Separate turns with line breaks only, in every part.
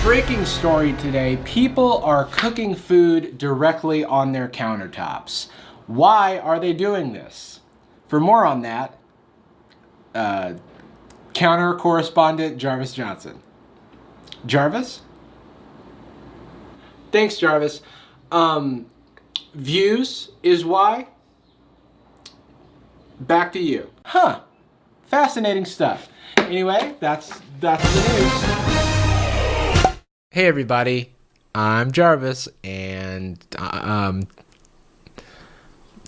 Breaking story today, people are cooking food directly on their countertops. Why are they doing this? For more on that, counter correspondent Jarvis Johnson. Jarvis? Thanks, Jarvis. Views is why? Back to you. Huh. Fascinating stuff. Anyway, that's the news. Hey everybody, I'm Jarvis, and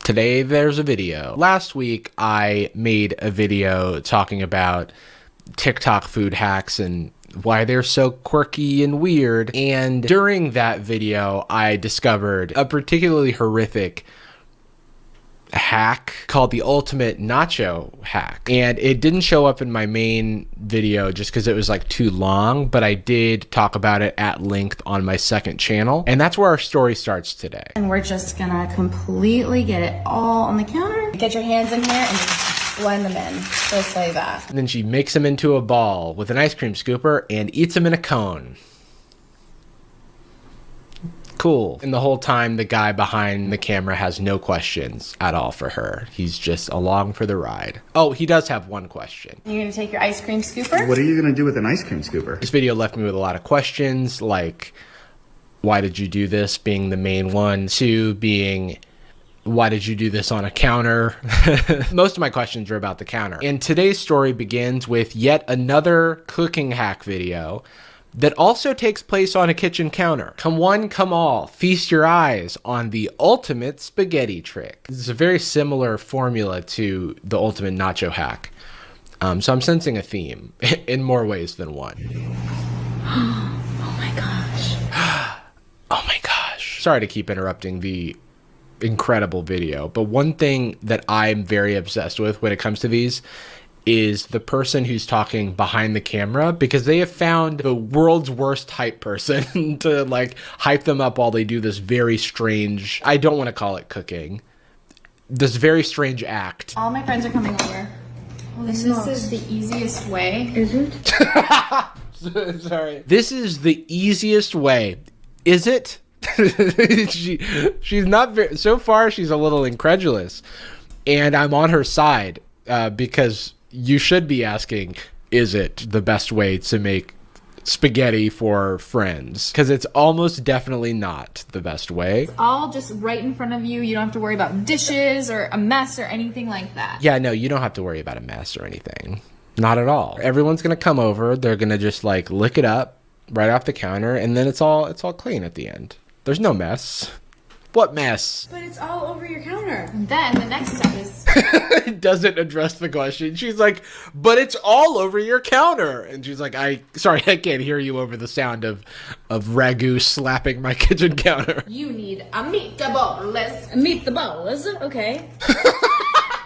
today there's a video. Last week I made a video talking about TikTok food hacks and why they're so quirky and weird, and during that video I discovered a particularly horrific hack called the ultimate nacho hack, and it didn't show up in my main video just because it was like too long, but I did talk about it at length on my second channel, and that's where our story starts today.
And we're just gonna completely get it all on the counter. Get your hands in here and just blend them in, just like that.
And then she makes them into a ball with an ice cream scooper and eats them in a cone. Cool. And the whole time the guy behind the camera has no questions at all for her. He's just along for the ride. Oh, he does have one question.
You're gonna take your ice cream scooper?
What are you gonna do with an ice cream scooper?
This video left me with a lot of questions, like, why did you do this, being the main one? Two, being, why did you do this on a counter? Most of my questions are about the counter. And today's story begins with yet another cooking hack video that also takes place on a kitchen counter. Come one, come all, feast your eyes on the ultimate spaghetti trick. This is a very similar formula to the ultimate nacho hack. So I'm sensing a theme in more ways than one.
Oh my gosh.
Oh my gosh. Sorry to keep interrupting the incredible video, but one thing that I'm very obsessed with when it comes to these is the person who's talking behind the camera, because they have found the world's worst hype person to like hype them up while they do this very strange, I don't want to call it cooking, this very strange act.
All my friends are coming over. This is the easiest way. Is it?
Sorry. This is the easiest way. Is it? She's not very, so far she's a little incredulous, and I'm on her side because you should be asking, is it the best way to make spaghetti for friends? Because it's almost definitely not the best way.
It's all just right in front of you. You don't have to worry about dishes or a mess or anything like that.
Yeah, no, you don't have to worry about a mess or anything. Not at all. Everyone's gonna come over. They're gonna just like lick it up right off the counter, and then it's all clean at the end. There's no mess. What mess?
But it's all over your counter.
And then the next step is...
It doesn't address the question. She's like, but it's all over your counter. And she's like, sorry, I can't hear you over the sound of ragu slapping my kitchen counter.
You need a meatballs.
Meatballs? Okay.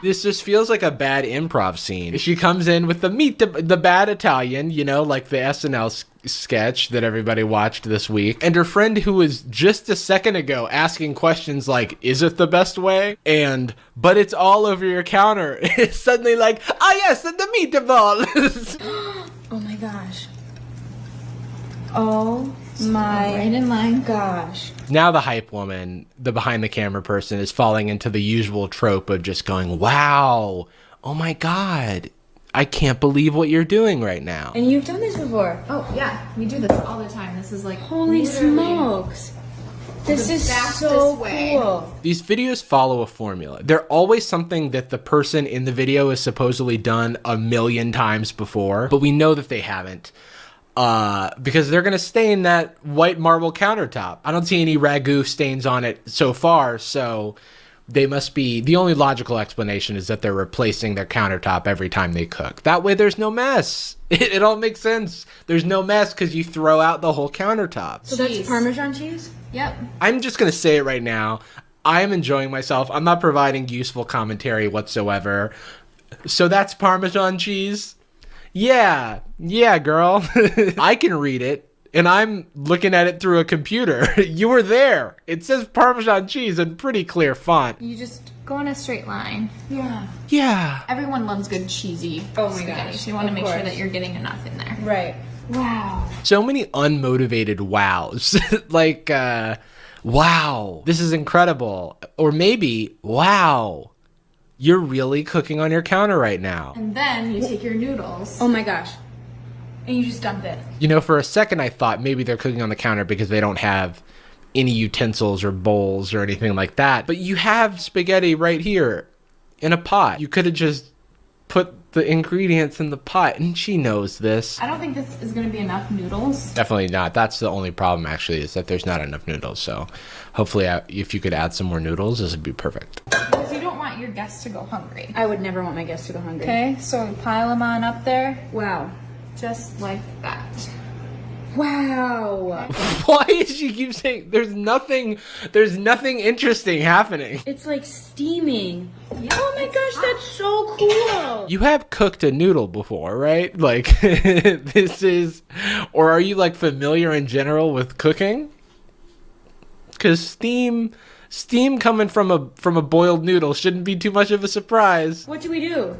This just feels like a bad improv scene. She comes in with the bad Italian, you know, like the SNL sketch that everybody watched this week. And her friend, who was just a second ago asking questions like, is it the best way? And, but it's all over your counter. It's suddenly like, yes, the meatballs.
Oh my gosh. Oh my
right in line.
gosh.
Now the hype woman, the behind the camera person, is falling into the usual trope of just going, wow, oh my God, I can't believe what you're doing right now.
And you've done this before.
Oh yeah, we do this all the time. This is like
Holy
literally
smokes. This is
fastest
so
way.
cool.
These videos follow a formula. They're always something that the person in the video has supposedly done a million times before, but we know that they haven't. Because they're gonna stain that white marble countertop. I don't see any ragu stains on it so far, so they must be, the only logical explanation is that they're replacing their countertop every time they cook. That way there's no mess. It all makes sense. There's no mess because you throw out the whole countertop.
So that's Parmesan cheese?
Yep.
I'm just gonna say it right now. I am enjoying myself. I'm not providing useful commentary whatsoever. So that's Parmesan cheese? Yeah, girl. I can read it, and I'm looking at it through a computer. You were there. It says Parmesan cheese in pretty clear font.
You just go in a straight line.
Yeah.
Yeah.
Everyone loves good cheesy
Oh my
spaghetti,
gosh,
so you want to
of
make sure
course.
that you're getting enough in there.
Right. Wow.
So many unmotivated wows. Like, wow, this is incredible. Or maybe, wow, you're really cooking on your counter right now.
And then you take your noodles
Oh my gosh.
and you just dump it.
You know, for a second I thought maybe they're cooking on the counter because they don't have any utensils or bowls or anything like that. But you have spaghetti right here in a pot. You could have just put the ingredients in the pot, and she knows this.
I don't think this is going to be enough noodles.
Definitely not. That's the only problem, actually, is that there's not enough noodles. So hopefully if you could add some more noodles, this would be perfect.
Because you don't want your guests to go hungry.
I would never want my guests to go hungry.
Okay, so we pile them on up there,
Wow.
just like that.
Wow.
Why does she keep saying there's nothing interesting happening?
It's like steaming. Oh my gosh, that's so cool.
You have cooked a noodle before, right? Like, or are you like familiar in general with cooking? Because steam coming from a boiled noodle shouldn't be too much of a surprise.
What do we do?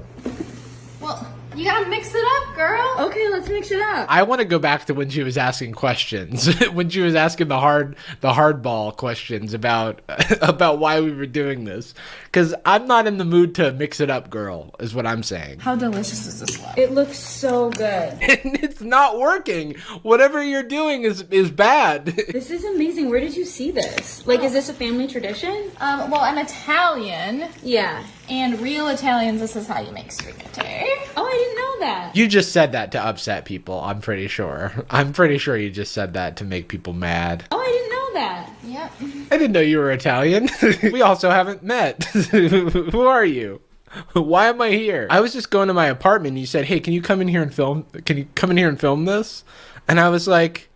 Well, you gotta mix it up, girl.
Okay, let's mix it up.
I want to go back to when she was asking questions, when she was asking the hardball questions about why we were doing this. Because I'm not in the mood to mix it up, girl, is what I'm saying.
How delicious does this look?
It looks so good.
And it's not working. Whatever you're doing is bad.
This is amazing. Where did you see this? Like, is this a family tradition?
Well, I'm Italian,
Yeah.
and real Italians, this is how you make spaghetti.
Oh, I didn't know that.
You just said that to upset people, I'm pretty sure. I'm pretty sure you just said that to make people mad.
Oh, I didn't know that.
Yep.
I didn't know you were Italian. We also haven't met. Who are you? Why am I here? I was just going to my apartment and you said, hey, can you come in here and film this? And I was like,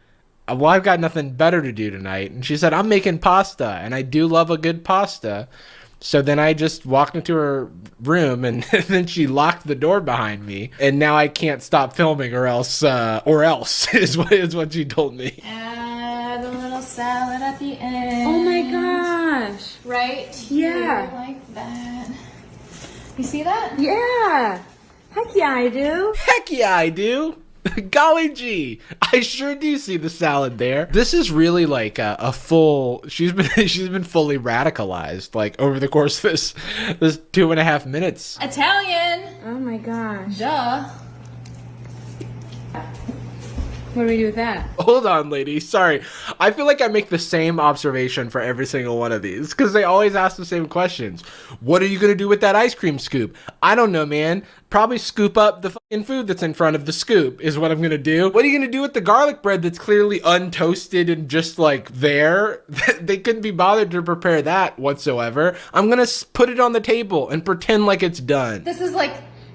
well, I've got nothing better to do tonight. And she said, I'm making pasta, and I do love a good pasta. So then I just walked into her room, and then she locked the door behind me, and now I can't stop filming, or else is what she told me.
Add a little salad at the end.
Oh my gosh.
Right
Yeah.
here, like that. You see that?
Yeah. Heck yeah, I do.
Heck yeah, I do. Golly gee, I sure do see the salad there. This is really like a full. She's been fully radicalized, like over the course of this 2.5 minutes.
Italian.
Oh my gosh.
Duh.
What do we do with that?
Hold on, lady. Sorry, I feel like I make the same observation for every single one of these because they always ask the same questions. What are you gonna do with that ice cream scoop? I don't know, man. Probably scoop up the fucking food that's in front of the scoop is what I'm gonna do. What are you gonna do with the garlic bread that's clearly untoasted and just like there? They couldn't be bothered to prepare that whatsoever. I'm gonna put it on the table and pretend like it's done.
This is like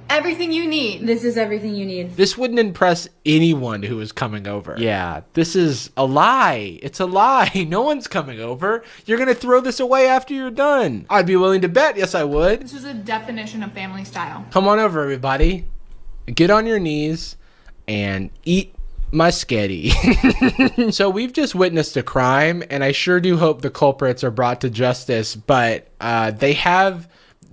everything you need.
This is everything you need.
This wouldn't impress anyone who is coming over. Yeah, this is a lie. It's a lie. No one's coming over. You're gonna throw this away after you're done. I'd be willing to bet. Yes, I would.
This is a definition of family style.
Come on over, everybody. Get on your knees and eat my sketty. So we've just witnessed a crime, and I sure do hope the culprits are brought to justice, but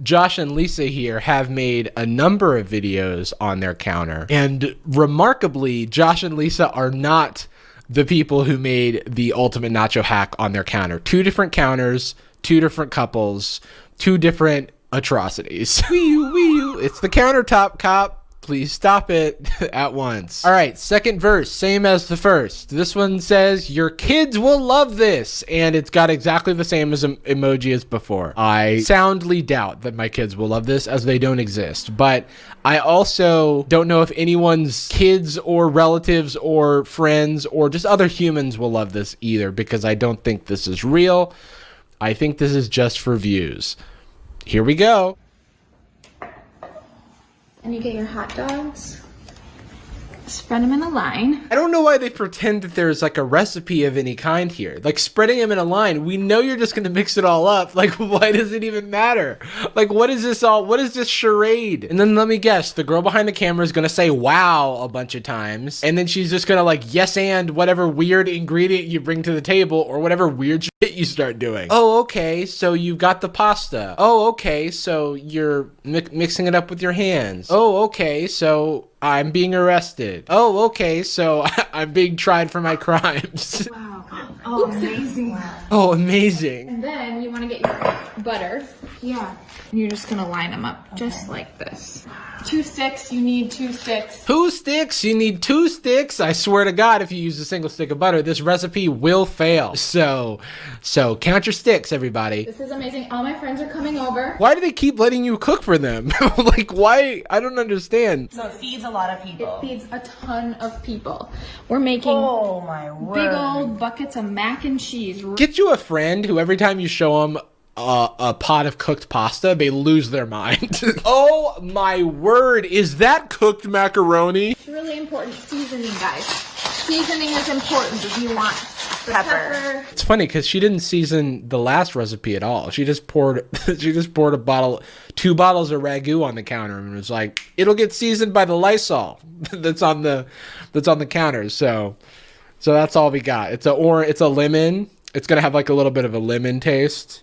Josh and Lisa here have made a number of videos on their counter. And remarkably, Josh and Lisa are not the people who made the ultimate nacho hack on their counter. 2 different counters, 2 different couples, 2 different atrocities. It's the countertop cop. Please stop it at once. All right, second verse, same as the first. This one says, your kids will love this. And it's got exactly the same as emoji as before. I soundly doubt that my kids will love this, as they don't exist. But I also don't know if anyone's kids or relatives or friends or just other humans will love this either, because I don't think this is real. I think this is just for views. Here we go.
And you get your hot dogs, spread them in a line.
I don't know why they pretend that there's like a recipe of any kind here. Like spreading them in a line, we know you're just going to mix it all up. Like, why does it even matter? Like, what is this charade? And then let me guess, the girl behind the camera is going to say wow a bunch of times. And then she's just going to like yes and whatever weird ingredient you bring to the table or whatever weird shit you start doing. Oh, okay, so you've got the pasta. Oh, okay, so you're mixing it up with your hands. Oh, okay, so I'm being arrested. Oh, okay, so I'm being tried for my crimes.
Wow. Oh, amazing.
Oh, amazing.
And then you want to get your butter. Yeah. And you're just going to line them up just like this. 2 sticks. You need 2 sticks.
2 sticks? You need 2 sticks? I swear to God, if you use a single stick of butter, this recipe will fail. So count your sticks, everybody.
This is amazing. All my friends are coming over.
Why do they keep letting you cook for them? Like, why? I don't understand.
So it feeds a lot of people.
It feeds a ton of people. We're making
Oh my word.
big old buckets of mac and cheese.
Get you a friend who every time you show them a pot of cooked pasta, they lose their mind. Oh my word, is that cooked macaroni?
It's really important seasoning, guys. Seasoning is important if you want the pepper.
It's funny because she didn't season the last recipe at all. She just poured a bottle, 2 bottles of ragu on the counter and was like, it'll get seasoned by the Lysol that's on the counter. So that's all we got. It's a lemon. It's gonna have like a little bit of a lemon taste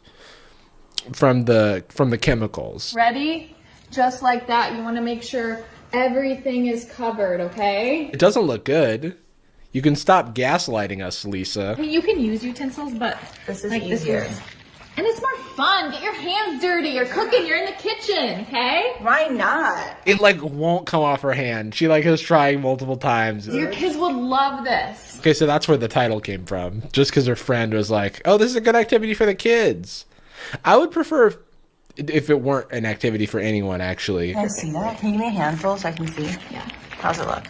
from the chemicals.
Ready? Just like that. You want to make sure everything is covered, okay?
It doesn't look good. You can stop gaslighting us, Lisa.
Hey, you can use utensils, but
This is easier.
and it's more fun. Get your hands dirty. You're cooking. You're in the kitchen, okay?
Why not?
It like won't come off her hand. She like is trying multiple times.
Your kids would love this.
Okay, so that's where the title came from. Just because her friend was like, "Oh, this is a good activity for the kids." I would prefer if it weren't an activity for anyone, actually.
Can I see that? Can you give me a handful so I can see?
Yeah.
How's it look?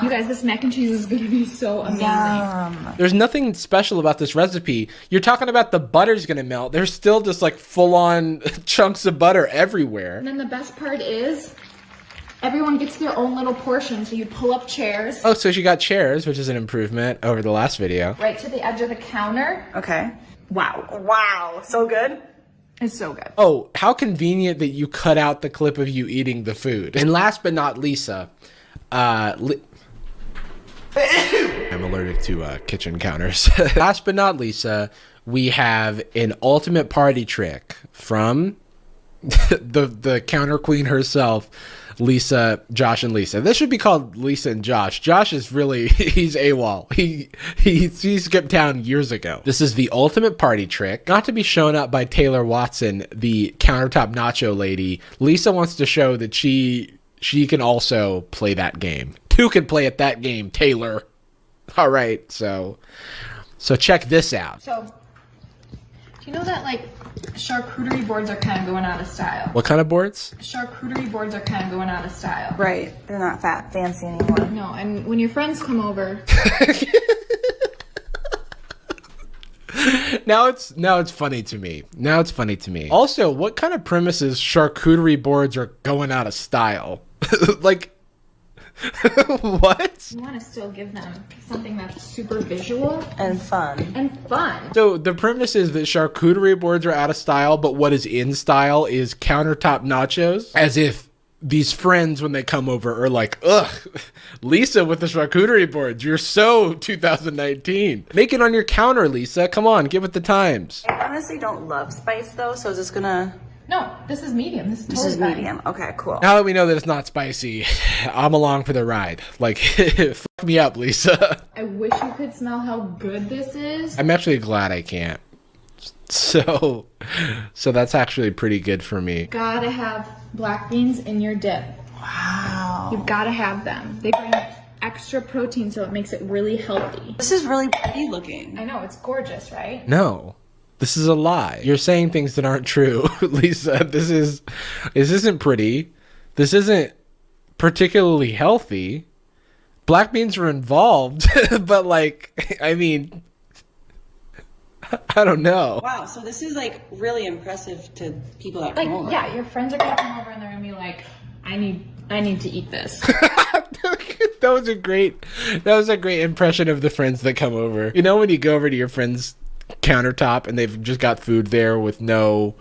You guys, this mac and cheese is gonna be so amazing.
Yum.
There's nothing special about this recipe. You're talking about the butter's gonna melt. There's still just like full-on chunks of butter everywhere.
And then the best part is, everyone gets their own little portion. So you pull up chairs
Oh, so she got chairs, which is an improvement over the last video.
right to the edge of the counter.
Okay.
Wow,
Wow. So good?
it's so good.
Oh, how convenient that you cut out the clip of you eating the food. And last but not Lisa, I'm allergic to kitchen counters. Last but not Lisa, we have an ultimate party trick from the counter queen herself, Lisa, Josh, and Lisa. This should be called Lisa and Josh. Josh is really, he's AWOL. He skipped town years ago. This is the ultimate party trick. Not to be shown up by Taylor Watson, the countertop nacho lady. Lisa wants to show that she can also play that game. 2 can play at that game, Taylor. All right, so check this out.
So, do you know that like charcuterie boards are kind of going out of style?
What kind of boards?
Charcuterie boards are kind of going out of style.
Right. They're not fancy anymore.
No, and when your friends come over,
Now it's funny to me. Now it's funny to me. Also, what kind of premises charcuterie boards are going out of style? Like, what?
you want to still give them something that's super visual
And fun.
and fun.
So the premise is that charcuterie boards are out of style, but what is in style is countertop nachos. As if these friends, when they come over, are like, ugh, Lisa with the charcuterie boards, you're so 2019. Make it on your counter, Lisa. Come on, get with the times.
I honestly don't love spice though, so is this gonna...
No, this is medium. This is
This
totally
is
fine.
medium. Okay, cool.
Now that we know that it's not spicy, I'm along for the ride. Like, fuck me up, Lisa.
I wish you could smell how good this is.
I'm actually glad I can't. So that's actually pretty good for me.
Gotta have black beans in your dip.
Wow.
You've gotta have them. They bring extra protein, so it makes it really healthy.
This is really pretty looking.
I know, it's gorgeous, right?
No, this is a lie. You're saying things that aren't true, Lisa. This isn't pretty. This isn't particularly healthy. Black beans are involved, but like, I mean, I don't know.
Wow, so this is like really impressive to people that
Like,
come over.
yeah, your friends are gonna come over and they're gonna be like, I need to eat this.
That was a great impression of the friends that come over. You know when you go over to your friend's countertop and they've just got food there with no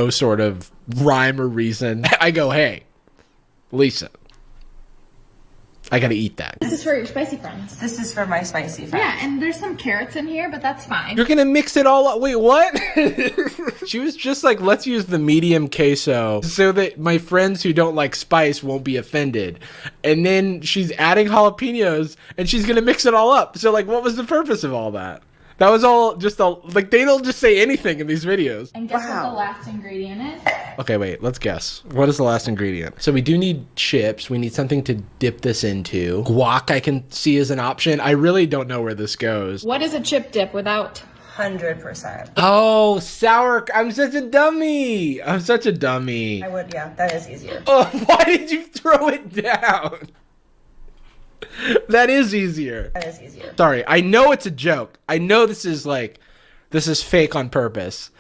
sort of rhyme or reason. I go, hey, Lisa, I gotta eat that.
This is for your spicy friends.
This is for my spicy friends.
Yeah, and there's some carrots in here, but that's fine.
You're gonna mix it all up. Wait, what? She was just like, let's use the medium queso so that my friends who don't like spice won't be offended. And then she's adding jalapenos and she's gonna mix it all up. So like, what was the purpose of all that? That was all just like, they don't just say anything in these videos.
And guess what the last ingredient is?
Okay, wait, let's guess. What is the last ingredient? So we do need chips. We need something to dip this into. Guac I can see as an option. I really don't know where this goes.
What is a chip dip without?
100%.
Oh, sour. I'm such a dummy. I'm such a dummy.
I would, yeah, that is easier.
Oh, why did you throw it down? That is easier.
That is easier.
Sorry, I know it's a joke. I know this is fake on purpose.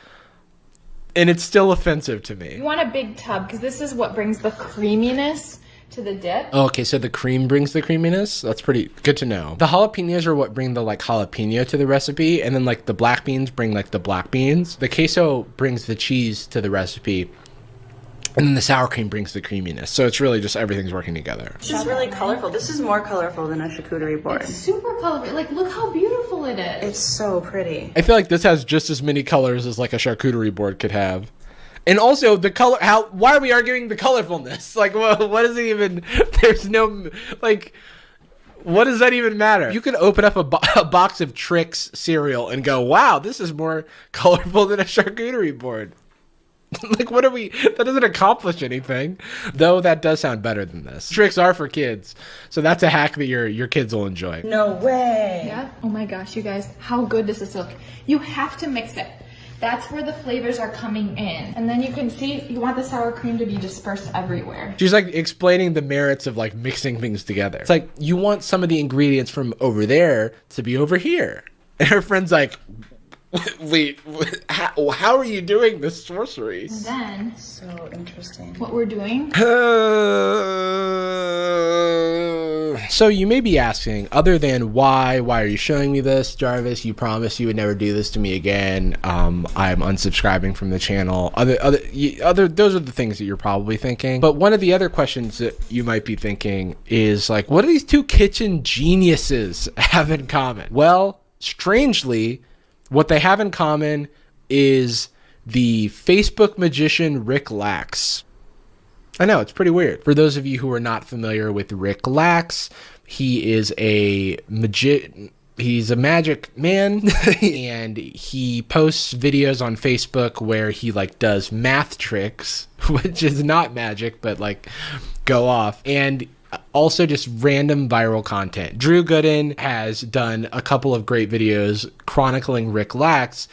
And it's still offensive to me.
You want a big tub because this is what brings the creaminess to the dip.
Oh, okay, so the cream brings the creaminess? That's pretty good to know. The jalapenos are what bring the like jalapeno to the recipe, and then like the black beans bring like the black beans. The queso brings the cheese to the recipe. And then the sour cream brings the creaminess. So it's really just everything's working together.
This is really colorful. This is more colorful than a charcuterie board.
It's super colorful. Like, look how beautiful it is.
It's so pretty.
I feel like this has just as many colors as like a charcuterie board could have. And also the color, why are we arguing the colorfulness? Like, what is it even, there's no, like, what does that even matter? You could open up a box of Trix cereal and go, wow, this is more colorful than a charcuterie board. Like, what are we, that doesn't accomplish anything. Though that does sound better than this. Tricks are for kids. So that's a hack that your kids will enjoy.
No way.
Yeah. Oh my gosh, you guys, how good does this look? You have to mix it. That's where the flavors are coming in. And then you can see, you want the sour cream to be dispersed everywhere.
She's like explaining the merits of like mixing things together. It's like, you want some of the ingredients from over there to be over here. And her friend's like, wait, how are you doing this sorcery?
And then,
So interesting.
what we're doing,
so you may be asking, other than why are you showing me this, Jarvis? You promised you would never do this to me again. I'm unsubscribing from the channel. Those are the things that you're probably thinking. But one of the other questions that you might be thinking is like, what do these two kitchen geniuses have in common? Well, strangely, what they have in common is the Facebook magician Rick Lax. I know, it's pretty weird. For those of you who are not familiar with Rick Lax, he is he's a magic man and he posts videos on Facebook where he like does math tricks, which is not magic, but like go off. And also just random viral content. Drew Gooden has done a couple of great videos chronicling Rick Lax,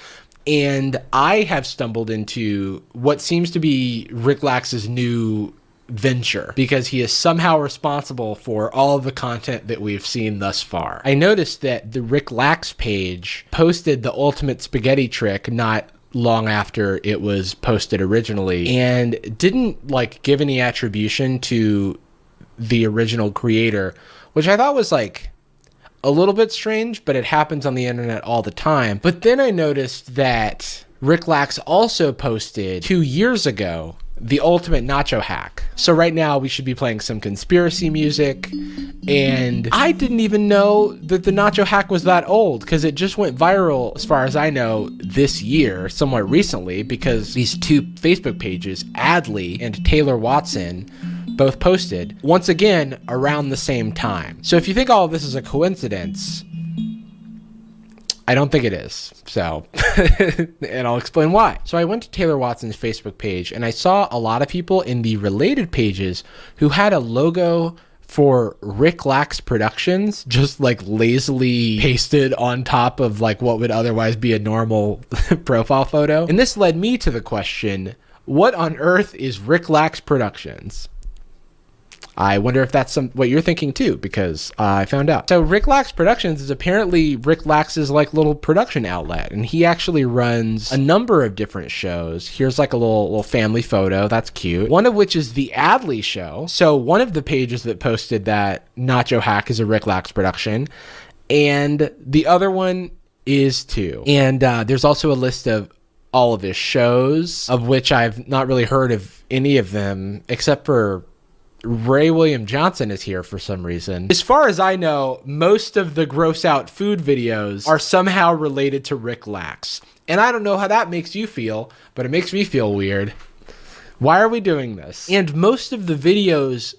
and I have stumbled into what seems to be Rick Lax's new venture because he is somehow responsible for all of the content that we've seen thus far. I noticed that the Rick Lax page posted the ultimate spaghetti trick not long after it was posted originally and didn't like give any attribution to the original creator, which I thought was like a little bit strange, but it happens on the internet all the time. But then I noticed that Rick Lax also posted 2 years ago the ultimate nacho hack. So right now we should be playing some conspiracy music, and I didn't even know that the nacho hack was that old because it just went viral, as far as I know, this year, somewhat recently, because these two Facebook pages, Adley and Taylor Watson, both posted, once again, around the same time. So if you think all of this is a coincidence, I don't think it is. So, and I'll explain why. So I went to Taylor Watson's Facebook page and I saw a lot of people in the related pages who had a logo for Rick Lax Productions just like lazily pasted on top of like what would otherwise be a normal profile photo. And this led me to the question, what on earth is Rick Lax Productions? I wonder if that's what you're thinking too, because I found out. So Rick Lax Productions is apparently Rick Lax's like little production outlet, and he actually runs a number of different shows. Here's like a little family photo. That's cute. One of which is the Adley Show. So one of the pages that posted that nacho hack is a Rick Lax production, and the other one is too. And there's also a list of all of his shows, of which I've not really heard of any of them except for Ray William Johnson is here for some reason. As far as I know, most of the gross out food videos are somehow related to Rick Lax. And I don't know how that makes you feel, but it makes me feel weird. Why are we doing this? And most of the videos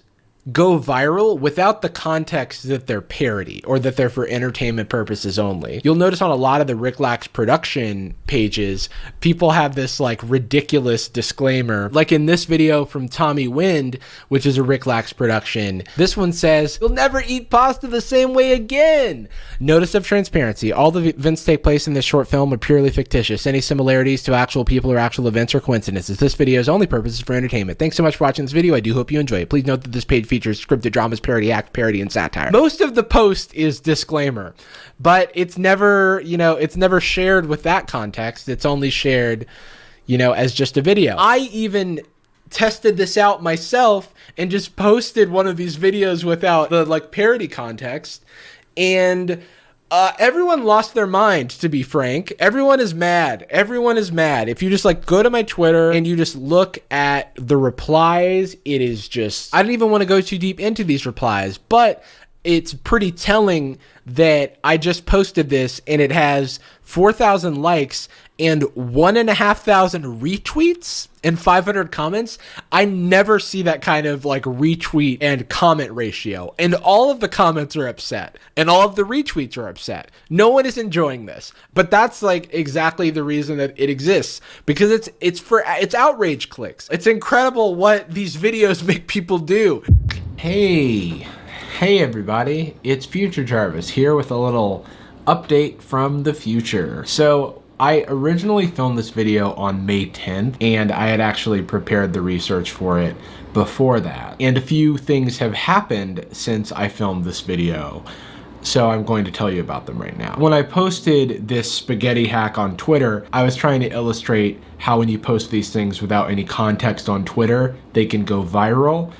go viral without the context that they're parody or that they're for entertainment purposes only. You'll notice on a lot of the Rick Lax production pages, people have this like ridiculous disclaimer. Like in this video from Tommy Wind, which is a Rick Lax production, this one says, "You'll never eat pasta the same way again." Notice of transparency. All the events take place in this short film are purely fictitious. Any similarities to actual people or actual events are coincidences. This video's only purpose is for entertainment. Thanks so much for watching this video. I do hope you enjoy it. Please note that this page features scripted dramas, parody, act, parody, and satire. Most of the post is disclaimer, but it's never, it's never shared with that context. It's only shared, as just a video. I even tested this out myself and just posted one of these videos without the parody context, and everyone lost their mind, to be frank. Everyone is mad. Everyone is mad. If you just go to my Twitter and you just look at the replies, it is just, I don't even want to go too deep into these replies, but it's pretty telling that I just posted this and it has 4,000 likes and 1,500 retweets and 500 comments. I never see that kind of retweet and comment ratio. And all of the comments are upset and all of the retweets are upset. No one is enjoying this. But that's exactly the reason that it exists, because it's outrage clicks. It's incredible what these videos make people do. Hey everybody, it's Future Jarvis here with a little update from the future. So I originally filmed this video on May 10th, and I had actually prepared the research for it before that. And a few things have happened since I filmed this video, so I'm going to tell you about them right now. When I posted this spaghetti hack on Twitter, I was trying to illustrate how when you post these things without any context on Twitter, they can go viral.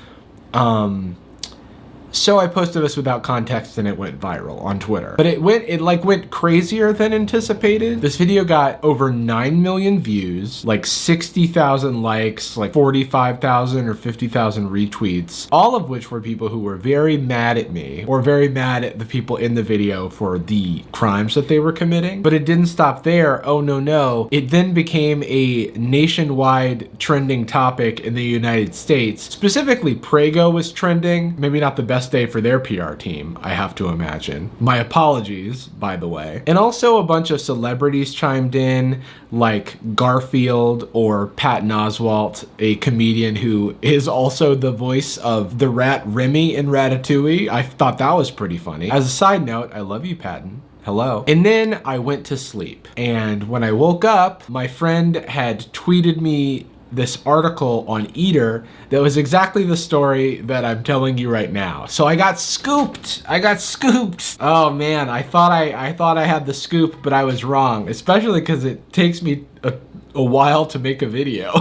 So I posted this without context and it went viral on Twitter. But it went crazier than anticipated. This video got over 9 million views, 60,000 likes, 45,000 or 50,000 retweets, all of which were people who were very mad at me or very mad at the people in the video for the crimes that they were committing. But it didn't stop there. Oh no. It then became a nationwide trending topic in the United States. Specifically, Prego was trending. Maybe not the best day for their PR team, I have to imagine. My apologies, by the way. And also a bunch of celebrities chimed in, like Garfield or Patton Oswalt, a comedian who is also the voice of the rat Remy in Ratatouille. I thought that was pretty funny. As a side note, I love you, Patton. Hello. And then I went to sleep. And when I woke up, my friend had tweeted me this article on Eater that was exactly the story that I'm telling you right now. So I got scooped. Oh man, I thought I had the scoop, but I was wrong, especially because it takes me a while to make a video.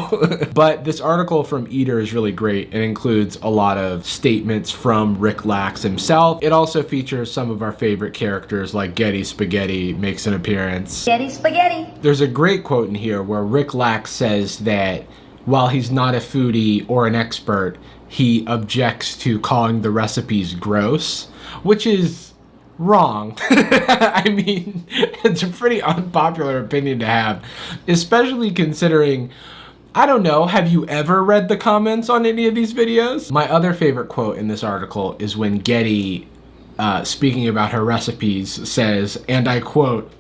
But this article from Eater is really great. It includes a lot of statements from Rick Lax himself. It also features some of our favorite characters, like Getty Spaghetti makes an appearance.
Getty Spaghetti.
There's a great quote in here where Rick Lax says that while he's not a foodie or an expert, he objects to calling the recipes gross, which is wrong. I mean, it's a pretty unpopular opinion to have, especially considering, I don't know, have you ever read the comments on any of these videos? My other favorite quote in this article is when Getty, speaking about her recipes, says, and I quote,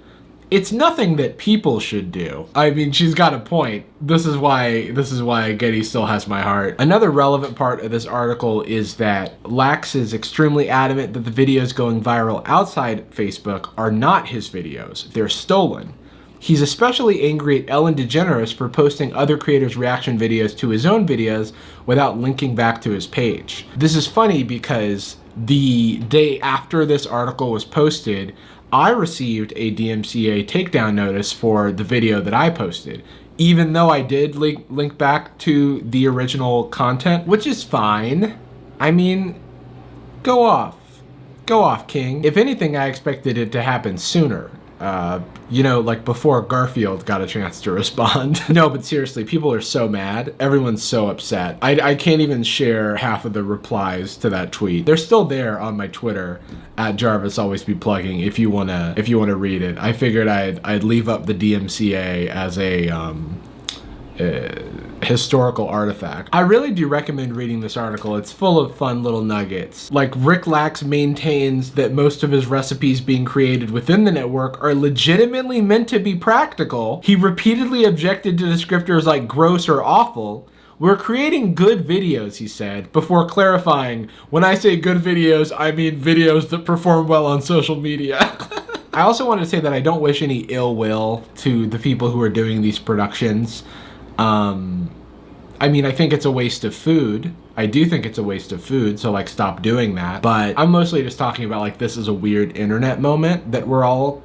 "It's nothing that people should do." I mean, she's got a point. This is why Getty still has my heart. Another relevant part of this article is that Lax is extremely adamant that the videos going viral outside Facebook are not his videos. They're stolen. He's especially angry at Ellen DeGeneres for posting other creators' reaction videos to his own videos without linking back to his page. This is funny because the day after this article was posted, I received a DMCA takedown notice for the video that I posted, even though I did link back to the original content, which is fine. I mean, go off, King. If anything, I expected it to happen sooner. You know, like before Garfield got a chance to respond. No, but seriously, people are so mad. Everyone's so upset. I can't even share half of the replies to that tweet. They're still there on my Twitter at Jarvis Always Be Plugging if you wanna read it. I figured I'd leave up the DMCA as a historical artifact. I really do recommend reading this article. It's full of fun little nuggets. Like, Rick Lax maintains that most of his recipes being created within the network are legitimately meant to be practical. He repeatedly objected to descriptors like gross or awful. We're creating good videos, he said, before clarifying, when I say good videos, I mean videos that perform well on social media. I also wanted to say that I don't wish any ill will to the people who are doing these productions. I mean, I think it's a waste of food. I do think it's a waste of food, so like stop doing that. But I'm mostly just talking about like this is a weird internet moment that we're all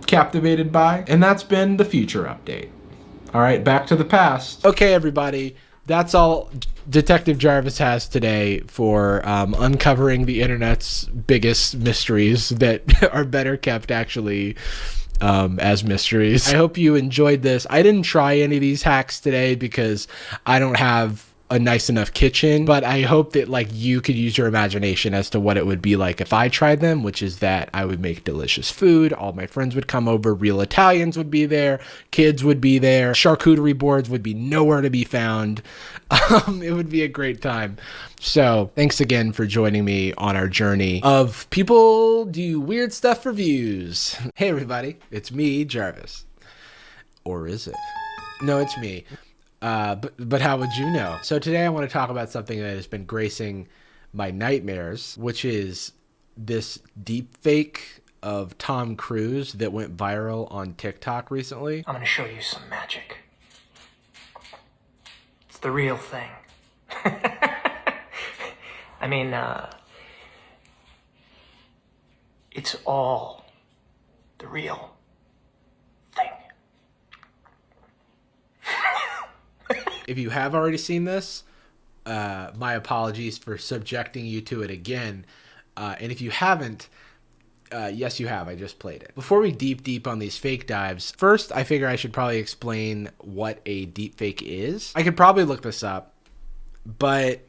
captivated by. And that's been the future update. All right, back to the past. Okay, everybody. That's all Detective Jarvis has today for uncovering the internet's biggest mysteries that are better kept actually as mysteries. I hope you enjoyed this. I didn't try any of these hacks today because I don't have a nice enough kitchen, but I hope that like you could use your imagination as to what it would be like if I tried them, which is that I would make delicious food. All my friends would come over. Real Italians would be there. Kids would be there. Charcuterie boards would be nowhere to be found. It would be a great time. So thanks again for joining me on our journey of people do weird stuff for views. Hey everybody, it's me, Jarvis. Or is it? No, it's me. But how would you know? So today I want to talk about something that has been gracing my nightmares, which is this deep fake of Tom Cruise that went viral on TikTok recently.
I'm gonna show you some magic. It's the real thing. I mean, it's all the real thing.
If you have already seen this, my apologies for subjecting you to it again. And if you haven't, yes, you have. I just played it. Before we deep on these fake dives, first, I figure I should probably explain what a deep fake is. I could probably look this up, but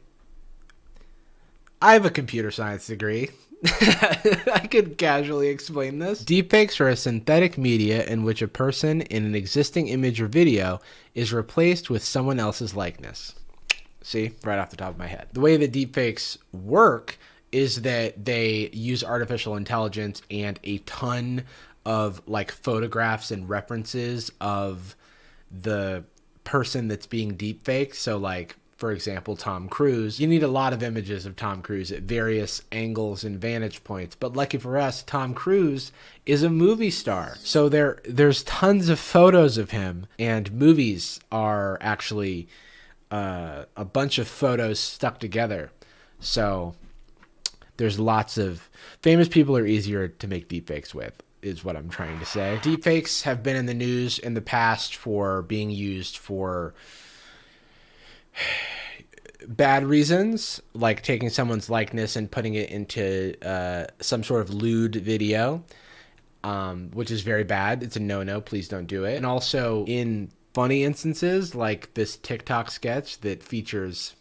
I have a computer science degree. I could casually explain this. Deepfakes are a synthetic media in which a person in an existing image or video is replaced with someone else's likeness. See, right off the top of my head. The way that deepfakes work is that they use artificial intelligence and a ton of like photographs and references of the person that's being deepfaked. So like, for example, Tom Cruise. You need a lot of images of Tom Cruise at various angles and vantage points. But lucky for us, Tom Cruise is a movie star. So there's tons of photos of him, and movies are actually a bunch of photos stuck together. So there's lots of famous people are easier to make deepfakes with, is what I'm trying to say. Deepfakes have been in the news in the past for being used for bad reasons, like taking someone's likeness and putting it into some sort of lewd video, which is very bad. It's a no-no. Please don't do it. And also in funny instances, like this TikTok sketch that features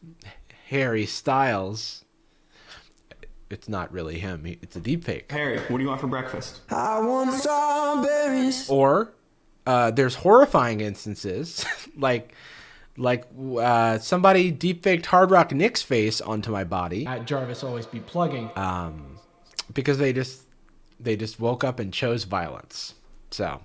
Harry Styles. It's not really him. It's a deepfake.
Harry, what do you want for breakfast?
I want strawberries.
Or there's horrifying instances like somebody deepfaked Hard Rock Nick's face onto my body. At Jarvis Always Be Plugging. Because they just woke up and chose violence. So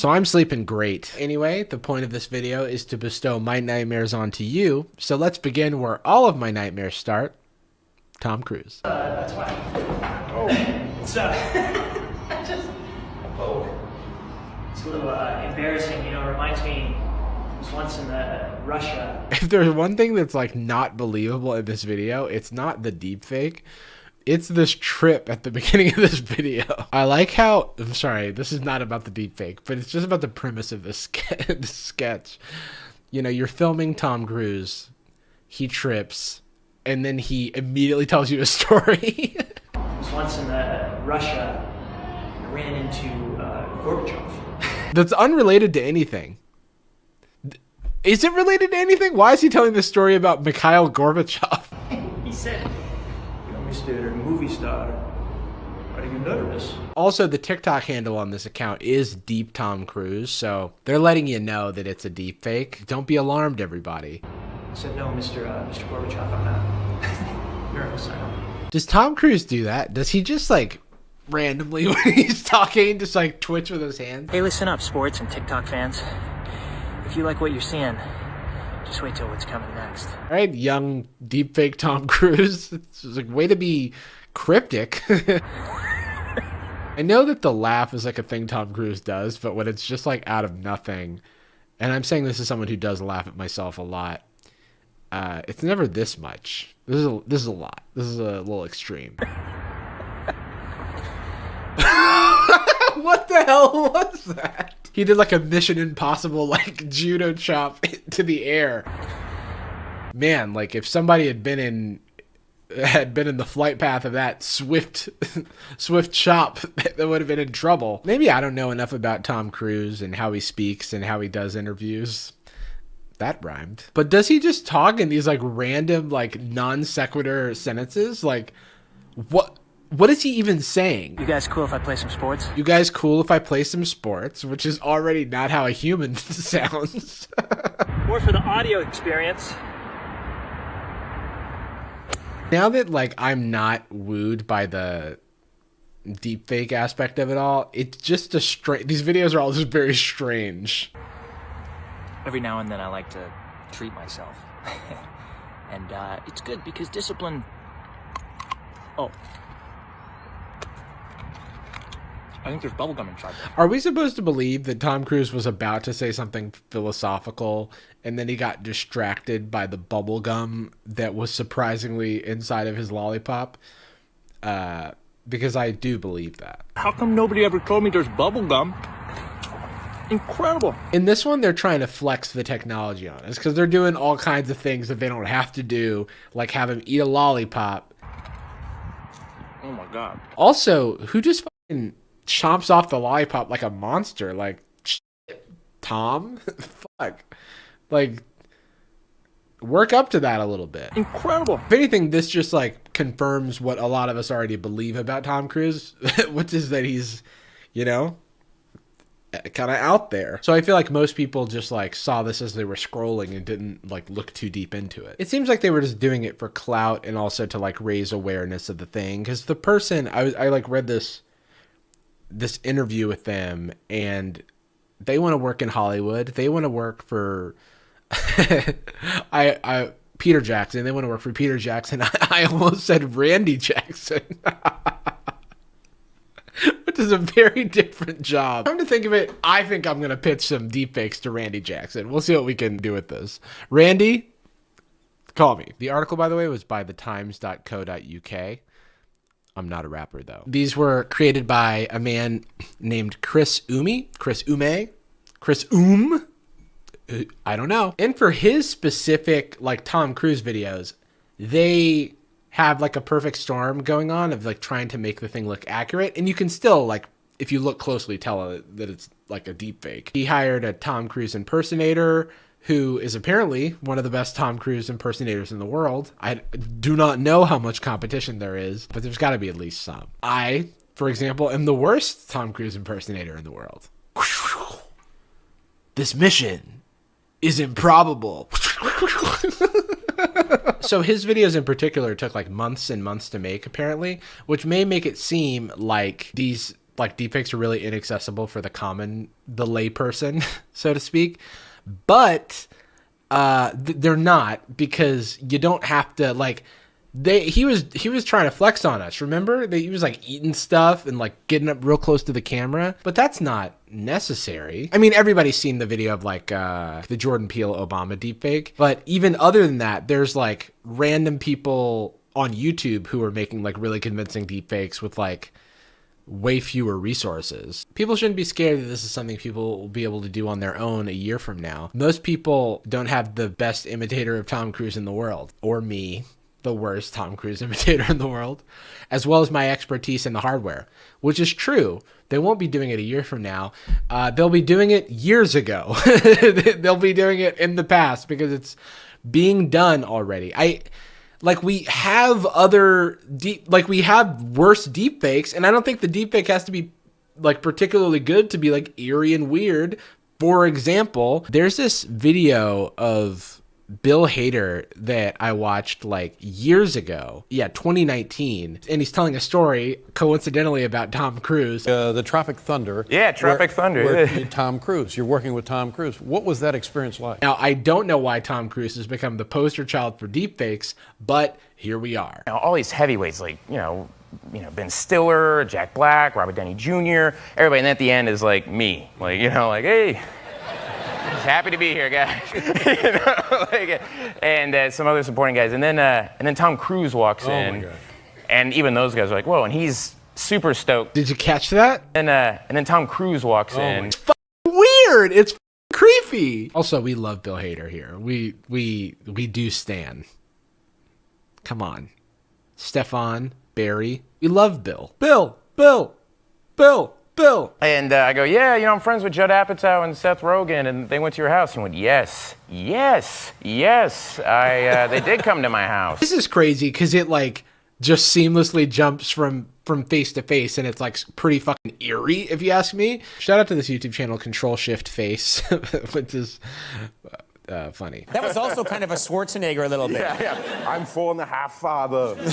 I'm sleeping great. Anyway, the point of this video is to bestow my nightmares onto you. So let's begin where all of my nightmares start. Tom Cruise.
That's why. Oh. It's it's a little embarrassing, you know. It reminds me, I was once in Russia.
If there's one thing that's like not believable in this video, it's not the deepfake. It's this trip at the beginning of this video. I like how, I'm sorry, this is not about the deepfake, but it's just about the premise of this sketch. You know, you're filming Tom Cruise, he trips, and then he immediately tells you a story.
I was once in Russia, ran into Gorbachev.
That's unrelated to anything. Is it related to anything? Why is he telling this story about Mikhail Gorbachev?
He said, "You know, Mr. Movie Star, are you nervous?"
Also, the TikTok handle on this account is Deep Tom Cruise, so they're letting you know that it's a deep fake. Don't be alarmed, everybody.
I said, "No, Mr. Gorbachev, I'm not nervous. I don't."
Does Tom Cruise do that? Does he just like randomly when he's talking just like twitch with his hands?
Hey, listen up, sports and TikTok fans. If you like what you're seeing, just wait till what's coming next.
All right, young deepfake Tom Cruise. It's like way to be cryptic. I know that the laugh is like a thing Tom Cruise does, but when it's just like out of nothing, and I'm saying this as someone who does laugh at myself a lot, it's never this much. This is a lot. This is a little extreme. What the hell was that? He did like a Mission Impossible like judo chop to the air. Man, like if somebody had been in the flight path of that swift chop, that would have been in trouble. Maybe I don't know enough about Tom Cruise and how he speaks and how he does interviews. That rhymed. But does he just talk in these like random like non sequitur sentences? Like what is he even saying?
You guys cool if I play some sports?
You guys cool if I play some sports, which is already not how a human sounds.
More for the audio experience.
Now that like I'm not wooed by the deepfake aspect of it all, it's just these videos are all just very strange.
Every now and then I like to treat myself. And it's good because discipline... Oh. I think there's bubblegum inside there.
Are we supposed to believe that Tom Cruise was about to say something philosophical and then he got distracted by the bubblegum that was surprisingly inside of his lollipop? Because I do believe that.
How come nobody ever told me there's bubblegum? Incredible.
In this one, they're trying to flex the technology on us because they're doing all kinds of things that they don't have to do, like have him eat a lollipop.
Oh my God.
Also, who just fucking chomps off the lollipop like a monster? Like, shit, Tom? Fuck. Like, work up to that a little bit.
Incredible.
If anything, this just like confirms what a lot of us already believe about Tom Cruise, which is that he's, you know, kind of out there. So I feel like most people just like saw this as they were scrolling and didn't like look too deep into it. It seems like they were just doing it for clout and also to like raise awareness of the thing. Because the person, I like read this interview with them and they want to work in Hollywood. They want to work for Peter Jackson. They want to work for Peter Jackson. I almost said Randy Jackson. Which is a very different job. Come to think of it, I think I'm going to pitch some deepfakes to Randy Jackson. We'll see what we can do with this. Randy, call me. The article, by the way, was by thetimes.co.uk. I'm not a rapper, though. These were created by a man named Chris Ume. I don't know. And for his specific, like, Tom Cruise videos, they have like a perfect storm going on of like trying to make the thing look accurate, and you can still like, if you look closely, tell that it's like a deep fake. He hired a Tom Cruise impersonator who is apparently one of the best Tom Cruise impersonators in the world. I do not know how much competition there is, but there's got to be at least some. I, for example, am the worst Tom Cruise impersonator in the world. This mission is improbable. So his videos in particular took like months and months to make, apparently, which may make it seem like these like deepfakes are really inaccessible for the layperson, so to speak. But they're not, because you don't have to like. He was trying to flex on us. Remember that he was like eating stuff and like getting up real close to the camera, but that's not necessary. I mean, everybody's seen the video of like the Jordan Peele Obama deepfake, but even other than that, there's like random people on YouTube who are making like really convincing deepfakes with like way fewer resources. People shouldn't be scared that this is something people will be able to do on their own a year from now. Most people don't have the best imitator of Tom Cruise in the world, or me. the worst Tom Cruise imitator in the world, as well as my expertise in the hardware, which is true. They won't be doing it a year from now. They'll be doing it years ago. They'll be doing it in the past because it's being done already. We have we have worse deepfakes, and I don't think the deepfake has to be like particularly good to be like eerie and weird. For example, there's this video of Bill Hader that I watched like years ago. Yeah, 2019. And he's telling a story, coincidentally, about Tom Cruise.
The Tropic Thunder.
Yeah, Tropic Thunder.
Where Tom Cruise. You're working with Tom Cruise. What was that experience like?
Now, I don't know why Tom Cruise has become the poster child for deepfakes, but here we are.
All these heavyweights, like, Ben Stiller, Jack Black, Robert Downey Jr., everybody, and at the end is like me. Like, hey, just happy to be here, guys. And some other supporting guys. And then Tom Cruise walks in.
My God.
And even those guys are like, whoa, and he's super stoked.
Did you catch that?
And then Tom Cruise walks in.
It's weird. It's creepy. Also, we love Bill Hader here. We do stan. Come on. Stefan, Barry. We love Bill. Bill.
And I go, yeah, I'm friends with Judd Apatow and Seth Rogen, and they went to your house. He went, yes. They did come to my house.
This is crazy because it like just seamlessly jumps from face to face, and it's like pretty fucking eerie, if you ask me. Shout out to this YouTube channel, Control Shift Face, which is funny.
That was also kind of a Schwarzenegger a little bit.
Yeah. I'm 4.5 father. You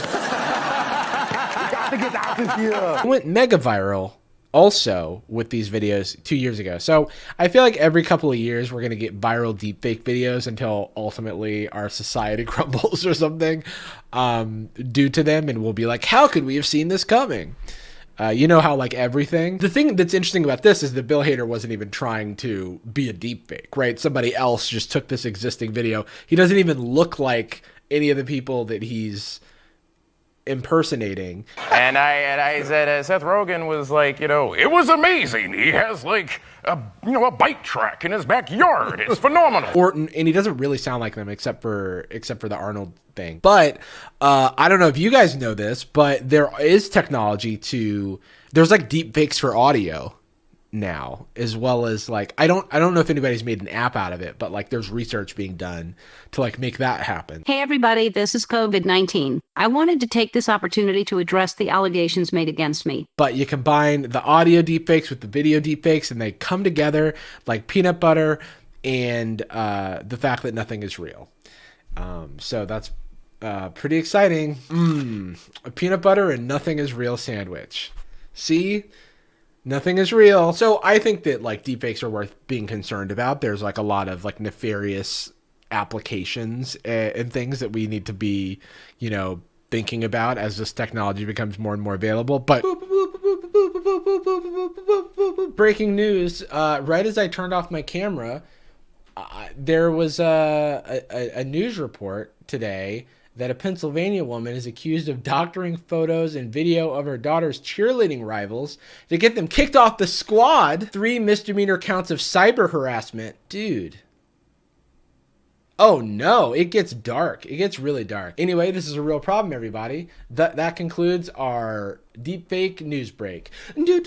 got to get out of here.
It went mega viral also with these videos 2 years ago. So I feel like every couple of years we're going to get viral deepfake videos until ultimately our society crumbles or something due to them. And we'll be like, how could we have seen this coming? You know how like everything. The thing that's interesting about this is that Bill Hader wasn't even trying to be a deepfake, right? Somebody else just took this existing video. He doesn't even look like any of the people that he's impersonating.
And I said, Seth Rogen was like, it was amazing. He has like a bike track in his backyard. It's phenomenal.
And he doesn't really sound like them except for the Arnold thing. But I don't know if you guys know this, but there is technology there's like deep fakes for audio now, as well as like I don't know if anybody's made an app out of it, but like there's research being done to like make that happen.
Hey everybody, this is COVID-19. I wanted to take this opportunity to address the allegations made against me.
But you combine the audio deepfakes with the video deepfakes, and they come together like peanut butter and the fact that nothing is real. So that's pretty exciting. A peanut butter and nothing is real sandwich. See? Nothing is real. So I think that like deepfakes are worth being concerned about. There's like a lot of like nefarious applications and things that we need to be, thinking about as this technology becomes more and more available. But breaking news, right as I turned off my camera, there was a news report today that a Pennsylvania woman is accused of doctoring photos and video of her daughter's cheerleading rivals to get them kicked off the squad. 3 misdemeanor counts of cyber harassment. Dude. Oh no, it gets dark. It gets really dark. Anyway, this is a real problem, everybody. That concludes our deepfake news break. You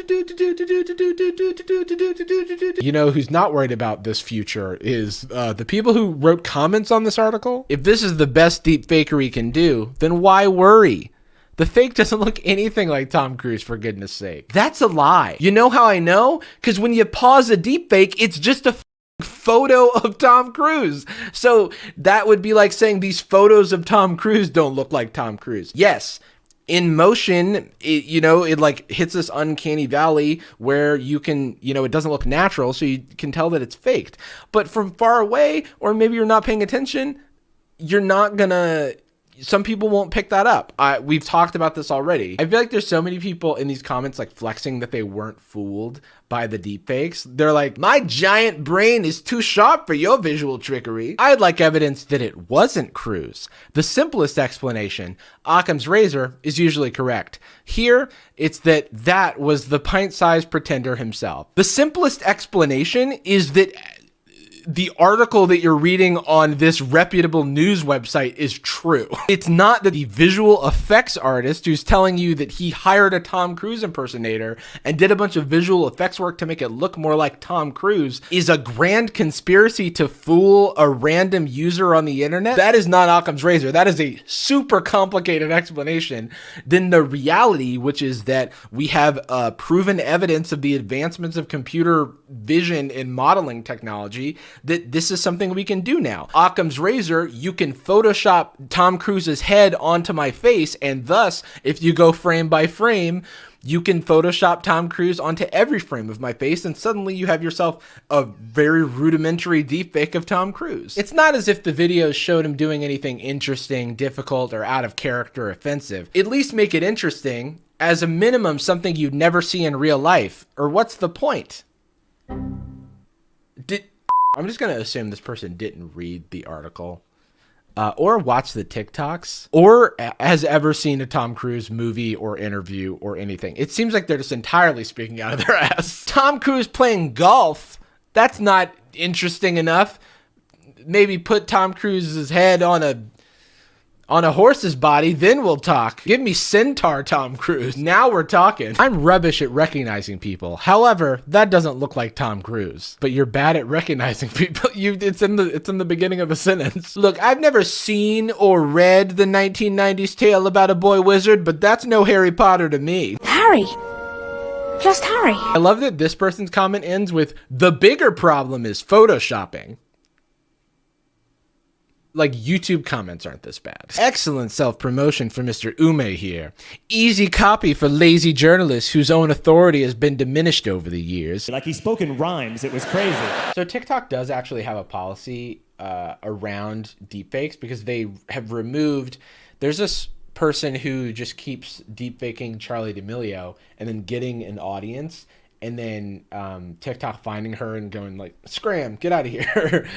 know who's not worried about this future is the people who wrote comments on this article. If this is the best deepfakery can do, then why worry? The fake doesn't look anything like Tom Cruise, for goodness sake. That's a lie. You know how I know? Because when you pause a deepfake, it's just a photo of Tom Cruise. So that would be like saying these photos of Tom Cruise don't look like Tom Cruise. Yes, in motion, it like hits this uncanny valley where you can, it doesn't look natural, so you can tell that it's faked. But from far away, or maybe you're not paying attention, some people won't pick that up. We've talked about this already. I feel like there's so many people in these comments like flexing that they weren't fooled by the deepfakes. They're like, my giant brain is too sharp for your visual trickery. I'd like evidence that it wasn't Cruise. The simplest explanation, Occam's razor, is usually correct. Here, it's that was the pint-sized pretender himself. The simplest explanation is that the article that you're reading on this reputable news website is true. It's not that the visual effects artist who's telling you that he hired a Tom Cruise impersonator and did a bunch of visual effects work to make it look more like Tom Cruise is a grand conspiracy to fool a random user on the internet. That is not Occam's razor. That is a super complicated explanation than the reality, which is that we have proven evidence of the advancements of computer vision and modeling technology that this is something we can do now. Occam's razor, you can Photoshop Tom Cruise's head onto my face, and thus, if you go frame by frame, you can Photoshop Tom Cruise onto every frame of my face, and suddenly you have yourself a very rudimentary deepfake of Tom Cruise. It's not as if the videos showed him doing anything interesting, difficult, or out of character or offensive. At least make it interesting. As a minimum, something you'd never see in real life. Or what's the point? I'm just going to assume this person didn't read the article. Or watch the TikToks, or has ever seen a Tom Cruise movie or interview or anything. It seems like they're just entirely speaking out of their ass. Tom Cruise playing golf, that's not interesting enough. Maybe put Tom Cruise's head on a horse's body, then we'll talk. Give me Centaur Tom Cruise. Now we're talking. I'm rubbish at recognizing people. However, that doesn't look like Tom Cruise. But you're bad at recognizing people. It's in the beginning of a sentence. Look, I've never seen or read the 1990s tale about a boy wizard, but that's no Harry Potter to me.
Harry. Just Harry.
I love that this person's comment ends with, the bigger problem is photoshopping. Like, YouTube comments aren't this bad. Excellent self-promotion for Mr. Ume here. Easy copy for lazy journalists whose own authority has been diminished over the years.
Like, he spoke in rhymes. It was crazy.
So TikTok does actually have a policy around deepfakes, because they have removed... There's this person who just keeps deepfaking Charli D'Amelio and then getting an audience, and then TikTok finding her and going like, scram, get out of here.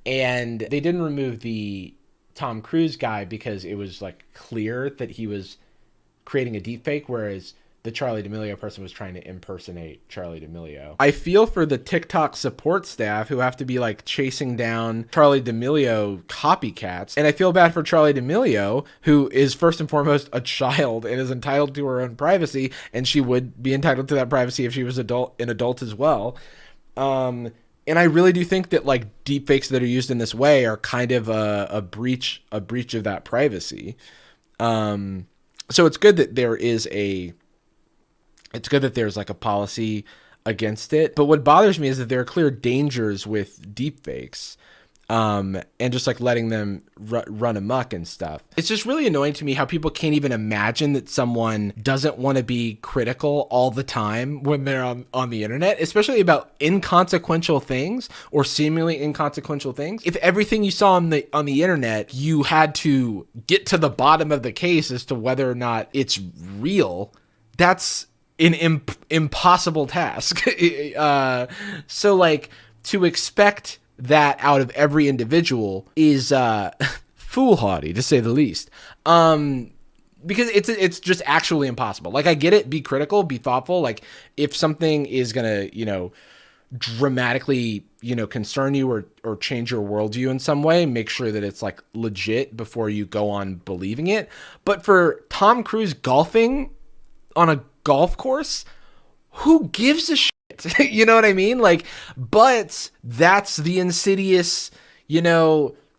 And they didn't remove the Tom Cruise guy because it was like clear that he was creating a deepfake, whereas the Charli D'Amelio person was trying to impersonate Charli D'Amelio. I feel for the TikTok support staff who have to be like chasing down Charli D'Amelio copycats. And I feel bad for Charli D'Amelio, who is first and foremost a child and is entitled to her own privacy. And she would be entitled to that privacy if she was an adult as well. And I really do think that like deepfakes that are used in this way are kind of a breach of that privacy. So it's good that there's like a policy against it. But what bothers me is that there are clear dangers with deepfakes, and just like letting them run amok and stuff. It's just really annoying to me how people can't even imagine that someone doesn't want to be critical all the time when they're on the internet, especially about inconsequential things or seemingly inconsequential things. If everything you saw on the internet, you had to get to the bottom of the case as to whether or not it's real, that's an impossible task. So like to expect that out of every individual is foolhardy, to say the least. Because it's just actually impossible. Like, I get it, be critical, be thoughtful. Like, if something is gonna, dramatically, concern you or change your worldview in some way, make sure that it's like legit before you go on believing it. But for Tom Cruise golfing on a golf course, who gives a shit? You know what I mean? Like, but that's the insidious,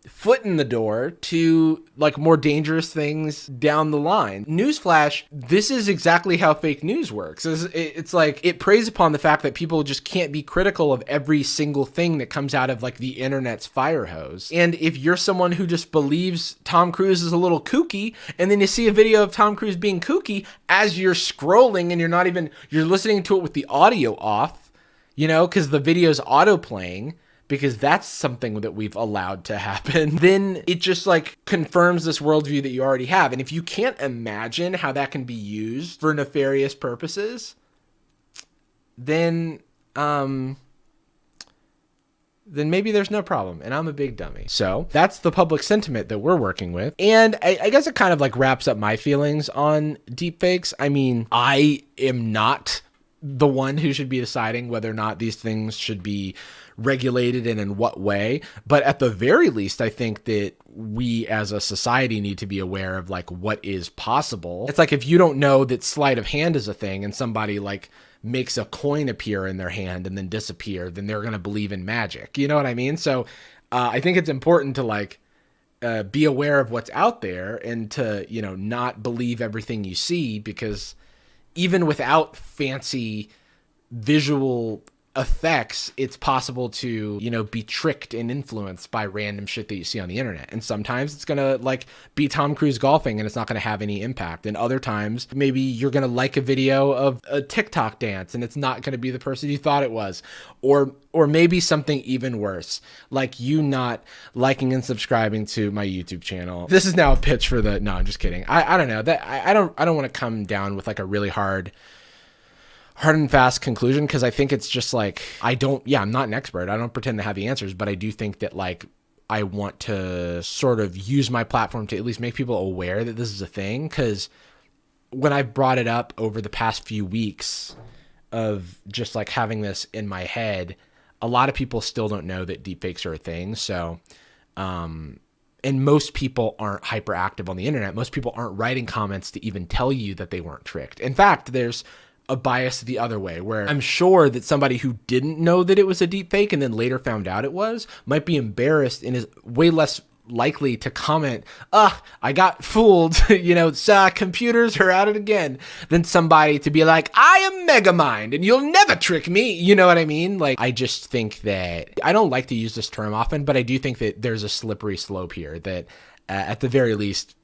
foot in the door to like more dangerous things down the line. Newsflash, this is exactly how fake news works. It's like it preys upon the fact that people just can't be critical of every single thing that comes out of like the internet's fire hose. And if you're someone who just believes Tom Cruise is a little kooky, and then you see a video of Tom Cruise being kooky as you're scrolling and you're listening to it with the audio off, because the video's auto playing, because that's something that we've allowed to happen, then it just like confirms this worldview that you already have. And if you can't imagine how that can be used for nefarious purposes, then maybe there's no problem, and I'm a big dummy. So that's the public sentiment that we're working with. And I guess it kind of like wraps up my feelings on deepfakes. I mean, I am not the one who should be deciding whether or not these things should be regulated and in what way. But at the very least, I think that we as a society need to be aware of like what is possible. It's like if you don't know that sleight of hand is a thing and somebody like makes a coin appear in their hand and then disappear, then they're going to believe in magic. You know what I mean? So I think it's important to like be aware of what's out there and to, you know, not believe everything you see, because even without fancy visual effects, it's possible to, you know, be tricked and influenced by random shit that you see on the internet. And sometimes it's gonna like be Tom Cruise golfing and it's not gonna have any impact. And other times maybe you're gonna like a video of a TikTok dance and it's not gonna be the person you thought it was. Or maybe something even worse, like you not liking and subscribing to my YouTube channel. This is now a pitch for the, no, I'm just kidding. I don't know that I don't want to come down with like a really hard and fast conclusion, because I think it's just like, I'm not an expert. I don't pretend to have the answers, but I do think that like I want to sort of use my platform to at least make people aware that this is a thing. Because when I brought it up over the past few weeks of just like having this in my head, a lot of people still don't know that deepfakes are a thing. So, and most people aren't hyperactive on the internet. Most people aren't writing comments to even tell you that they weren't tricked. In fact, there's a bias the other way, where I'm sure that somebody who didn't know that it was a deep fake and then later found out it was, might be embarrassed and is way less likely to comment, I got fooled, you know, computers are at it again, than somebody to be like, I am Megamind and you'll never trick me. You know what I mean? Like, I just think that, I don't like to use this term often, but I do think that there's a slippery slope here that at the very least,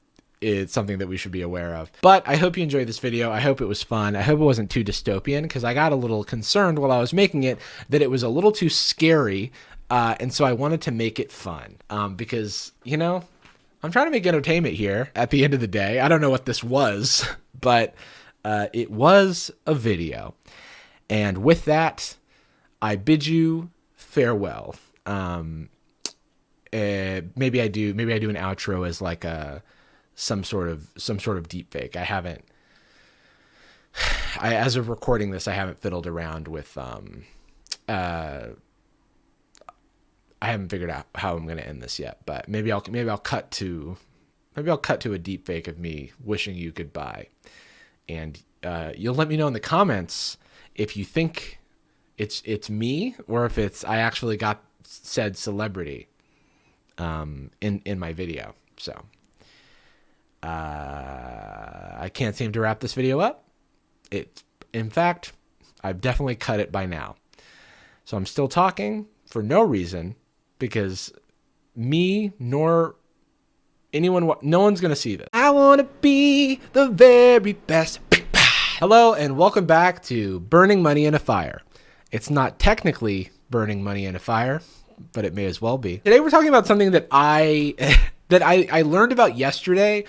it's something that we should be aware of. But I hope you enjoyed this video. I hope it was fun. I hope it wasn't too dystopian, because I got a little concerned while I was making it that it was a little too scary. And so I wanted to make it fun because, you know, I'm trying to make entertainment here at the end of the day. I don't know what this was, but it was a video. And with that, I bid you farewell. Maybe I do an outro as like some sort of deep fake. As of recording this, I haven't fiddled around with, I haven't figured out how I'm going to end this yet, but maybe I'll cut to a deep fake of me wishing you goodbye. And, you'll let me know in the comments if you think it's me or if I actually got said celebrity, in my video. So, I can't seem to wrap this video up. In fact, I've definitely cut it by now. So I'm still talking for no reason, because me nor anyone, no one's going to see this. I want to be the very best. Hello and welcome back to Burning Money in a Fire. It's not technically burning money in a fire, but it may as well be. Today we're talking about something that I learned about yesterday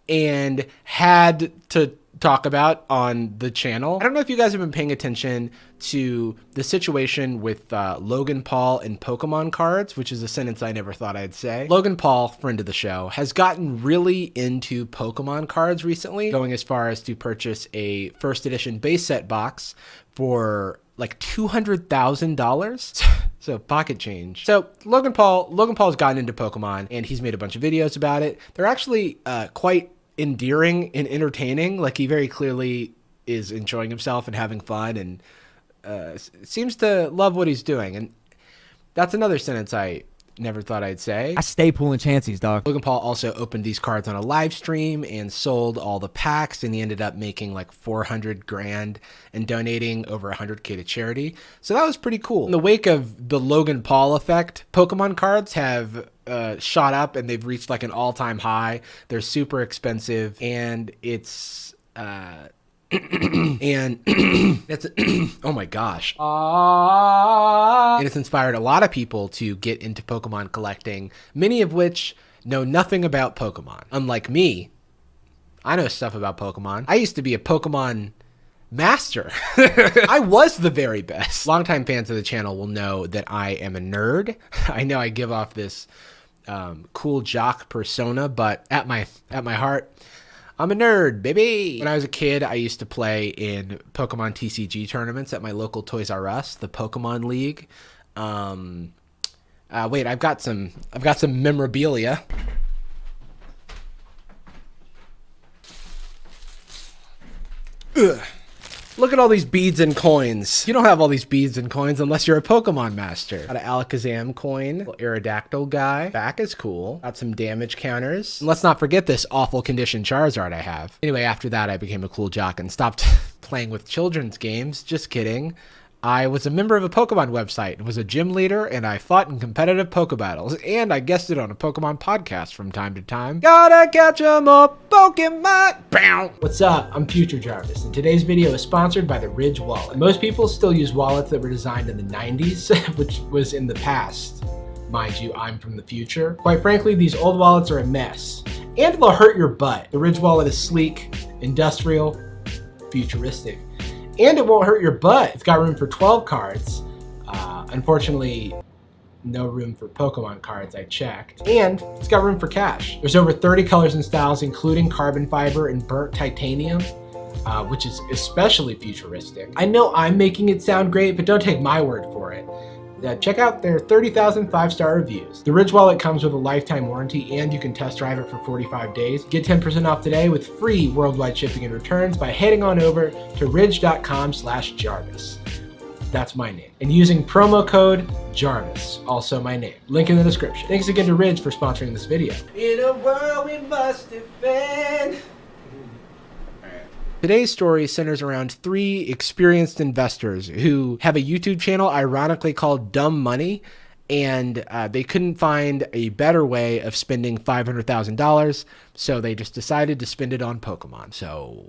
and had to talk about on the channel. I don't know if you guys have been paying attention to the situation with Logan Paul and Pokemon cards, which is a sentence I never thought I'd say. Logan Paul, friend of the show, has gotten really into Pokemon cards recently, going as far as to purchase a first edition base set box for like $200,000. So pocket change. So Logan Paul's gotten into Pokemon and he's made a bunch of videos about it. They're actually quite endearing and entertaining. Like, he very clearly is enjoying himself and having fun and seems to love what he's doing. And that's another sentence I never thought I'd say.
I stay pulling chances, dog.
Logan Paul also opened these cards on a live stream and sold all the packs, and he ended up making like 400 grand and donating over 100K to charity. So that was pretty cool. In the wake of the Logan Paul effect, Pokemon cards have shot up and they've reached like an all-time high. They're super expensive, and it's and that's oh my gosh. And it's inspired a lot of people to get into Pokemon collecting, many of which know nothing about Pokemon. Unlike me, I know stuff about Pokemon. I used to be a Pokemon master. I was the very best. Longtime fans of the channel will know that I am a nerd. I know I give off this cool jock persona, but at my heart, I'm a nerd, baby. When I was a kid, I used to play in Pokemon TCG tournaments at my local Toys R Us, the Pokemon League. Wait, I've got some memorabilia. Ugh. Look at all these beads and coins. You don't have all these beads and coins unless you're a Pokemon master. Got an Alakazam coin, little Aerodactyl guy. Back is cool. Got some damage counters. And let's not forget this awful condition Charizard I have. Anyway, after that, I became a cool jock and stopped playing with children's games. Just kidding. I was a member of a Pokemon website and was a gym leader, and I fought in competitive Poke battles, and I guested on a Pokemon podcast from time to time. Gotta catch 'em up, Pokemon! Bow! What's up? I'm Future Jarvis, and today's video is sponsored by the Ridge Wallet. Most people still use wallets that were designed in the 90s, which was in the past. Mind you, I'm from the future. Quite frankly, these old wallets are a mess, and they'll hurt your butt. The Ridge Wallet is sleek, industrial, futuristic. And it won't hurt your butt. It's got room for 12 cards. Unfortunately, no room for Pokemon cards, I checked. And it's got room for cash. There's over 30 colors and styles, including carbon fiber and burnt titanium, which is especially futuristic. I know I'm making it sound great, but don't take my word for it. Check out their 30,000 5-star reviews. The Ridge Wallet comes with a lifetime warranty, and you can test drive it for 45 days. Get 10% off today with free worldwide shipping and returns by heading on over to ridge.com/Jarvis. That's my name. And using promo code Jarvis, also my name. Link in the description. Thanks again to Ridge for sponsoring this video. In a world we must defend. Today's story centers around 3 experienced investors who have a YouTube channel ironically called Dumb Money, and they couldn't find a better way of spending $500,000, so they just decided to spend it on Pokemon. So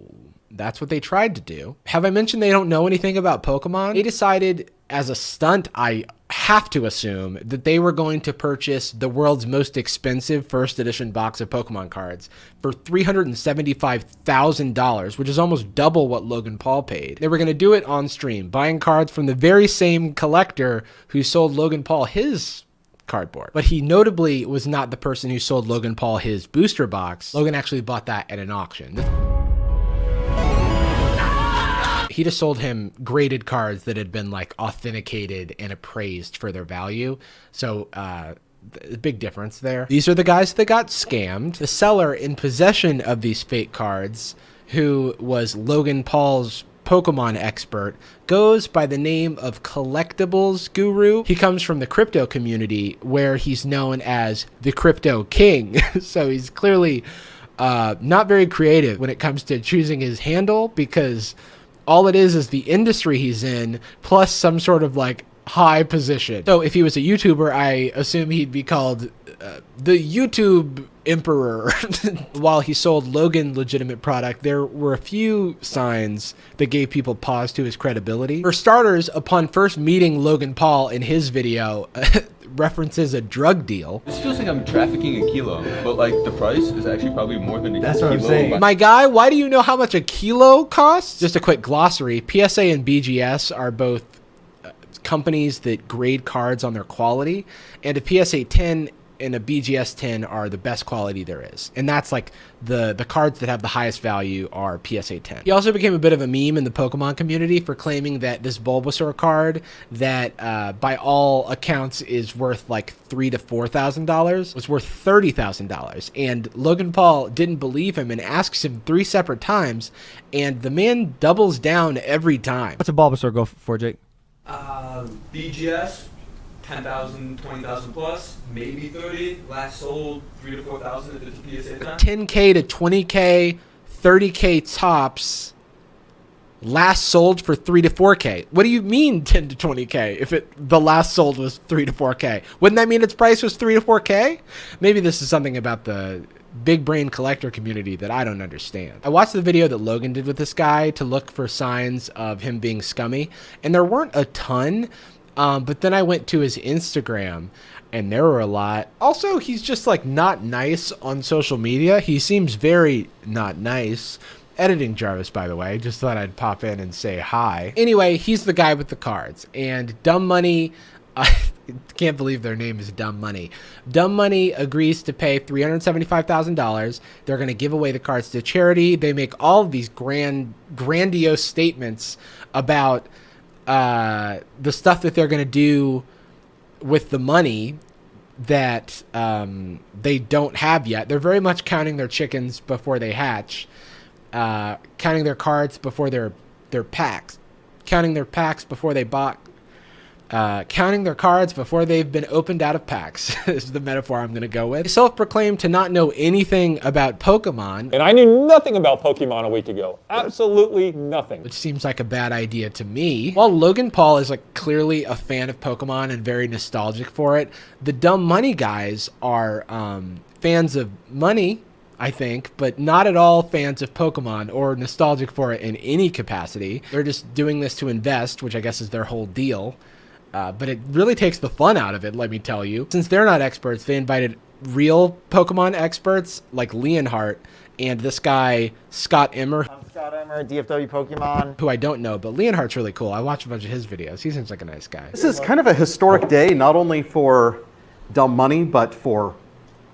that's what they tried to do. Have I mentioned they don't know anything about Pokemon? They decided, as a stunt, I have to assume, that they were going to purchase the world's most expensive first edition box of Pokemon cards for $375,000, which is almost double what Logan Paul paid. They were going to do it on stream, buying cards from the very same collector who sold Logan Paul his cardboard. But he notably was not the person who sold Logan Paul his booster box. Logan actually bought that at an auction. He just sold him graded cards that had been like authenticated and appraised for their value. So big difference there. These are the guys that got scammed. The seller in possession of these fake cards, who was Logan Paul's Pokemon expert, goes by the name of Collectibles Guru. He comes from the crypto community, where he's known as the Crypto King. So he's clearly not very creative when it comes to choosing his handle, because all it is the industry he's in, plus some sort of like high position. So if he was a YouTuber, I assume he'd be called the YouTube Emperor. While he sold Logan legitimate product, there were a few signs that gave people pause to his credibility. For starters, upon first meeting Logan Paul in his video, references a drug deal.
This feels like I'm trafficking a kilo, but like the price is actually probably more than a kilo.
That's what I'm saying. My guy, why do you know how much a kilo costs? Just a quick glossary. PSA and BGS are both companies that grade cards on their quality, and a PSA 10 and a BGS 10 are the best quality there is. And that's like the cards that have the highest value are PSA 10. He also became a bit of a meme in the Pokemon community for claiming that this Bulbasaur card that by all accounts is worth like $3,000 to $4,000 was worth $30,000. And Logan Paul didn't believe him and asks him 3 separate times, and the man doubles down every time.
What's a Bulbasaur go for, Jake?
BGS, 10,000, 20,000 plus, maybe 30. Last sold 3,000 to 4,000 if it's a PSA 10.
10K to 20K, 30K tops. Last sold for 3 to 4K. What do you mean 10 to 20K if the last sold was 3 to 4K? Wouldn't that mean its price was 3 to 4K? Maybe this is something about the big brain collector community that I don't understand. I watched the video that Logan did with this guy to look for signs of him being scummy, and there weren't a ton, but then I went to his Instagram and there were a lot. Also, he's just like not nice on social media. He seems very not nice. Editing Jarvis, by the way, just thought I'd pop in and say hi. Anyway, he's the guy with the cards, and Dumb Money, I can't believe their name is Dumb Money. Dumb Money agrees to pay $375,000. They're going to give away the cards to charity. They make all of these grandiose statements about the stuff that they're going to do with the money that they don't have yet. They're very much counting their chickens before they hatch, counting their cards before their packs, counting their packs before they bought, counting their cards before they've been opened out of packs is the metaphor I'm going to go with. They self-proclaimed to not know anything about Pokemon.
And I knew nothing about Pokemon a week ago. Absolutely nothing.
Which seems like a bad idea to me. While Logan Paul is like clearly a fan of Pokemon and very nostalgic for it, the Dumb Money guys are fans of money, I think, but not at all fans of Pokemon or nostalgic for it in any capacity. They're just doing this to invest, which I guess is their whole deal. But it really takes the fun out of it, let me tell you. Since they're not experts, they invited real Pokemon experts like Leonhardt and this guy, Scott Emmer.
I'm Scott Emmer, DFW Pokemon.
Who I don't know, but Leonhardt's really cool. I watch a bunch of his videos. He seems like a nice guy.
This is kind of a historic day, not only for Dumb Money, but for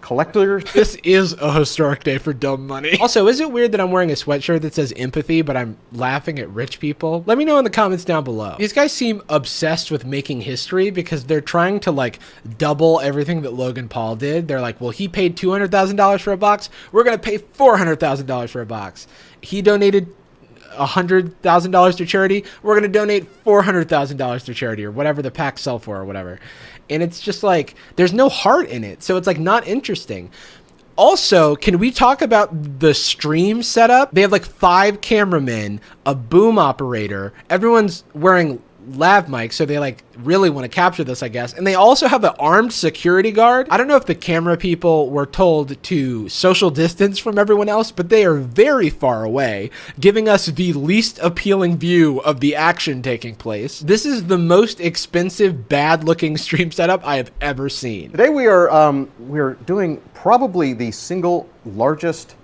collectors.
This is a historic day for Dumb Money. Also, is it weird that I'm wearing a sweatshirt that says empathy, but I'm laughing at rich people? Let me know in the comments down below. These guys seem obsessed with making history because they're trying to like double everything that Logan Paul did. They're like, well, he paid $200,000 for a box. We're going to pay $400,000 for a box. He donated $100,000 to charity. We're going to donate $400,000 to charity, or whatever the packs sell for, or whatever. And it's just like, there's no heart in it. So it's like not interesting. Also, can we talk about the stream setup? They have like 5 cameramen, a boom operator. Everyone's wearing lav mics, so they like really want to capture this, I guess. And they also have an armed security guard. I don't know if the camera people were told to social distance from everyone else, but they are very far away, giving us the least appealing view of the action taking place. This is the most expensive, bad-looking stream setup I have ever seen.
Today we're doing probably the single largest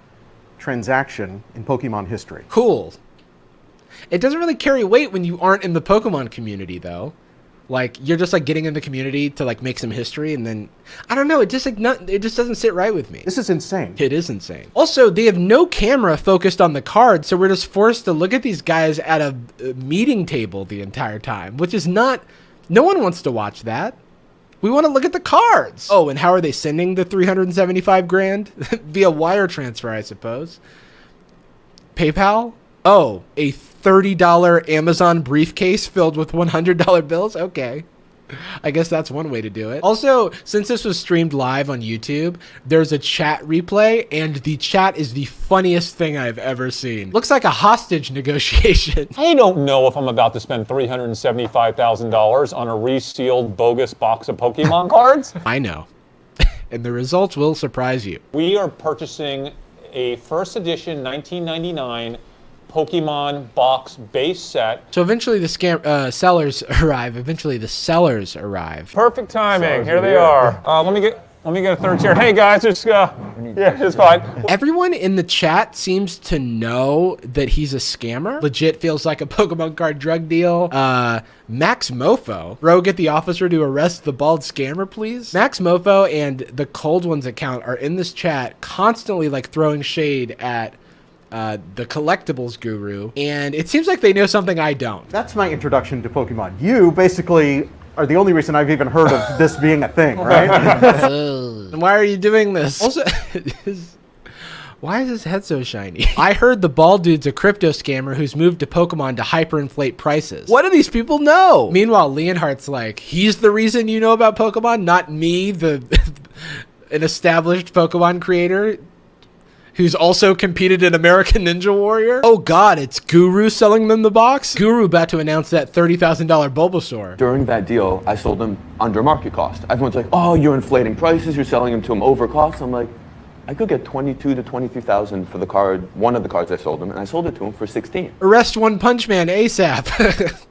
transaction in Pokemon history.
Cool. It doesn't really carry weight when you aren't in the Pokemon community, though. Like, you're just like getting in the community to like make some history, and then I don't know. It just like it just doesn't sit right with me.
This is insane.
It is insane. Also, they have no camera focused on the card, so we're just forced to look at these guys at a meeting table the entire time, which is not. No one wants to watch that. We want to look at the cards. Oh, and how are they sending the $375 grand? Via wire transfer, I suppose. PayPal? Oh, a $30 Amazon briefcase filled with $100 bills? Okay. I guess that's one way to do it. Also, since this was streamed live on YouTube, there's a chat replay, and the chat is the funniest thing I've ever seen. Looks like a hostage negotiation.
I don't know if I'm about to spend $375,000 on a resealed bogus box of Pokemon cards.
I know. And the results will surprise you.
We are purchasing a first edition 1999 Pokemon box base set.
So eventually the sellers arrive. Eventually the sellers arrive.
Perfect timing. Here they are. Let me get a third chair. Hey guys, it's yeah, it's fine.
Everyone in the chat seems to know that he's a scammer. Legit feels like a Pokemon card drug deal. Max Mofo. Bro, get the officer to arrest the bald scammer, please. Max Mofo and the Cold Ones account are in this chat constantly like throwing shade at the collectibles guru, and it seems like they know something I don't.
That's my introduction to Pokemon. You basically are the only reason I've even heard of this being a thing, right?
And why are you doing this? Also, why is his head so shiny? I heard the bald dude's a crypto scammer who's moved to Pokemon to hyperinflate prices. What do these people know? Meanwhile, Leonhardt's like, he's the reason you know about Pokemon, not me, an established Pokemon creator who's also competed in American Ninja Warrior. Oh God, it's Guru selling them the box? Guru about to announce that $30,000 Bulbasaur.
During that deal, I sold them under market cost. Everyone's like, oh, you're inflating prices, you're selling them to them over cost. I'm like, I could get 22 to 23,000 for the card, one of the cards I sold them, and I sold it to him for 16.
Arrest One Punch Man ASAP.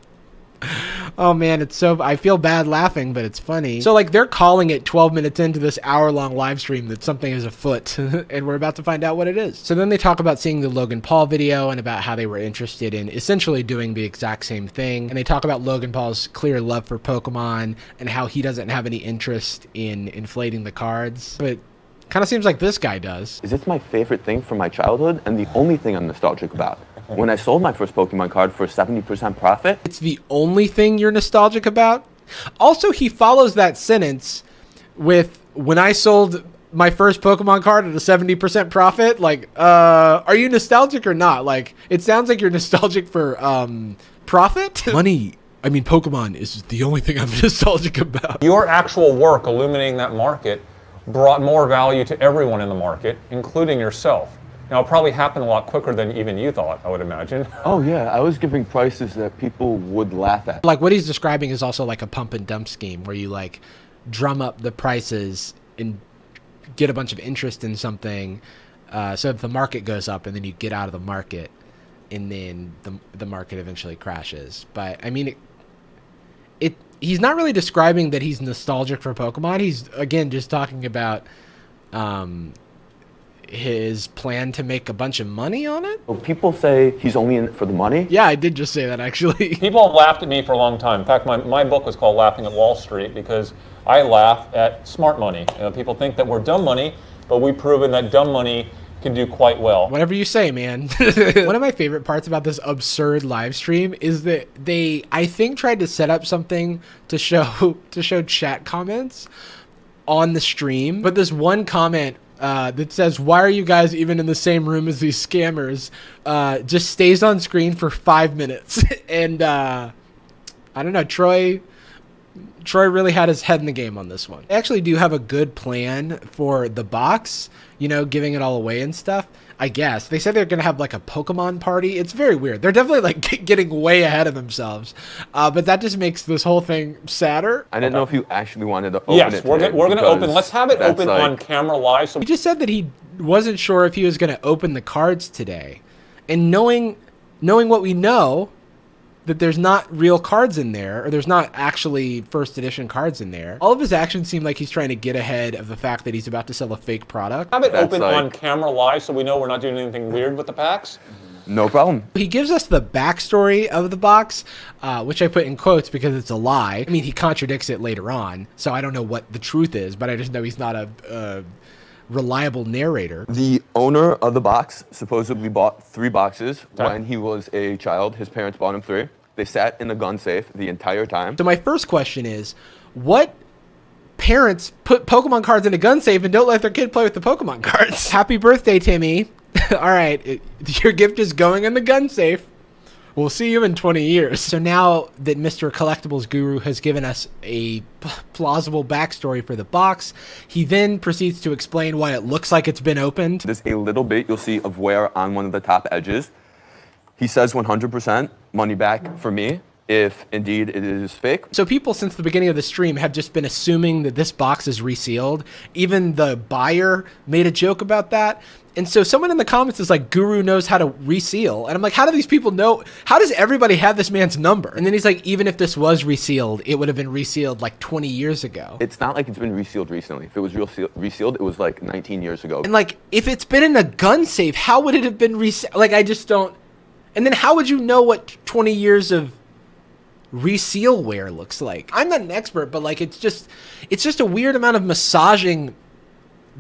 Oh man, it's so, I feel bad laughing, but it's funny. So like they're calling it 12 minutes into this hour-long live stream that something is afoot, and we're about to find out what it is. So then they talk about seeing the Logan Paul video and about how they were interested in essentially doing the exact same thing. And they talk about Logan Paul's clear love for Pokemon and how he doesn't have any interest in inflating the cards. But kind of seems like this guy does.
Is this my favorite thing from my childhood and the only thing I'm nostalgic about? When I sold my first Pokemon card for 70% profit.
It's the only thing you're nostalgic about? Also, he follows that sentence with, when I sold my first Pokemon card at a 70% profit, like, are you nostalgic or not? Like, it sounds like you're nostalgic for profit. Money, I mean, Pokemon is the only thing I'm nostalgic about.
Your actual work illuminating that market brought more value to everyone in the market, including yourself. Now, it probably happened a lot quicker than even you thought, I would imagine.
Oh yeah, I was giving prices that people would laugh at.
Like, what he's describing is also like a pump and dump scheme where you like drum up the prices and get a bunch of interest in something, so that the market goes up, and then you get out of the market, and then the market eventually crashes. But I mean, he's not really describing that he's nostalgic for Pokemon. He's, again, just talking about his plan to make a bunch of money on it.
Well, people say he's only in it for the money.
Yeah, I did just say that, actually.
People have laughed at me for a long time. In fact, my book was called Laughing at Wall Street because I laugh at smart money. You know, people think that we're dumb money, but we've proven that dumb money can do quite well.
Whatever you say, man. One of my favorite parts about this absurd live stream is that they, I think, tried to set up something to show chat comments on the stream, but this one comment that says, "Why are you guys even in the same room as these scammers?" Just stays on screen for 5 minutes. And I don't know, Troy really had his head in the game on this one. They actually do have a good plan for the box, you know, giving it all away and stuff. I guess they said they're gonna have like a Pokemon party. It's very weird. They're definitely like getting way ahead of themselves, but that just makes this whole thing sadder.
I didn't know if you actually wanted to open it.
Yes, we're gonna open. Let's have it open on camera live. So
he just said that he wasn't sure if he was gonna open the cards today, and knowing what we know, that there's not real cards in there, or there's not actually first edition cards in there. All of his actions seem like he's trying to get ahead of the fact that he's about to sell a fake product.
Have it open on camera live so we know we're not doing anything weird with the packs.
No problem.
He gives us the backstory of the box, which I put in quotes because it's a lie. I mean, he contradicts it later on, so I don't know what the truth is, but I just know he's not a reliable narrator.
The owner of the box supposedly bought 3 boxes when he was a child. His parents bought him 3. They sat in the gun safe the entire time.
So my first question is, what parents put Pokemon cards in a gun safe and don't let their kid play with the Pokemon cards? Happy birthday, Timmy. All right, your gift is going in the gun safe. We'll see you in 20 years. So now that Mr. Collectibles Guru has given us a plausible backstory for the box, he then proceeds to explain why it looks like it's been opened.
There's a little bit you'll see of wear on one of the top edges. He says 100% money back for me if indeed it is fake.
So people since the beginning of the stream have just been assuming that this box is resealed. Even the buyer made a joke about that. And so someone in the comments is like, Guru knows how to reseal. And I'm like, how do these people know? How does everybody have this man's number? And then he's like, even if this was resealed, it would have been resealed like 20 years ago.
It's not like it's been resealed recently. If it was resealed, it was like 19 years ago.
And like, if it's been in a gun safe, how would it have been resealed? Like, I just don't. And then how would you know what 20 years of reseal wear looks like? I'm not an expert, but like, it's just a weird amount of massaging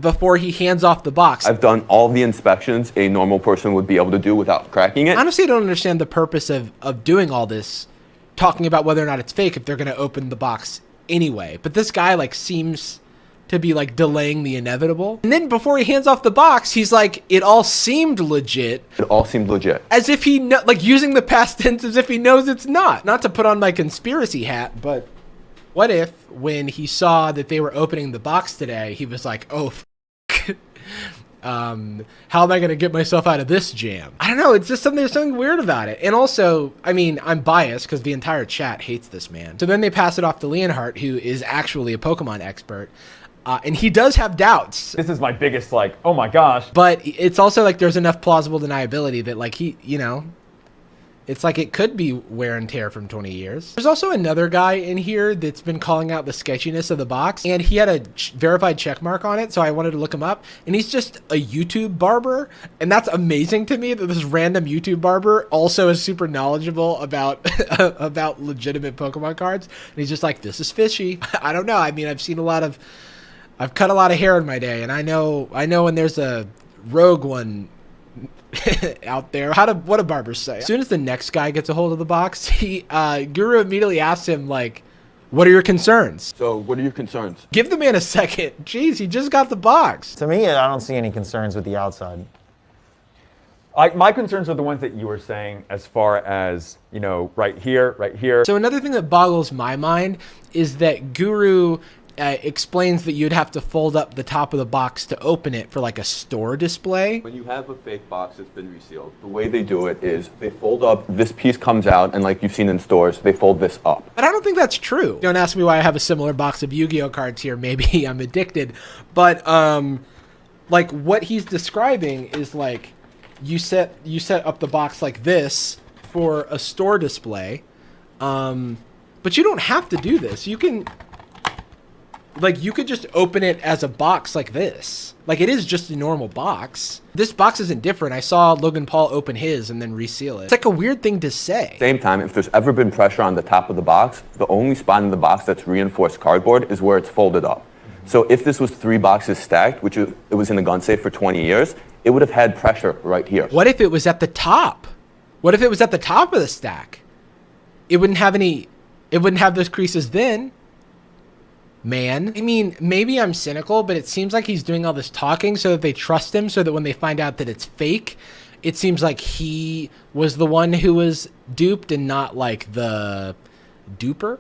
before he hands off the box.
I've done all the inspections a normal person would be able to do without cracking it.
Honestly, I don't understand the purpose of doing all this, talking about whether or not it's fake if they're going to open the box anyway. But this guy like seems to be like delaying the inevitable. And then before he hands off the box, he's like, it all seemed legit.
It all seemed legit.
As if he, like using the past tense as if he knows it's not. Not to put on my conspiracy hat, but what if when he saw that they were opening the box today, he was like, oh, how am I going to get myself out of this jam? I don't know. It's just there's something weird about it. And also, I mean, I'm biased because the entire chat hates this man. So then they pass it off to Leonhardt, who is actually a Pokemon expert. And he does have doubts.
This is my biggest, like, oh my gosh.
But it's also like there's enough plausible deniability that like he, you know, it's like it could be wear and tear from 20 years. There's also another guy in here that's been calling out the sketchiness of the box, and he had a verified check mark on it, so I wanted to look him up. And he's just a YouTube barber, and that's amazing to me that this random YouTube barber also is super knowledgeable about about legitimate Pokemon cards. And he's just like, this is fishy. I don't know. I mean, I've cut a lot of hair in my day, and I know when there's a rogue one out there. What do barbers say? As soon as the next guy gets a hold of the box, Guru immediately asks him like, What are your concerns?
So, what are your concerns?
Give the man a second. Jeez, he just got the box.
To me, I don't see any concerns with the outside.
My concerns are the ones that you were saying as far as, you know, right here, right here.
So another thing that boggles my mind is that Guru explains that you'd have to fold up the top of the box to open it for like a store display.
When you have a fake box that's been resealed, the way they do it is they fold up, this piece comes out, and like you've seen in stores, they fold this up.
But I don't think that's true. Don't ask me why I have a similar box of Yu-Gi-Oh cards here. Maybe I'm addicted. But like what he's describing is like you set up the box like this for a store display. But you don't have to do this. You can you could just open it as a box like this. Like, it is just a normal box. This box isn't different. I saw Logan Paul open his and then reseal it. It's like a weird thing to say.
Same time, if there's ever been pressure on the top of the box, the only spot in the box that's reinforced cardboard is where it's folded up. So if this was 3 boxes stacked, which it was in the gun safe for 20 years, it would have had pressure right here.
What if it was at the top? What if it was at the top of the stack? It wouldn't have those creases then. Man, I mean, maybe I'm cynical, but it seems like he's doing all this talking so that they trust him, so that when they find out that it's fake, it seems like he was the one who was duped and not like the duper.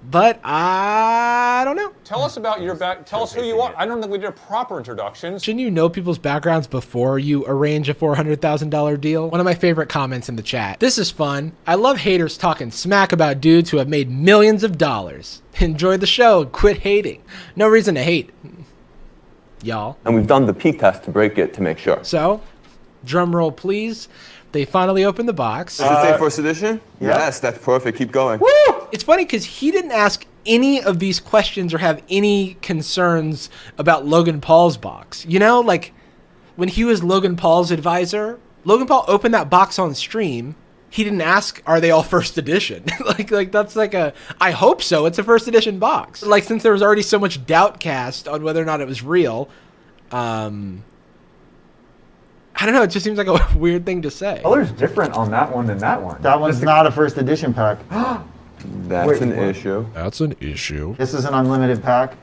But I don't know.
Tell us about your tell us who you are. I don't think we did a proper introduction.
Shouldn't you know people's backgrounds before you arrange a $400,000 deal? One of my favorite comments in the chat. This is fun. I love haters talking smack about dudes who have made millions of dollars. Enjoy the show. Quit hating. No reason to hate, y'all.
And we've done the peak test to break it to make sure.
So, drum roll please. They finally opened the box.
Does it say first edition? Yeah. Yes, that's perfect. Keep going.
Woo! It's funny because he didn't ask any of these questions or have any concerns about Logan Paul's box. You know, like when he was Logan Paul's advisor, Logan Paul opened that box on stream. He didn't ask, are they all first edition? like that's like I hope so. It's a first edition box. Like, since there was already so much doubt cast on whether or not it was real, I don't know, it just seems like a weird thing to say.
Color's different on that one than that one.
That one's not a first edition pack.
That's an issue.
That's an issue.
This is an unlimited pack.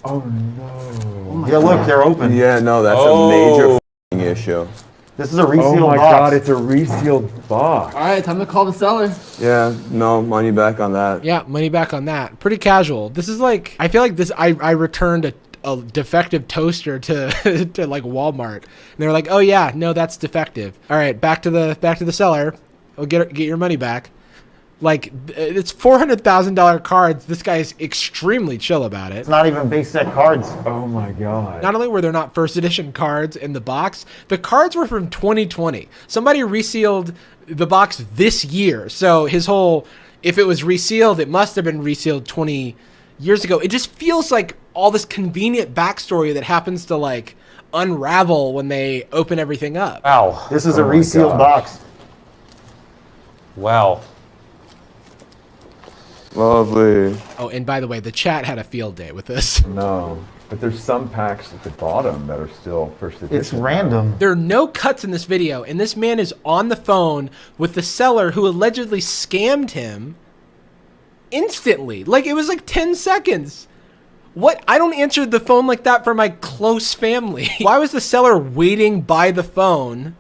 Oh no.
Yeah, look, they're open.
Yeah, no, that's a major f***ing issue.
This is a resealed box.
Oh my god, it's a resealed box.
All right, time to call the seller.
Yeah, no, money back on that.
Yeah, money back on that. Pretty casual. This is like, I feel like this, I returned a defective toaster to to like Walmart, and they're like, oh yeah, no, that's defective. All right, back to the seller. We'll get your money back. Like, it's $400,000 cards. This guy's extremely chill about it.
It's not even base set cards.
Oh my god.
Not only were there not first edition cards in the box, the cards were from 2020. Somebody resealed the box this year. So his whole, if it was resealed, it must have been resealed 20 years ago. It just feels like all this convenient backstory that happens to like unravel when they open everything up.
Wow.
This is a resealed box.
Wow.
Lovely.
Oh, and by the way, the chat had a field day with this.
No, but there's some packs at the bottom that are still first edition.
It's random.
There are no cuts in this video, and this man is on the phone with the seller who allegedly scammed him instantly. Like, it was like 10 seconds. What? I don't answer the phone like that for my close family. Why was the seller waiting by the phone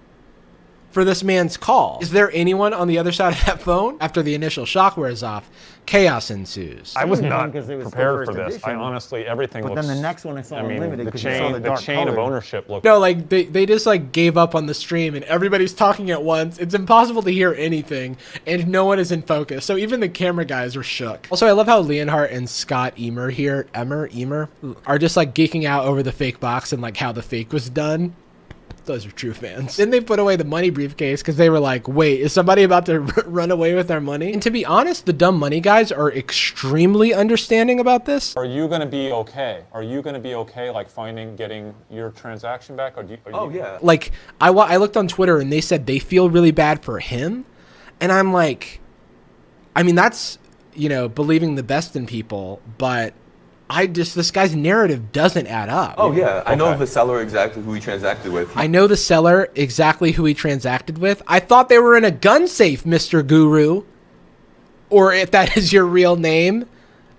for this man's call? Is there anyone on the other side of that phone? After the initial shock wears off, chaos ensues.
I was not
because it was
prepared
still
for
first
this. I
edition.
honestly, everything
But
looks...
then the next one I saw unlimited
the
because you saw the dark
chain of
color.
ownership looked...
No, like they just like gave up on the stream and everybody's talking at once. It's impossible to hear anything and no one is in focus. So even the camera guys are shook. Also, I love how Leonhardt and Scott Emer here, Emer, are just like geeking out over the fake box and like how the fake was done. Those are true fans. Then they put away the money briefcase because they were like, wait, is somebody about to run away with our money? And to be honest, the dumb money guys are extremely understanding about this.
Are you going to be okay? Are you going to be okay, like getting your transaction back? Or
yeah.
Like, I looked on Twitter and they said they feel really bad for him. And I'm like, I mean, that's, you know, believing the best in people, but this guy's narrative doesn't add up.
Oh yeah, I know the seller exactly who he transacted with.
I know the seller exactly who he transacted with. I thought they were in a gun safe, Mr. Guru. or if that is your real name,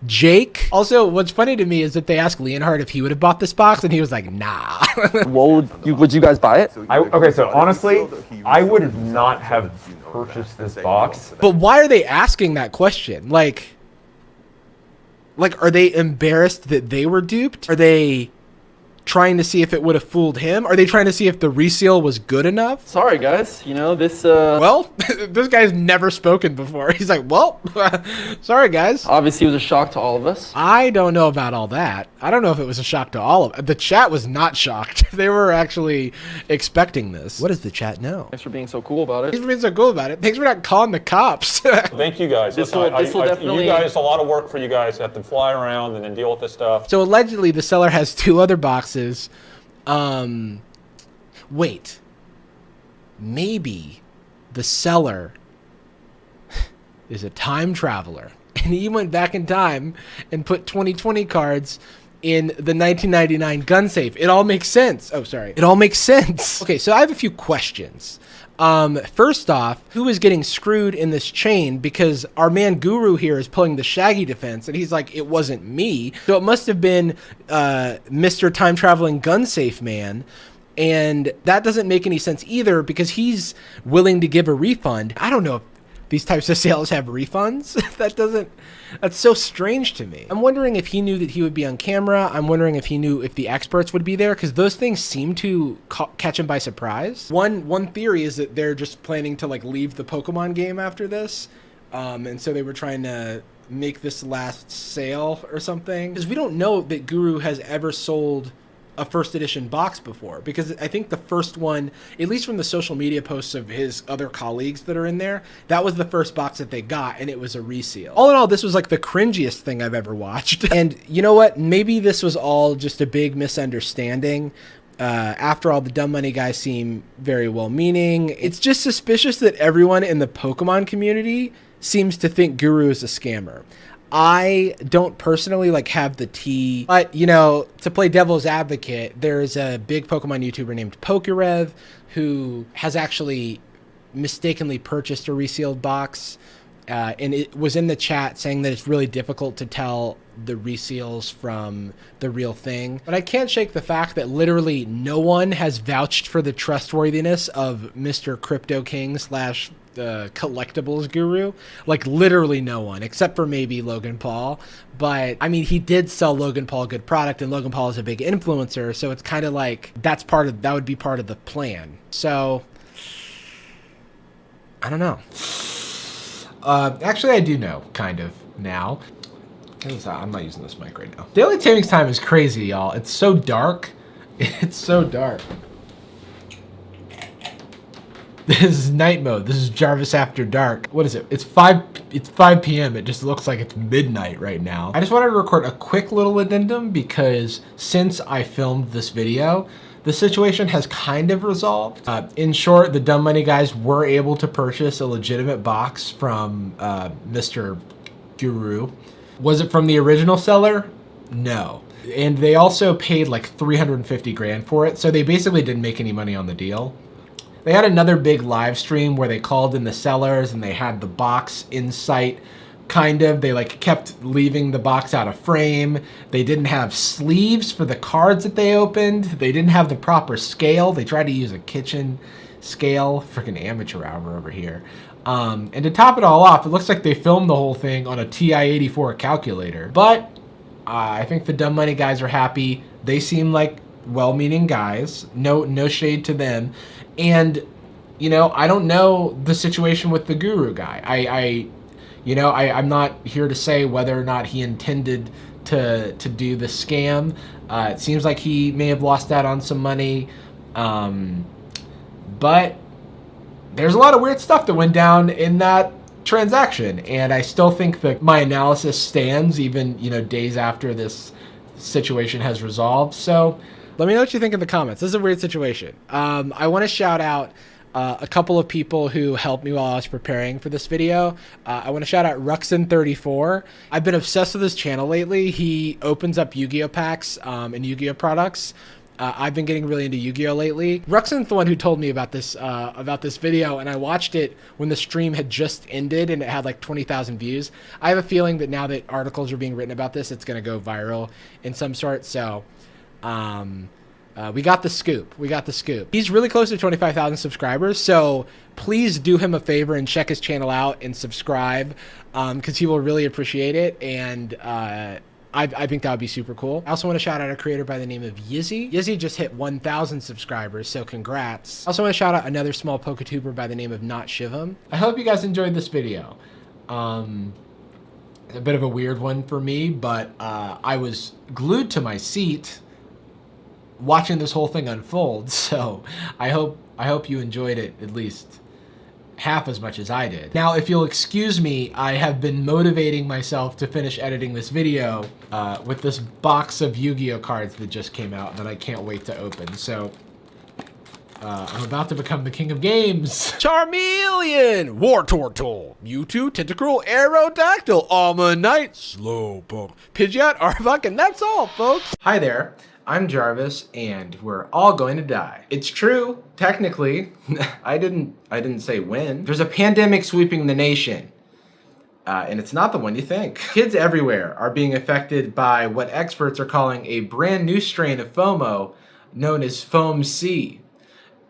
Jake. Also, what's funny to me is that they asked Leonhard if he would have bought this box, and he was like, nah.
Would you guys buy it?
Okay, so honestly, I would not have purchased this box.
But why are they asking that question? Like, are they embarrassed that they were duped? Are they trying to see if it would have fooled him? Are they trying to see if the reseal was good enough?
Sorry, guys. You know, this,
Well, this guy's never spoken before. He's like, well, sorry, guys.
obviously it was a shock to all of us.
I don't know about all that. I don't know if it was a shock to all of it. The chat was not shocked. They were actually expecting this. What does the chat know?
Thanks for being so cool about it.
Thanks for being so cool about it. Thanks for not calling the cops.
Thank you guys.
This
Listen,
will definitely-
you guys, a lot of work for you guys. You have to fly around and then deal with this stuff.
So allegedly, the seller has 2 other boxes. Wait. Maybe the seller is a time traveler, and he went back in time and put 2020 cards in the 1999 gun safe. It all makes sense. Oh, sorry. It all makes sense. Okay, so I have a few questions. First off, who is getting screwed in this chain? Because our man Guru here is pulling the Shaggy defense, and he's like, it wasn't me. So it must have been Mr. Time Traveling Gun Safe Man. And that doesn't make any sense either, because he's willing to give a refund. I don't know if these types of sales have refunds. That's so strange to me. I'm wondering if he knew that he would be on camera. I'm wondering if he knew if the experts would be there, because those things seem to catch him by surprise. One theory is that they're just planning to like leave the Pokemon game after this. And so they were trying to make this last sale or something. Because we don't know that Guru has ever sold a first edition box before, because I think the first one, at least from the social media posts of his other colleagues that are in there, that was the first box that they got, and it was a reseal. All in all, this was like the cringiest thing I've ever watched. And you know what? Maybe this was all just a big misunderstanding. After all, the Dumb Money guys seem very well-meaning. It's just suspicious that everyone in the Pokemon community seems to think Guru is a scammer. I don't personally like have the tea, but you know, to play devil's advocate, there's a big Pokemon YouTuber named Pokerev who has actually mistakenly purchased a resealed box, and it was in the chat saying that it's really difficult to tell the reseals from the real thing. But I can't shake the fact that literally no one has vouched for the trustworthiness of Mr. Crypto King / the collectibles guru. Like literally no one, except for maybe Logan Paul. But I mean, he did sell Logan Paul a good product, and Logan Paul is a big influencer, so it's kind of like that would be part of the plan. So I don't know. Actually, I do know, kind of, now. I'm not using this mic right now. Daily Savings Time is crazy, y'all. It's so dark. It's so dark. This is night mode. This is Jarvis After Dark. What is it? It's 5 p.m. It just looks like it's midnight right now. I just wanted to record a quick little addendum because since I filmed this video, the situation has kind of resolved. In short, the Dumb Money guys were able to purchase a legitimate box from Mr. Guru. Was it from the original seller? No. And they also paid like 350 grand for it, so they basically didn't make any money on the deal. They had another big live stream where they called in the sellers and they had the box in sight, kind of. They like kept leaving the box out of frame. They didn't have sleeves for the cards that they opened. They didn't have the proper scale. They tried to use a kitchen scale. Freaking amateur hour over here. And to top it all off, it looks like they filmed the whole thing on a TI-84 calculator. But I think the Dumb Money guys are happy. They seem like well-meaning guys. No shade to them. And, you know, I don't know the situation with the Guru guy. I'm not here to say whether or not he intended to do the scam. It seems like he may have lost out on some money. But there's a lot of weird stuff that went down in that transaction. And I still think that my analysis stands even, you know, days after this situation has resolved. So let me know what you think in the comments. This is a weird situation. I want to shout out a couple of people who helped me while I was preparing for this video. I want to shout out Ruxin34. I've been obsessed with his channel lately. He opens up Yu-Gi-Oh packs and Yu-Gi-Oh products I've been getting really into Yu-Gi-Oh lately. Ruxin's the one who told me about this video, and I watched it when the stream had just ended and it had like 20,000 views. I have a feeling that now that articles are being written about this, it's going to go viral in some sort. So, we got the scoop. We got the scoop. He's really close to 25,000 subscribers, so please do him a favor and check his channel out and subscribe, because he will really appreciate it. And I think that would be super cool. I also want to shout out a creator by the name of Yizzy. Yizzy just hit 1,000 subscribers, so congrats. Also want to shout out another small PokeTuber by the name of Not Shivam. I hope you guys enjoyed this video. A bit of a weird one for me, but I was glued to my seat watching this whole thing unfold, so I hope you enjoyed it at least half as much as I did. Now, if you'll excuse me, I have been motivating myself to finish editing this video with this box of Yu-Gi-Oh cards that just came out that I can't wait to open. So I'm about to become the king of games. Charmeleon, Wartortle, Mewtwo, Tentacruel, Aerodactyl, Ammonite, Slowpoke, Pidgeot, Arbok, and that's all, folks. Hi there. I'm Jarvis, and we're all going to die. It's true, technically. I didn't say when. There's a pandemic sweeping the nation, and it's not the one you think. Kids everywhere are being affected by what experts are calling a brand new strain of FOMO known as FOMC.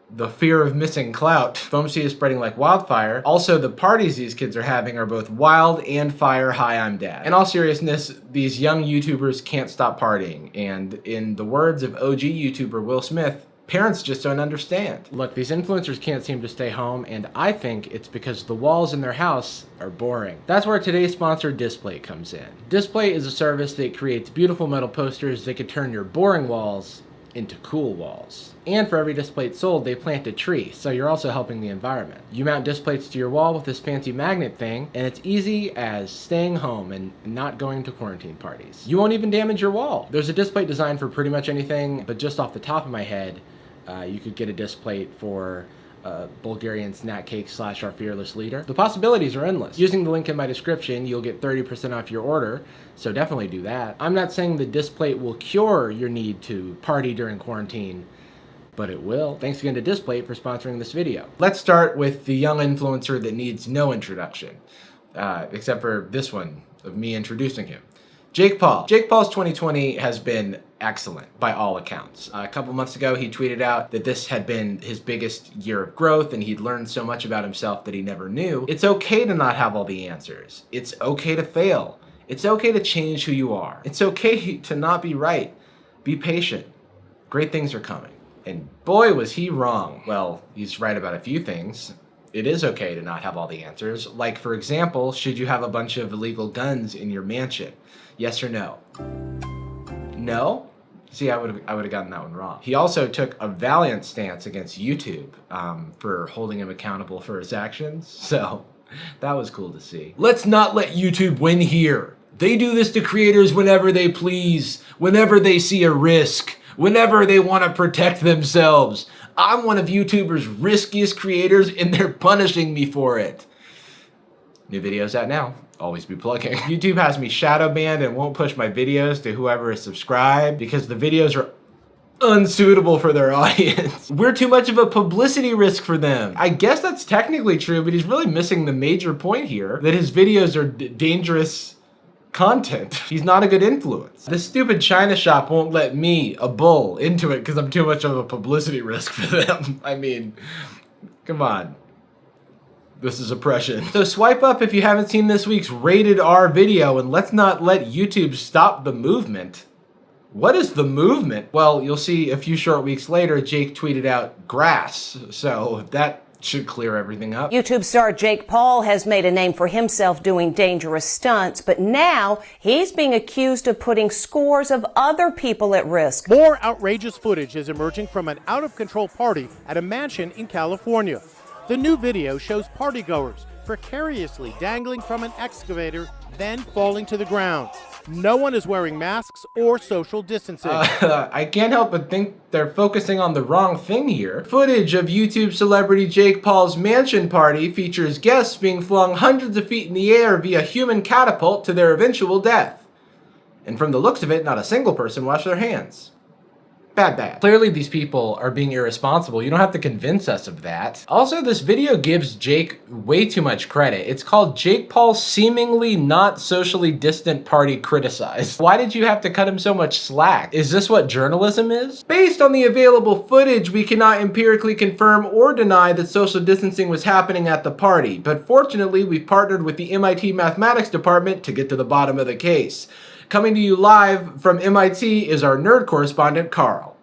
The fear of missing clout. FOMC is spreading like wildfire. Also, the parties these kids are having are both wild and fire. Hi, I'm Dad. In all seriousness, these young YouTubers can't stop partying. And in the words of OG YouTuber Will Smith, parents just don't understand. Look, these influencers can't seem to stay home, and I think it's because the walls in their house are boring. That's where today's sponsor, Display, comes in. Display is a service that creates beautiful metal posters that could turn your boring walls into cool walls. And for every display sold, they plant a tree, so you're also helping the environment. You mount displays to your wall with this fancy magnet thing, and it's easy as staying home and not going to quarantine parties. You won't even damage your wall. There's a display designed for pretty much anything, but just off the top of my head, you could get a display for Bulgarian snack cake / our fearless leader. The possibilities are endless. Using the link in my description, you'll get 30% off your order, so definitely do that. I'm not saying the display will cure your need to party during quarantine, but it will. Thanks again to Display for sponsoring this video. Let's start with the young influencer that needs no introduction, except for this one of me introducing him. Jake Paul. Jake Paul's 2020 has been excellent by all accounts. A couple months ago, he tweeted out that this had been his biggest year of growth and he'd learned so much about himself that he never knew. It's okay to not have all the answers. It's okay to fail. It's okay to change who you are. It's okay to not be right. Be patient. Great things are coming. And boy, was he wrong. Well, he's right about a few things. It is okay to not have all the answers. Like, for example, should you have a bunch of illegal guns in your mansion? Yes or no? No? See, I would have gotten that one wrong. He also took a valiant stance against YouTube for holding him accountable for his actions. So that was cool to see. Let's not let YouTube win here. They do this to creators whenever they please, whenever they see a risk, whenever they want to protect themselves. I'm one of YouTuber's riskiest creators and they're punishing me for it. New videos out now. Always be plugging. YouTube has me shadow banned and won't push my videos to whoever is subscribed because the videos are unsuitable for their audience. We're too much of a publicity risk for them. I guess that's technically true, but he's really missing the major point here that his videos are dangerous content. He's not a good influence. This stupid China shop won't let me, a bull, into it because I'm too much of a publicity risk for them. I mean, come on. This is oppression. So swipe up if you haven't seen this week's Rated R video, and let's not let YouTube stop the movement. What is the movement? Well, you'll see a few short weeks later, Jake tweeted out grass. So that should clear everything up.
YouTube star Jake Paul has made a name for himself doing dangerous stunts, but now he's being accused of putting scores of other people at risk.
More outrageous footage is emerging from an out-of-control party at a mansion in California. The new video shows partygoers precariously dangling from an excavator, then falling to the ground. No one is wearing masks or social distancing.
I can't help but think they're focusing on the wrong thing here. Footage of YouTube celebrity Jake Paul's mansion party features guests being flung hundreds of feet in the air via human catapult to their eventual death. And from the looks of it, not a single person washed their hands. Bad. Clearly these people are being irresponsible. You don't have to convince us of that. Also, this video gives Jake way too much credit. It's called Jake Paul's seemingly not socially distant party criticized. Why did you have to cut him so much slack? Is this what journalism is? Based on the available footage, we cannot empirically confirm or deny that social distancing was happening at the party, but fortunately we've partnered with the MIT mathematics department to get to the bottom of the case. Coming to you live from MIT is our nerd correspondent, Carl.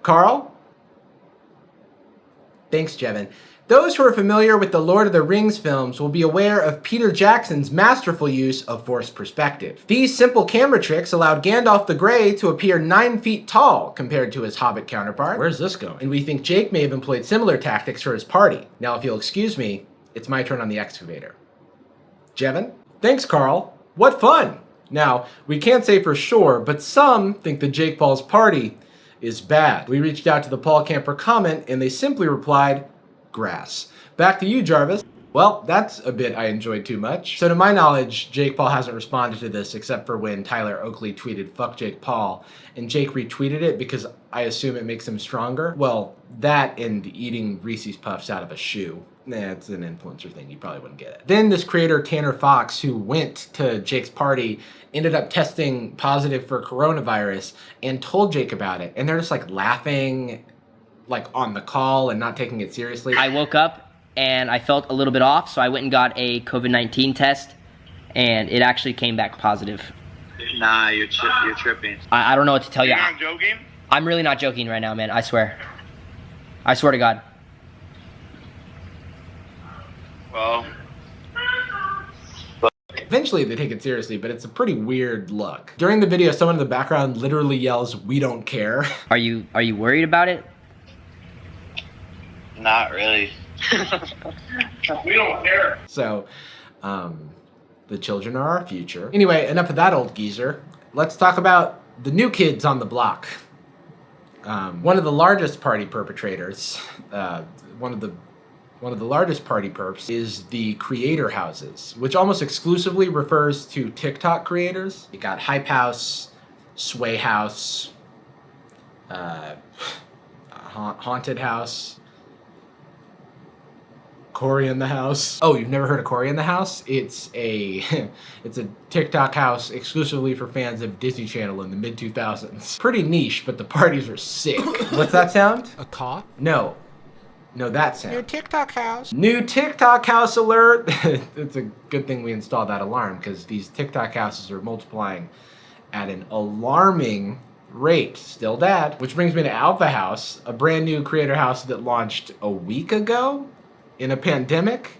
Carl? Thanks, Jevin. Those who are familiar with the Lord of the Rings films will be aware of Peter Jackson's masterful use of forced perspective. These simple camera tricks allowed Gandalf the Grey to appear 9 feet tall compared to his Hobbit counterpart. Where's this going? And we think Jake may have employed similar tactics for his party. Now, if you'll excuse me, it's my turn on the excavator. Jevin? Thanks, Carl. What fun! Now, we can't say for sure, but some think that Jake Paul's party is bad. We reached out to the Paul Camper comment, and they simply replied, grass. Back to you, Jarvis. Well, that's a bit I enjoyed too much. So to my knowledge, Jake Paul hasn't responded to this except for when Tyler Oakley tweeted, "Fuck Jake Paul," and Jake retweeted it because I assume it makes him stronger. Well, that and eating Reese's Puffs out of a shoe. Nah, it's an influencer thing. You probably wouldn't get it. Then this creator, Tanner Fox, who went to Jake's party, ended up testing positive for coronavirus and told Jake about it. And they're just like laughing like on the call and not taking it seriously.
I woke up and I felt a little bit off, so I went and got a COVID-19 test, and it actually came back positive.
Nah, you're tripping.
I don't know what to tell you.
You're not joking?
I'm really not joking right now, man. I swear. I swear to God.
Well,
eventually they take it seriously, but it's a pretty weird look. During the video, someone in the background literally yells, "We don't care."
Are you worried about it?
not really. We don't care.
So, the children are our future. Anyway, enough of that old geezer. Let's talk about the new kids on the block. One of the largest party perpetrators, one of the largest party perps is the creator houses, which almost exclusively refers to TikTok creators. You got Hype House, Sway House, Haunted House, Corey in the House. Oh, you've never heard of Corey in the House? It's a it's a TikTok house exclusively for fans of Disney Channel in the mid-2000s. Pretty niche, but the parties are sick. What's that sound?
A cop?
No, that sound.
New TikTok house.
New TikTok house alert. It's a good thing we installed that alarm because these TikTok houses are multiplying at an alarming rate. Still dad. Which brings me to Alpha House, a brand new creator house that launched a week ago in a pandemic.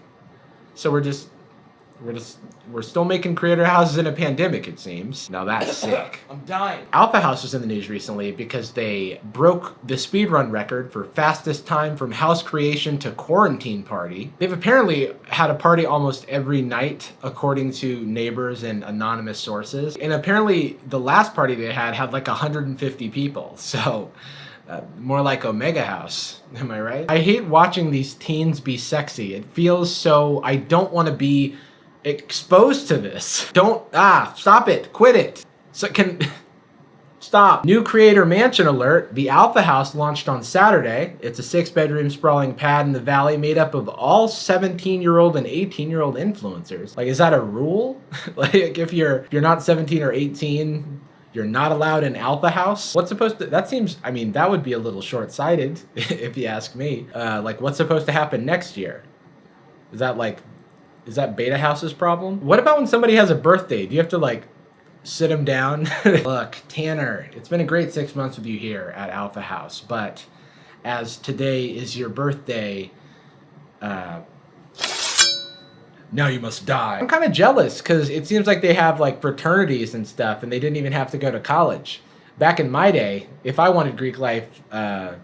So we're still making creator houses in a pandemic, it seems. Now that's sick.
I'm dying.
Alpha House was in the news recently because they broke the speedrun record for fastest time from house creation to quarantine party. They've apparently had a party almost every night, according to neighbors and anonymous sources. And apparently the last party they had like 150 people. So more like Omega House, am I right? I hate watching these teens be sexy. It feels so, I don't want to be exposed to this. Stop it, quit it. Stop. New creator mansion alert. The Alpha House launched on Saturday. It's a 6-bedroom sprawling pad in the valley made up of all 17-year-old and 18-year-old influencers. Like, is that a rule? Like, if you're not 17 or 18, you're not allowed in Alpha House? What's supposed to, that seems, I mean, that would be a little short-sighted, if you ask me. Like, what's supposed to happen next year? Is that Beta House's problem? What about when somebody has a birthday? Do you have to, like, sit them down? Look, Tanner, it's been a great 6 months with you here at Alpha House, but as today is your birthday, now you must die. I'm kind of jealous because it seems like they have like fraternities and stuff and they didn't even have to go to college. Back in my day, if I wanted Greek life, I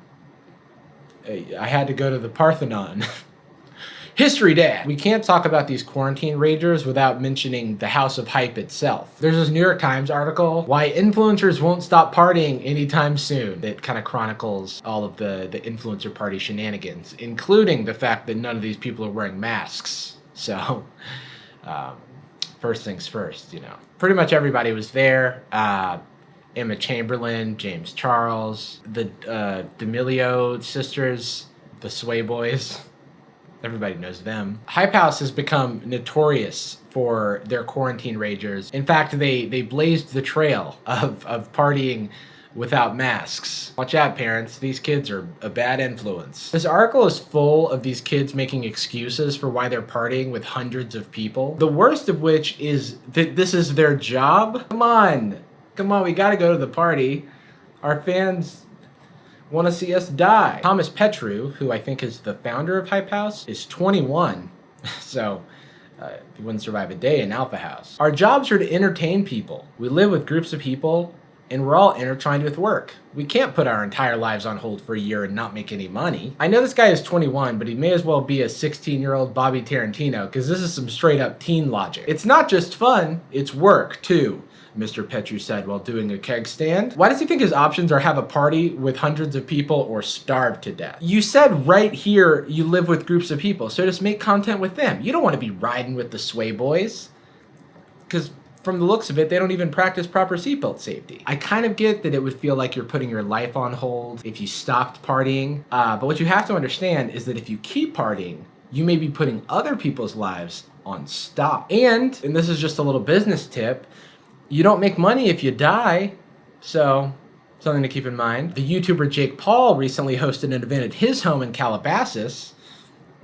had to go to the Parthenon. History Dad. We can't talk about these quarantine ragers without mentioning the House of Hype itself. There's this New York Times article, Why Influencers Won't Stop Partying Anytime Soon, that kind of chronicles all of the influencer party shenanigans, including the fact that none of these people are wearing masks. So, first things first, you know. Pretty much everybody was there. Emma Chamberlain, James Charles, the D'Amelio sisters, the Sway Boys. Everybody knows them. Hype House has become notorious for their quarantine ragers. In fact, they blazed the trail of partying without masks. Watch out, parents. These kids are a bad influence. This article is full of these kids making excuses for why they're partying with hundreds of people. The worst of which is that this is their job. Come on, we gotta go to the party. Our fans want to see us die. Thomas Petru, who I think is the founder of Hype House, is 21. So he wouldn't survive a day in Alpha House. Our jobs are to entertain people. We live with groups of people, and we're all intertwined with work. We can't put our entire lives on hold for a year and not make any money. I know this guy is 21, but he may as well be a 16-year-old Bobby Tarantino, because this is some straight up teen logic. It's not just fun, it's work too, Mr. Petru said while doing a keg stand. Why does he think his options are have a party with hundreds of people or starve to death? You said right here you live with groups of people, so just make content with them. You don't want to be riding with the Sway Boys, because from the looks of it, they don't even practice proper seatbelt safety. I kind of get that it would feel like you're putting your life on hold if you stopped partying, but what you have to understand is that if you keep partying, you may be putting other people's lives on stop. And this is just a little business tip, you don't make money if you die, so something to keep in mind. The YouTuber Jake Paul recently hosted an event at his home in Calabasas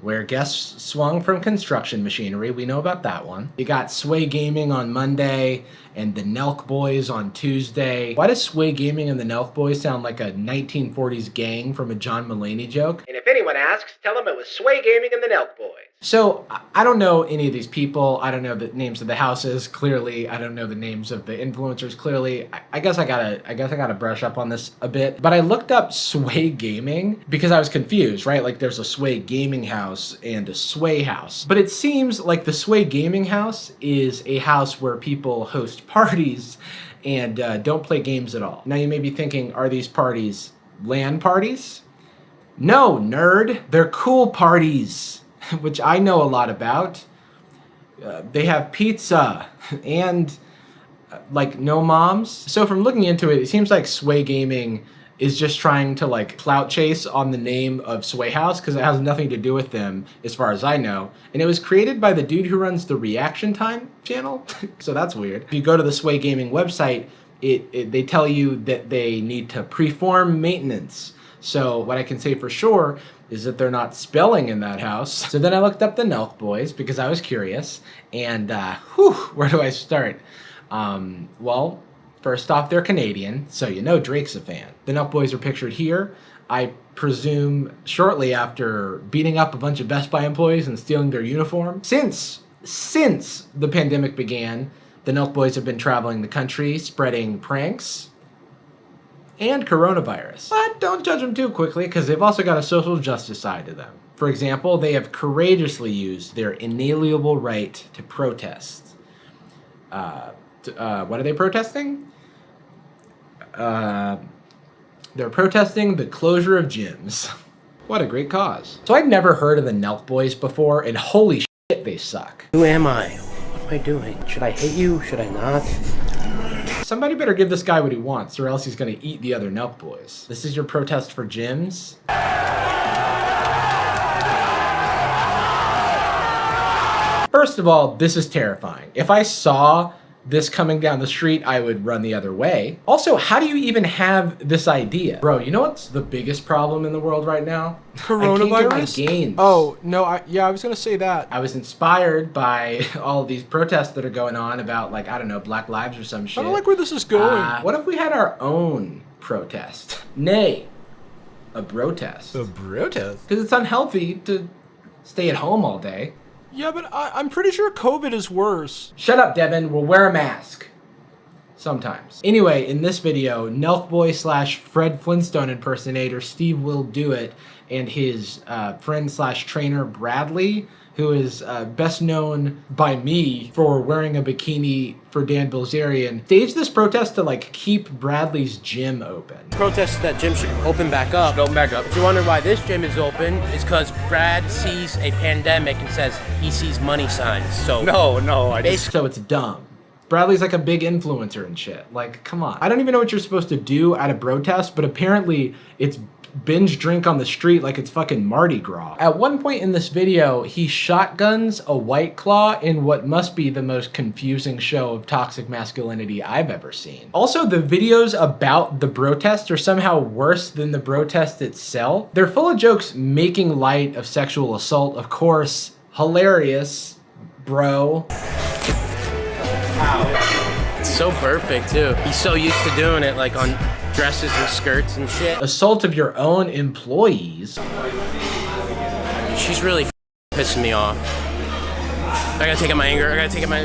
where guests swung from construction machinery. We know about that one. You got Sway Gaming on Monday and the Nelk Boys on Tuesday. Why does Sway Gaming and the Nelk Boys sound like a 1940s gang from a John Mulaney joke? And if anyone asks, tell them it was Sway Gaming and the Nelk Boys. So I don't know any of these people. I don't know the names of the houses clearly. I don't know the names of the influencers clearly. I guess I gotta brush up on this a bit. But I looked up Sway Gaming because I was confused, right? Like there's a Sway Gaming house and a Sway house. But it seems like the Sway Gaming house is a house where people host parties and don't play games at all. Now you may be thinking, are these parties LAN parties? No, nerd. They're cool parties, which I know a lot about. They have pizza and like no moms. So from looking into it, it seems like Sway Gaming is just trying to like clout chase on the name of Sway House because it has nothing to do with them as far as I know. And it was created by the dude who runs the Reaction Time channel. So that's weird. If you go to the Sway Gaming website, they tell you that they need to perform maintenance. So what I can say for sure is that they're not spelling in that house. So then I looked up the Nelk Boys because I was curious. And where do I start? Well, first off, they're Canadian, so you know Drake's a fan. The Nelk Boys are pictured here. I presume shortly after beating up a bunch of Best Buy employees and stealing their uniform. Since the pandemic began, the Nelk Boys have been traveling the country, spreading pranks and coronavirus. But don't judge them too quickly, because they've also got a social justice side to them. For example, they have courageously used their inalienable right to protest. What are they protesting? They're protesting the closure of gyms. What a great cause. So I'd never heard of the Nelk Boys before, and holy shit, they suck.
Who am I? What am I doing? Should I hit you? Should I not?
Somebody better give this guy what he wants, or else he's gonna eat the other Nelk Boys. This is your protest for gyms? First of all, this is terrifying. If I saw this coming down the street, I would run the other way. Also, how do you even have this idea? Bro, you know what's the biggest problem in the world right now?
Coronavirus?
I can't get my games.
Oh, no, I was gonna say that.
I was inspired by all of these protests that are going on about, like, I don't know, Black Lives or some shit.
I don't like where this is going.
What if we had our own protest? Nay, a brotest.
A brotest?
Because it's unhealthy to stay at home all day.
Yeah, but I'm pretty sure COVID is worse.
Shut up, Devin. We'll wear a mask. Sometimes. Anyway, in this video, Nelk Boy / Fred Flintstone impersonator Steve Will Do It and his friend / trainer Bradley, who is best known by me for wearing a bikini for Dan Bilzerian, staged this protest to like keep Bradley's gym open.
Protest that gym should open back up.
Open back up.
If you're wondering why this gym is open, it's because Brad sees a pandemic and says he sees money signs. So
So it's dumb. Bradley's like a big influencer and shit. Like, come on. I don't even know what you're supposed to do at a bro test, but apparently it's binge drink on the street like it's fucking Mardi Gras. At one point in this video, he shotguns a White Claw in what must be the most confusing show of toxic masculinity I've ever seen. Also, the videos about the bro test are somehow worse than the bro test itself. They're full of jokes making light of sexual assault, of course. Hilarious, bro.
It's so perfect too. He's so used to doing it like on dresses and skirts and shit.
Assault of your own employees.
She's really pissing me off. I gotta take out my anger. I gotta take out my...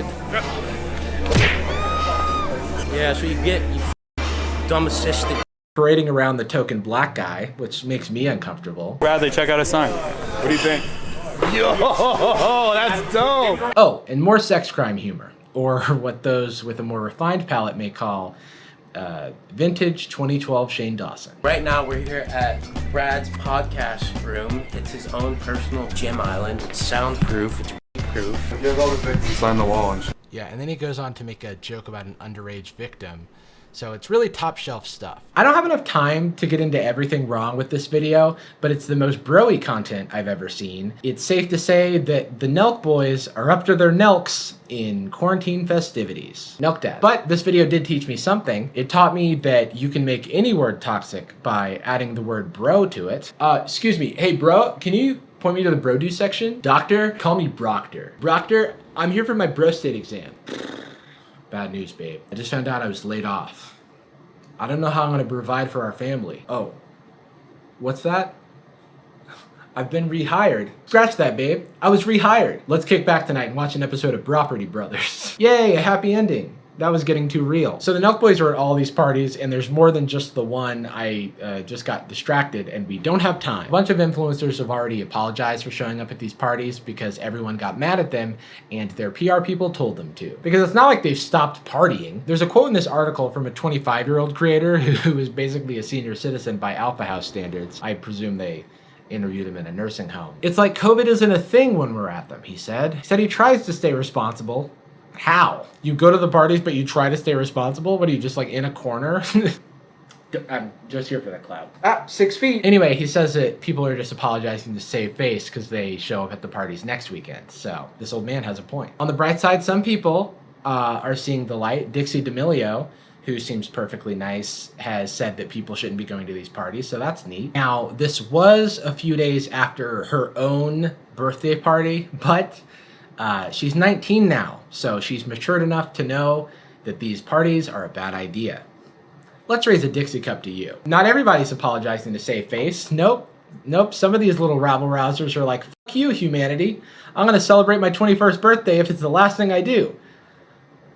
Yeah, that's what you get, you dumb assistant.
Parading around the token black guy, which makes me uncomfortable.
Bradley, check out his sign. What do you think?
Yo, that's dope. Oh, and more sex crime humor, or what those with a more refined palate may call vintage 2012 Shane Dawson.
Right now we're here at Brad's podcast room. It's his own personal gym island. It's soundproof, it's proof.
Sign the wall and shit.
Yeah, and then he goes on to make a joke about an underage victim. So it's really top shelf stuff. I don't have enough time to get into everything wrong with this video, but it's the most bro-y content I've ever seen. It's safe to say that the Nelk boys are up to their Nelks in quarantine festivities. Nelk dad. But this video did teach me something. It taught me that you can make any word toxic by adding the word bro to it. Excuse me, hey bro, can you point me to the bro-do section? Doctor, call me Brockter. Brockter, I'm here for my bro state exam. Bad news, babe. I just found out I was laid off. I don't know how I'm gonna provide for our family. Oh, what's that? I've been rehired. Scratch that, babe. I was rehired. Let's kick back tonight and watch an episode of Property Brothers. Yay, a happy ending. That was getting too real. So the Nelk boys are at all these parties, and there's more than just the one. I just got distracted, and we don't have time. A bunch of influencers have already apologized for showing up at these parties because everyone got mad at them, and their PR people told them to. Because it's not like they've stopped partying. There's a quote in this article from a 25-year-old creator who is basically a senior citizen by Alpha House standards. I presume they interviewed him in a nursing home. It's like COVID isn't a thing when we're at them, he said. He said he tries to stay responsible. How? You go to the parties, but you try to stay responsible? What are you, just like in a corner? I'm just here for the clout. 6 feet. Anyway, he says that people are just apologizing to save face because they show up at the parties next weekend. So this old man has a point. On the bright side, some people are seeing the light. Dixie D'Amelio, who seems perfectly nice, has said that people shouldn't be going to these parties, so that's neat. Now, this was a few days after her own birthday party, but she's 19 now, so she's matured enough to know that these parties are a bad idea. Let's raise a Dixie cup to you. Not everybody's apologizing to save face. Nope. Some of these little rabble-rousers are like, fuck you, humanity. I'm gonna celebrate my 21st birthday if it's the last thing I do.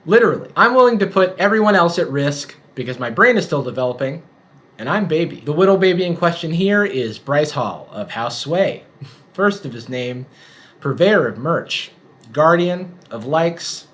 Literally. I'm willing to put everyone else at risk because my brain is still developing, and I'm baby. The little baby in question here is Bryce Hall of House Sway. First of his name, purveyor of merch, guardian of likes,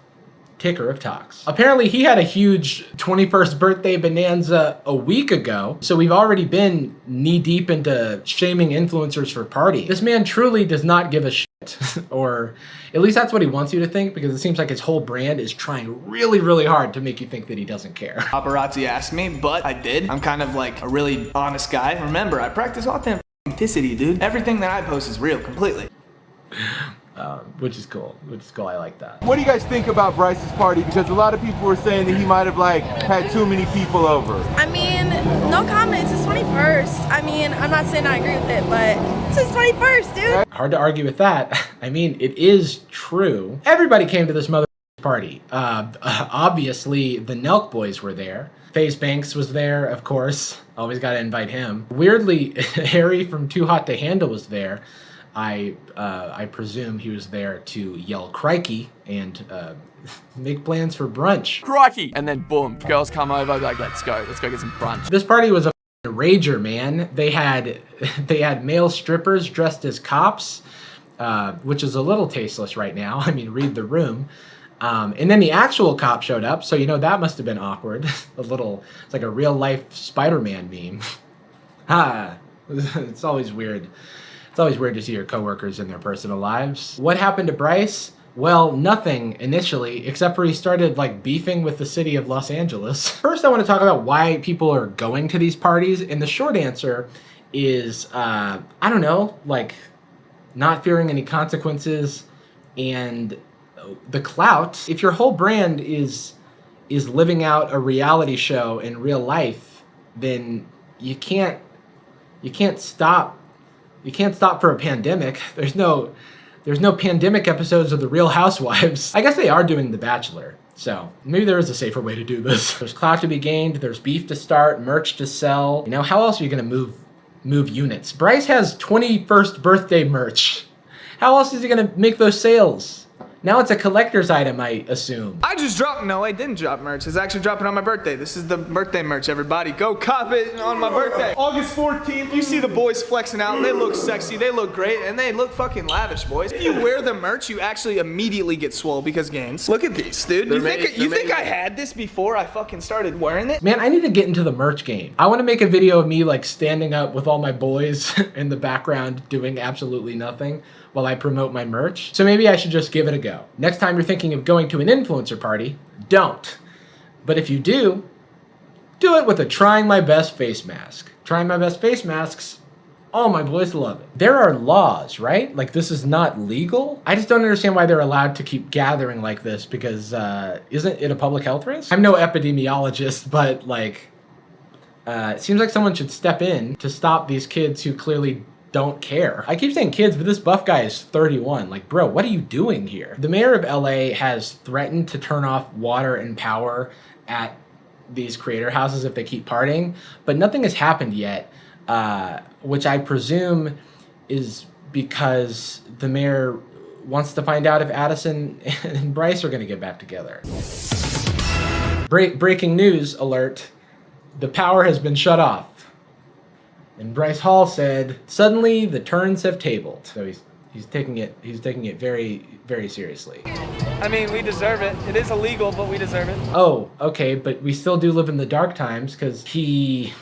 ticker of talks. Apparently he had a huge 21st birthday bonanza a week ago, so we've already been knee deep into shaming influencers for partying. This man truly does not give a shit, or at least that's what he wants you to think, because it seems like his whole brand is trying really, really hard to make you think that he doesn't care.
Paparazzi asked me, but I did. I'm kind of like a really honest guy. Remember, I practice authenticity, dude. Everything that I post is real, completely.
Which is cool. I like that.
What do you guys think about Bryce's party? Because a lot of people were saying that he might have like had too many people over.
I mean, no comment. It's his 21st. I mean, I'm not saying I agree with it, but it's his 21st, dude.
Hard to argue with that. I mean, it is true. Everybody came to this mother party. Obviously, the Nelk boys were there. FaZe Banks was there, of course. Always got to invite him. Weirdly, Harry from Too Hot to Handle was there. I presume he was there to yell crikey and make plans for brunch.
Crikey! And then boom, girls come over, like, let's go get some brunch.
This party was a rager, man. They had male strippers dressed as cops, which is a little tasteless right now. I mean, read the room. And then the actual cop showed up, so you know that must have been awkward. It's like a real life Spider-Man meme. It's always weird. It's always weird to see your coworkers in their personal lives. What happened to Bryce? Well, nothing initially, except for he started like beefing with the city of Los Angeles. First, I want to talk about why people are going to these parties, and the short answer is, I don't know, like not fearing any consequences and the clout. If your whole brand is living out a reality show in real life, then you can't stop for a pandemic. There's no pandemic episodes of The Real Housewives. I guess they are doing The Bachelor, so maybe there is a safer way to do this. There's clout to be gained, there's beef to start, merch to sell. You know, how else are you gonna move units? Bryce has 21st birthday merch. How else is he gonna make those sales? Now it's a collector's item, I assume.
I just dropped, no, I didn't drop merch. It's actually dropping on my birthday. This is the birthday merch, everybody. Go cop it on my birthday. August 14th, you see the boys flexing out. They look sexy, they look great, and they look fucking lavish, boys. If you wear the merch, you actually immediately get swole because gains. Look at these, dude. You think I had this before I fucking started wearing it?
Man, I need to get into the merch game. I want to make a video of me like standing up with all my boys in the background doing absolutely nothing while I promote my merch. So maybe I should just give it a go. Next time you're thinking of going to an influencer party, don't. But if you do it with a Trying My Best face mask. Trying My Best face masks, all my boys love it. There are laws, right? Like this is not legal. I just don't understand why they're allowed to keep gathering like this because isn't it a public health risk? I'm no epidemiologist, but like, it seems like someone should step in to stop these kids who clearly don't care. I keep saying kids, but this buff guy is 31. Like, bro, what are you doing here? The mayor of LA has threatened to turn off water and power at these creator houses if they keep partying, but nothing has happened yet, which I presume is because the mayor wants to find out if Addison and Bryce are gonna get back together. Breaking news alert, the power has been shut off. And Bryce Hall said, suddenly the turns have tabled. So he's taking it very, very seriously.
I mean, we deserve it. It is illegal, but we deserve it.
Oh, okay, but we still do live in the dark times because he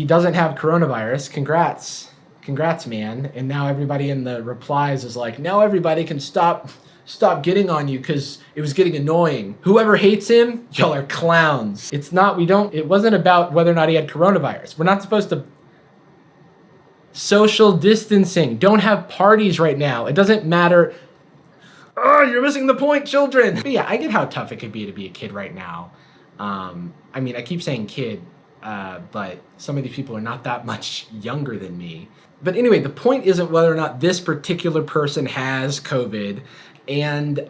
doesn't have coronavirus. Congrats, man. And now everybody in the replies is like, now everybody can stop getting on you because it was getting annoying. Whoever hates him, y'all are clowns. It wasn't about whether or not he had coronavirus. We're not supposed to social distancing. Don't have parties right now. It doesn't matter. Oh, you're missing the point, children. But yeah, I get how tough it could be to be a kid right now. I mean, I keep saying kid, but some of these people are not that much younger than me. But anyway, the point isn't whether or not this particular person has COVID. And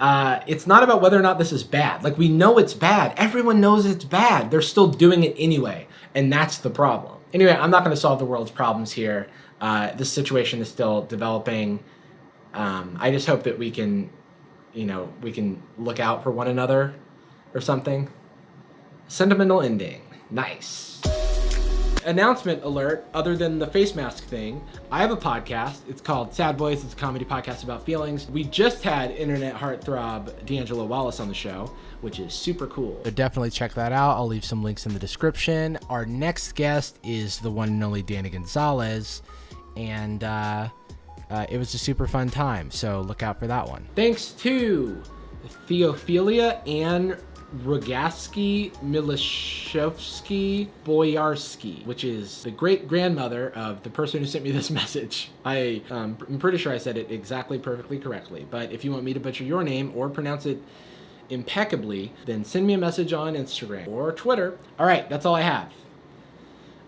it's not about whether or not this is bad. Like, we know it's bad. Everyone knows it's bad. They're still doing it anyway. And that's the problem. Anyway, I'm not going to solve the world's problems here. This situation is still developing. I just hope that we can look out for one another or something. Sentimental ending. Nice. Announcement alert, other than the face mask thing, I have a podcast. It's called Sad Boys. It's a comedy podcast about feelings. We just had internet heartthrob D'Angelo Wallace on the show, which is super cool. So definitely check that out. I'll leave some links in the description. Our next guest is the one and only Danny Gonzalez, and it was a super fun time, so look out for that one. Thanks to Theophilia and Rogaski Milishevsky Boyarsky, which is the great-grandmother of the person who sent me this message. I'm pretty sure I said it exactly perfectly correctly, but if you want me to butcher your name or pronounce it impeccably, then send me a message on Instagram or Twitter. All right, that's all I have.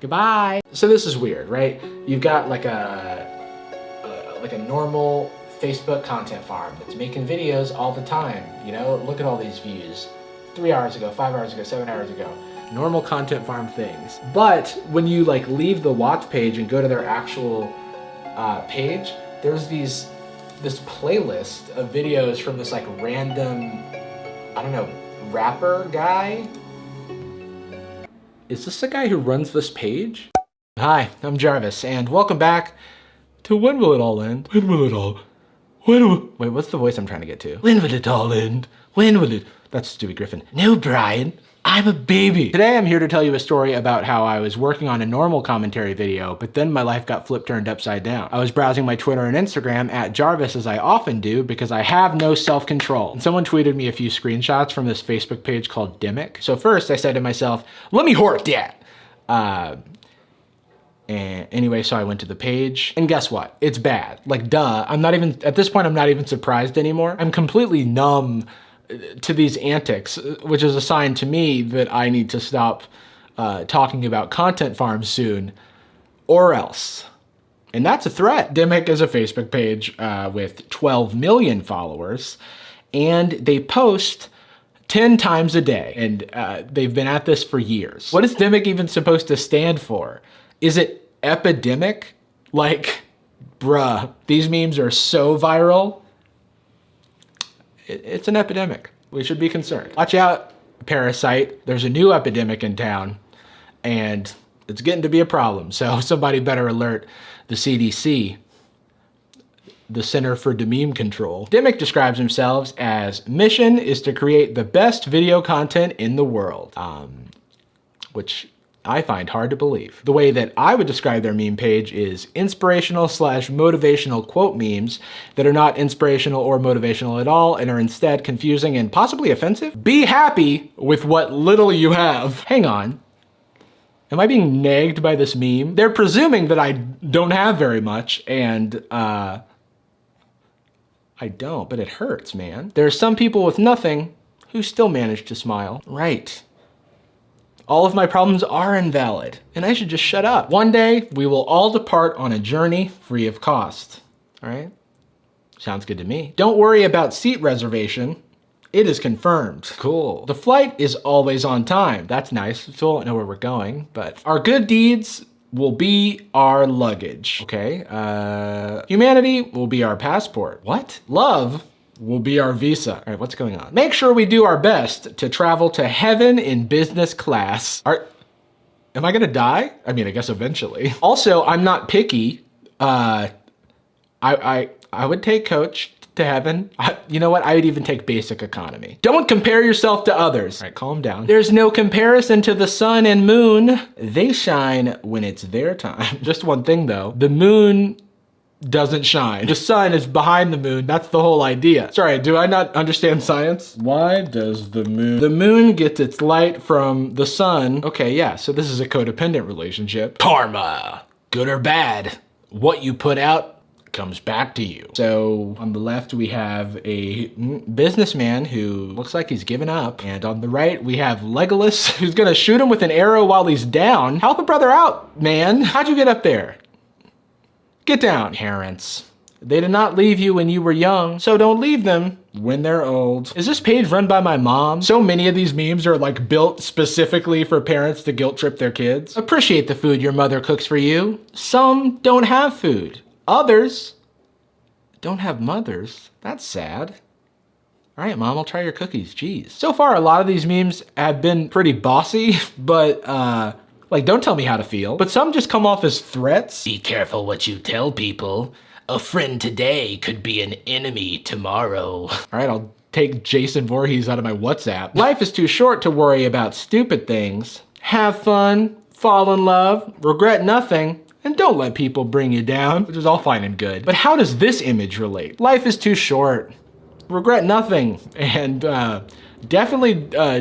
Goodbye. So this is weird, right? You've got like a normal Facebook content farm that's making videos all the time. You know, look at all these views. 3 hours ago, 5 hours ago, 7 hours ago. Normal content farm things. But when you like leave the watch page and go to their actual page, there's this playlist of videos from this like random, I don't know, rapper guy. Is this the guy who runs this page? Hi, I'm Jarvis, and welcome back to When Will It All End? When will it all? Wait, what's the voice I'm trying to get to? When will it all end? When will it? That's Stewie Griffin. No, Brian, I'm a baby. Today I'm here to tell you a story about how I was working on a normal commentary video, but then my life got turned upside down. I was browsing my Twitter and Instagram at Jarvis, as I often do, because I have no self-control. And someone tweeted me a few screenshots from this Facebook page called Dimmick. So first I said to myself, let me hork that. And anyway, so I went to the page, and guess what? It's bad. Like, duh. At this point, I'm not even surprised anymore. I'm completely numb to these antics, which is a sign to me that I need to stop talking about content farms soon, or else. And that's a threat. Dimmick is a Facebook page with 12 million followers, and they post 10 times a day, and they've been at this for years. What is Dimmick even supposed to stand for? Is it epidemic? Like, bruh, these memes are so viral. It's an epidemic. We should be concerned. Watch out, parasite. There's a new epidemic in town, and it's getting to be a problem. So somebody better alert the CDC, the Center for Meme Control. Dimmick describes himself as mission is to create the best video content in the world, which I find hard to believe. The way that I would describe their meme page is inspirational / motivational quote memes that are not inspirational or motivational at all and are instead confusing and possibly offensive. Be happy with what little you have. Hang on. Am I being nagged by this meme? They're presuming that I don't have very much, and I don't, but it hurts, man. There are some people with nothing who still manage to smile. Right. All of my problems are invalid, and I should just shut up. One day, we will all depart on a journey free of cost. All right? Sounds good to me. Don't worry about seat reservation. It is confirmed. Cool. The flight is always on time. That's nice. Still don't know where we're going, but our good deeds will be our luggage. Okay. Humanity will be our passport. What? Love will be our visa. All right, what's going on? Make sure we do our best to travel to heaven in business class. Am I gonna die? I mean, I guess eventually. Also, I'm not picky. I would take coach to heaven. You know what? I would even take basic economy. Don't compare yourself to others. All right, calm down. There's no comparison to the sun and moon. They shine when it's their time. Just one thing though, the moon doesn't shine. The sun is behind the moon. That's the whole idea. Sorry, do I not understand science? Why does the moon gets its light from the sun? Okay, yeah, so this is a codependent relationship. Karma, good or bad, what you put out comes back to you. So on the left, we have a businessman who looks like he's given up. And on the right, we have Legolas, who's gonna shoot him with an arrow while he's down. Help a brother out, man. How'd you get up there? Get down. Parents. They did not leave you when you were young, so don't leave them when they're old. Is this page run by my mom? So many of these memes are like built specifically for parents to guilt trip their kids. Appreciate the food your mother cooks for you. Some don't have food. Others don't have mothers. That's sad. All right, Mom, I'll try your cookies. Jeez. So far, a lot of these memes have been pretty bossy, but like, don't tell me how to feel. But some just come off as threats. Be careful what you tell people. A friend today could be an enemy tomorrow. All right, I'll take Jason Voorhees out of my WhatsApp. Life is too short to worry about stupid things. Have fun, fall in love, regret nothing, and don't let people bring you down, which is all fine and good. But how does this image relate? Life is too short. Regret nothing, and definitely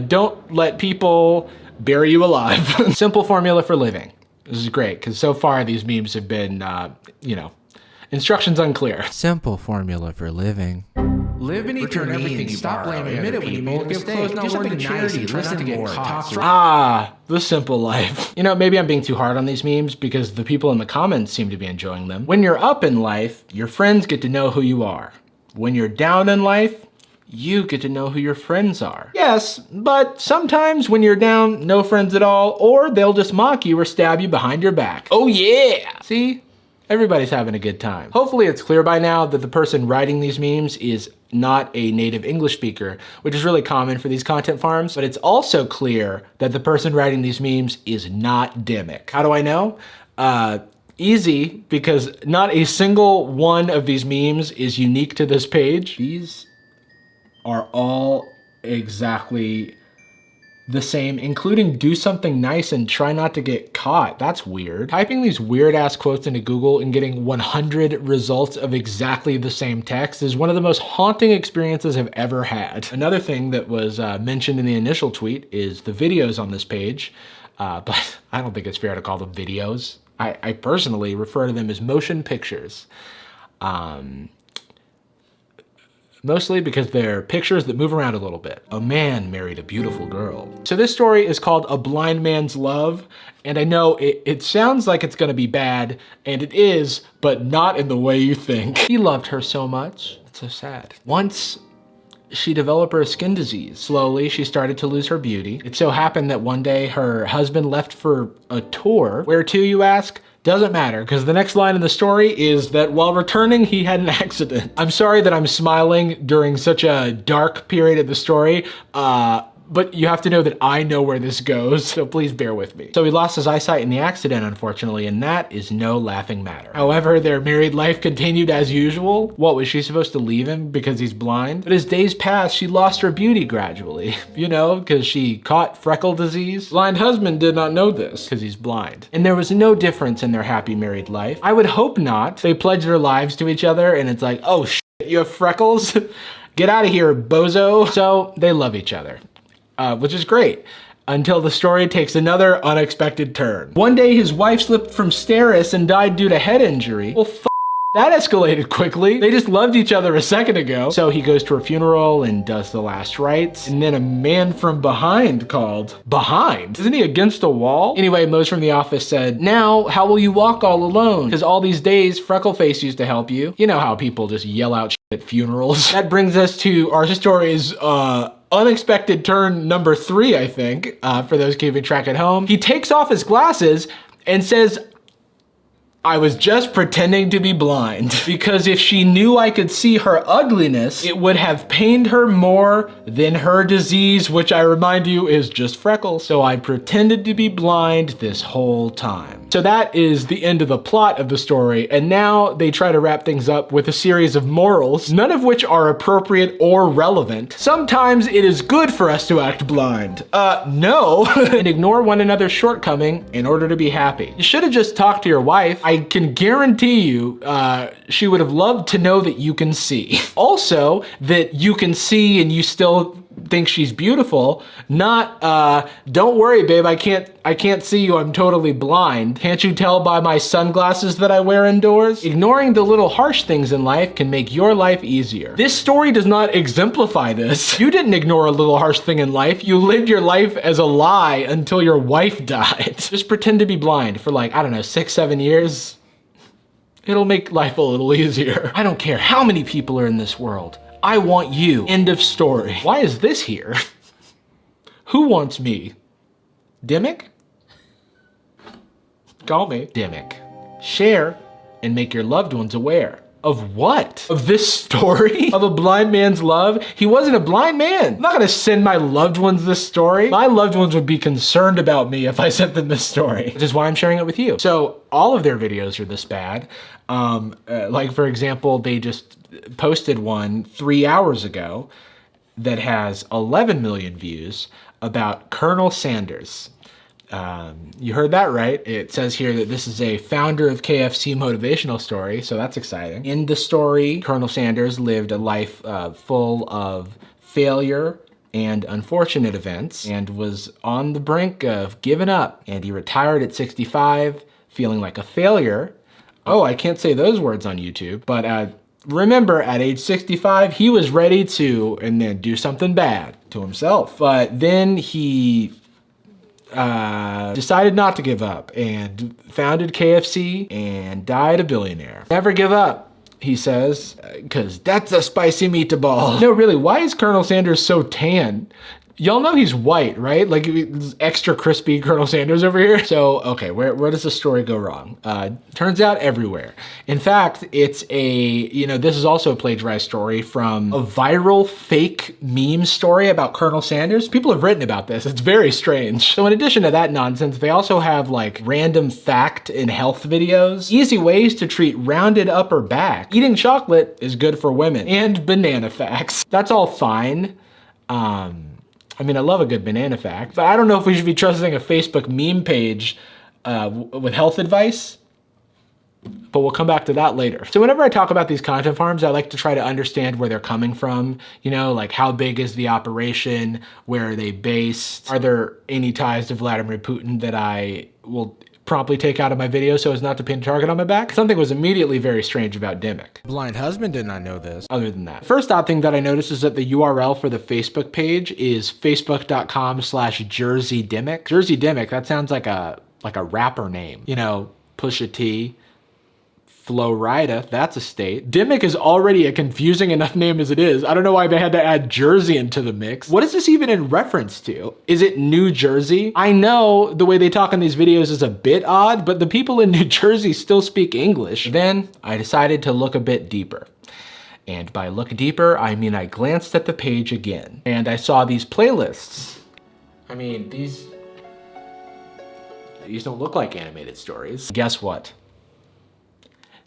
don't let people bury you alive. Simple formula for living. This is great, because so far these memes have been, instructions unclear. Simple formula for living. Live and return everything you stop blaming other people. Give clothes, do something charity. Listen to get caught. Ah, the simple life. You know, maybe I'm being too hard on these memes because the people in the comments seem to be enjoying them. When you're up in life, your friends get to know who you are. When you're down in life, you get to know who your friends are. Yes, but sometimes when you're down, no friends at all, or they'll just mock you or stab you behind your back. Oh yeah! See? Everybody's having a good time. Hopefully it's clear by now that the person writing these memes is not a native English speaker, which is really common for these content farms, but it's also clear that the person writing these memes is not Dimmick. How do I know? Easy, because not a single one of these memes is unique to this page. These are all exactly the same, including do something nice and try not to get caught. That's weird. Typing these weird ass quotes into Google and getting 100 results of exactly the same text is one of the most haunting experiences I've ever had. Another thing that was mentioned in the initial tweet is the videos on this page, but I don't think it's fair to call them videos. I personally refer to them as motion pictures. Mostly because they're pictures that move around a little bit. A man married a beautiful girl. So this story is called A Blind Man's Love, and I know it sounds like it's gonna be bad, and it is, but not in the way you think. He loved her so much. It's so sad. Once she developed her skin disease. Slowly, she started to lose her beauty. It so happened that one day her husband left for a tour. Where to, you ask? Doesn't matter, because the next line in the story is that while returning, he had an accident. I'm sorry that I'm smiling during such a dark period of the story, but you have to know that I know where this goes, so please bear with me. So he lost his eyesight in the accident, unfortunately, and that is no laughing matter. However, their married life continued as usual. What, was she supposed to leave him because he's blind? But as days passed, she lost her beauty gradually, you know, because she caught freckle disease. Blind husband did not know this because he's blind. And there was no difference in their happy married life. I would hope not. They pledged their lives to each other and it's like, oh shit, you have freckles? Get out of here, bozo. So they love each other. Which is great, until the story takes another unexpected turn. One day his wife slipped from stairs and died due to head injury. Well, that escalated quickly. They just loved each other a second ago. So he goes to her funeral and does the last rites. And then a man from behind called. Behind? Isn't he against a wall? Anyway, Mose from the office said, now, how will you walk all alone? Because all these days, Freckleface used to help you. You know how people just yell out shit at funerals. That brings us to our story's, unexpected turn number 3, I think, for those keeping track at home. He takes off his glasses and says, I was just pretending to be blind, because if she knew I could see her ugliness, it would have pained her more than her disease, which I remind you is just freckles. So I pretended to be blind this whole time. So that is the end of the plot of the story, and now they try to wrap things up with a series of morals, none of which are appropriate or relevant. Sometimes it is good for us to act blind. No. And ignore one another's shortcoming in order to be happy. You should have just talked to your wife. I can guarantee you, she would have loved to know that you can see. Also, that you can see and you still think she's beautiful, not, don't worry, babe, I can't see you, I'm totally blind. Can't you tell by my sunglasses that I wear indoors? Ignoring the little harsh things in life can make your life easier. This story does not exemplify this. You didn't ignore a little harsh thing in life. You lived your life as a lie until your wife died. Just pretend to be blind for like, I don't know, 6-7 years. It'll make life a little easier. I don't care how many people are in this world. I want you. End of story. Why is this here? Who wants me? Dimmick? Call me. Dimmick. Share and make your loved ones aware. Of what? Of this story? Of a blind man's love? He wasn't a blind man. I'm not gonna send my loved ones this story. My loved ones would be concerned about me if I sent them this story, which is why I'm sharing it with you. So all of their videos are this bad. Like for example, they just posted one 3 hours ago that has 11 million views about Colonel Sanders. You heard that right. It says here that this is a founder of KFC motivational story, so that's exciting. In the story, Colonel Sanders lived a life full of failure and unfortunate events and was on the brink of giving up. And he retired at 65, feeling like a failure. Oh, I can't say those words on YouTube, but remember, at age 65, he was ready to, and then do something bad to himself. But then he decided not to give up and founded KFC and died a billionaire. Never give up, he says, because that's a spicy meatball. No, really, why is Colonel Sanders so tan? Y'all know he's white, right? Like extra crispy Colonel Sanders over here. So, okay, where does the story go wrong? Turns out everywhere. In fact, it's this is also a plagiarized story from a viral fake meme story about Colonel Sanders. People have written about this. It's very strange. So in addition to that nonsense, they also have like random fact and health videos, easy ways to treat rounded upper back, eating chocolate is good for women, and banana facts. That's all fine. I mean, I love a good banana fact, but I don't know if we should be trusting a Facebook meme page with health advice. But we'll come back to that later. So whenever I talk about these content farms, I like to try to understand where they're coming from. You know, like how big is the operation? Where are they based? Are there any ties to Vladimir Putin that I will promptly take out of my video so as not to pin a target on my back? Something was immediately very strange about Dimmick.
Blind husband did not know this.
Other than that, first odd thing that I noticed is that the URL for the Facebook page is facebook.com/Jersey Dimmick. Jersey Dimmick, that sounds like a rapper name. You know, Pusha T, Flo Rida, that's a state. Dimmick is already a confusing enough name as it is. I don't know why they had to add Jersey into the mix. What is this even in reference to? Is it New Jersey? I know the way they talk in these videos is a bit odd, but the people in New Jersey still speak English. Then I decided to look a bit deeper. And by look deeper, I mean I glanced at the page again and I saw these playlists. I mean, these don't look like animated stories. Guess what?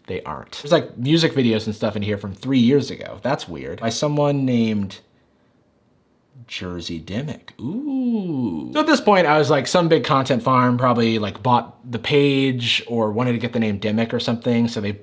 They aren't. There's like music videos and stuff in here from 3 years ago. That's weird. By someone named Jersey Dimmick. Ooh. So at this point, I was like, some big content farm probably like bought the page or wanted to get the name Dimmick or something. So they,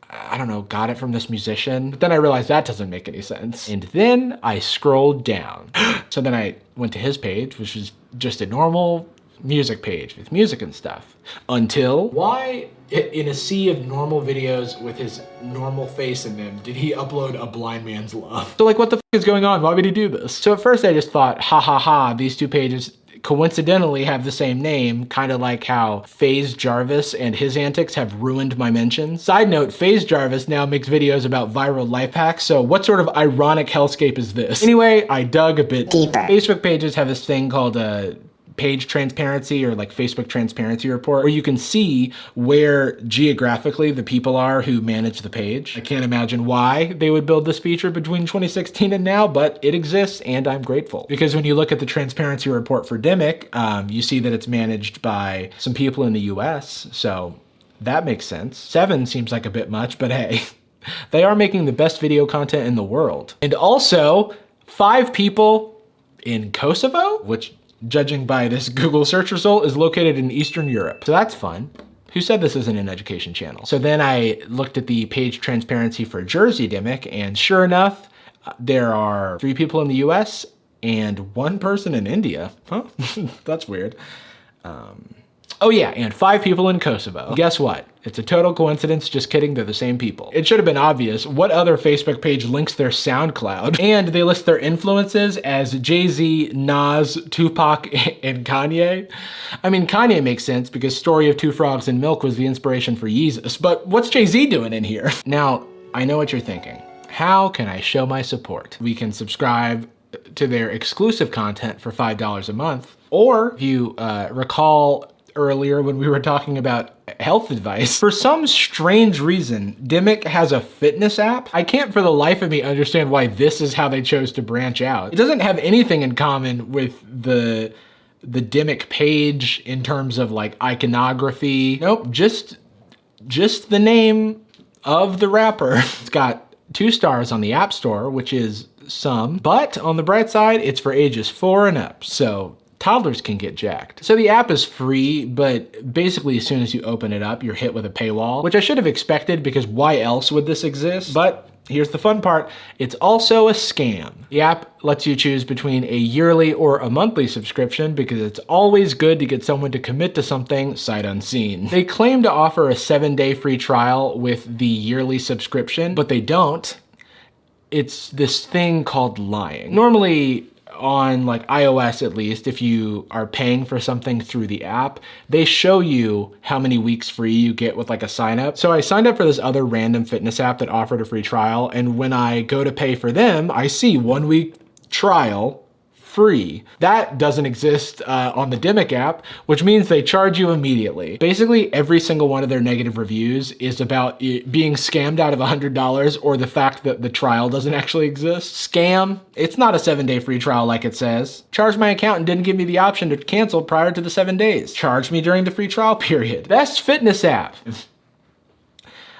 I don't know, got it from this musician. But then I realized that doesn't make any sense. And then I scrolled down. So then I went to his page, which was just a normal music page with music and stuff. Until, why in a sea of normal videos with his normal face in them did he upload A Blind Man's Love? So like, what the f is going on? Why would he do this? So at first I just thought, ha ha ha, these two pages coincidentally have the same name, kind of like how FaZe Jarvis and his antics have ruined my mentions. Side note, FaZe Jarvis now makes videos about viral life hacks, so what sort of ironic hellscape is this? Anyway, I dug a bit deeper. Facebook pages have this thing called a page transparency, or like Facebook transparency report, where you can see where geographically the people are who manage the page. I can't imagine why they would build this feature between 2016 and now, but it exists and I'm grateful. Because when you look at the transparency report for Dimmick, you see that it's managed by some people in the US, so that makes sense. 7 seems like a bit much, but hey, they are making the best video content in the world. And also, 5 people in Kosovo, which judging by this Google search result is located in Eastern Europe. So that's fun. Who said this isn't an education channel? So then I looked at the page transparency for Jersey Dimmick, and sure enough, there are 3 people in the US and 1 person in India. Huh? That's weird. Oh yeah, and 5 people in Kosovo. Guess what? It's a total coincidence, just kidding, they're the same people. It should have been obvious. What other Facebook page links their SoundCloud? And they list their influences as Jay-Z, Nas, Tupac, and Kanye. I mean, Kanye makes sense because Story of Two Frogs and Milk was the inspiration for Yeezus, but what's Jay-Z doing in here? Now, I know what you're thinking. How can I show my support? We can subscribe to their exclusive content for $5 a month, or if you recall earlier when we were talking about health advice, for some strange reason, Dimmick has a fitness app. I can't for the life of me understand why this is how they chose to branch out. It doesn't have anything in common with the Dimmick page in terms of like iconography. Nope, just the name of the rapper. It's got 2 stars on the App Store, which is some, but on the bright side, it's for ages 4 and up, so toddlers can get jacked. So the app is free, but basically as soon as you open it up, you're hit with a paywall, which I should have expected because why else would this exist? But here's the fun part, it's also a scam. The app lets you choose between a yearly or a monthly subscription because it's always good to get someone to commit to something sight unseen. They claim to offer a 7-day free trial with the yearly subscription, but they don't. It's this thing called lying. Normally, on like iOS at least, if you are paying for something through the app, they show you how many weeks free you get with like a sign up. So I signed up for this other random fitness app that offered a free trial, and when I go to pay for them, I see 1 week trial free. That doesn't exist on the Dimmick app, which means they charge you immediately. Basically, every single one of their negative reviews is about being scammed out of $100 or the fact that the trial doesn't actually exist. Scam. It's not a 7-day free trial like it says. Charged my account and didn't give me the option to cancel prior to the 7 days. Charged me during the free trial period. Best fitness app.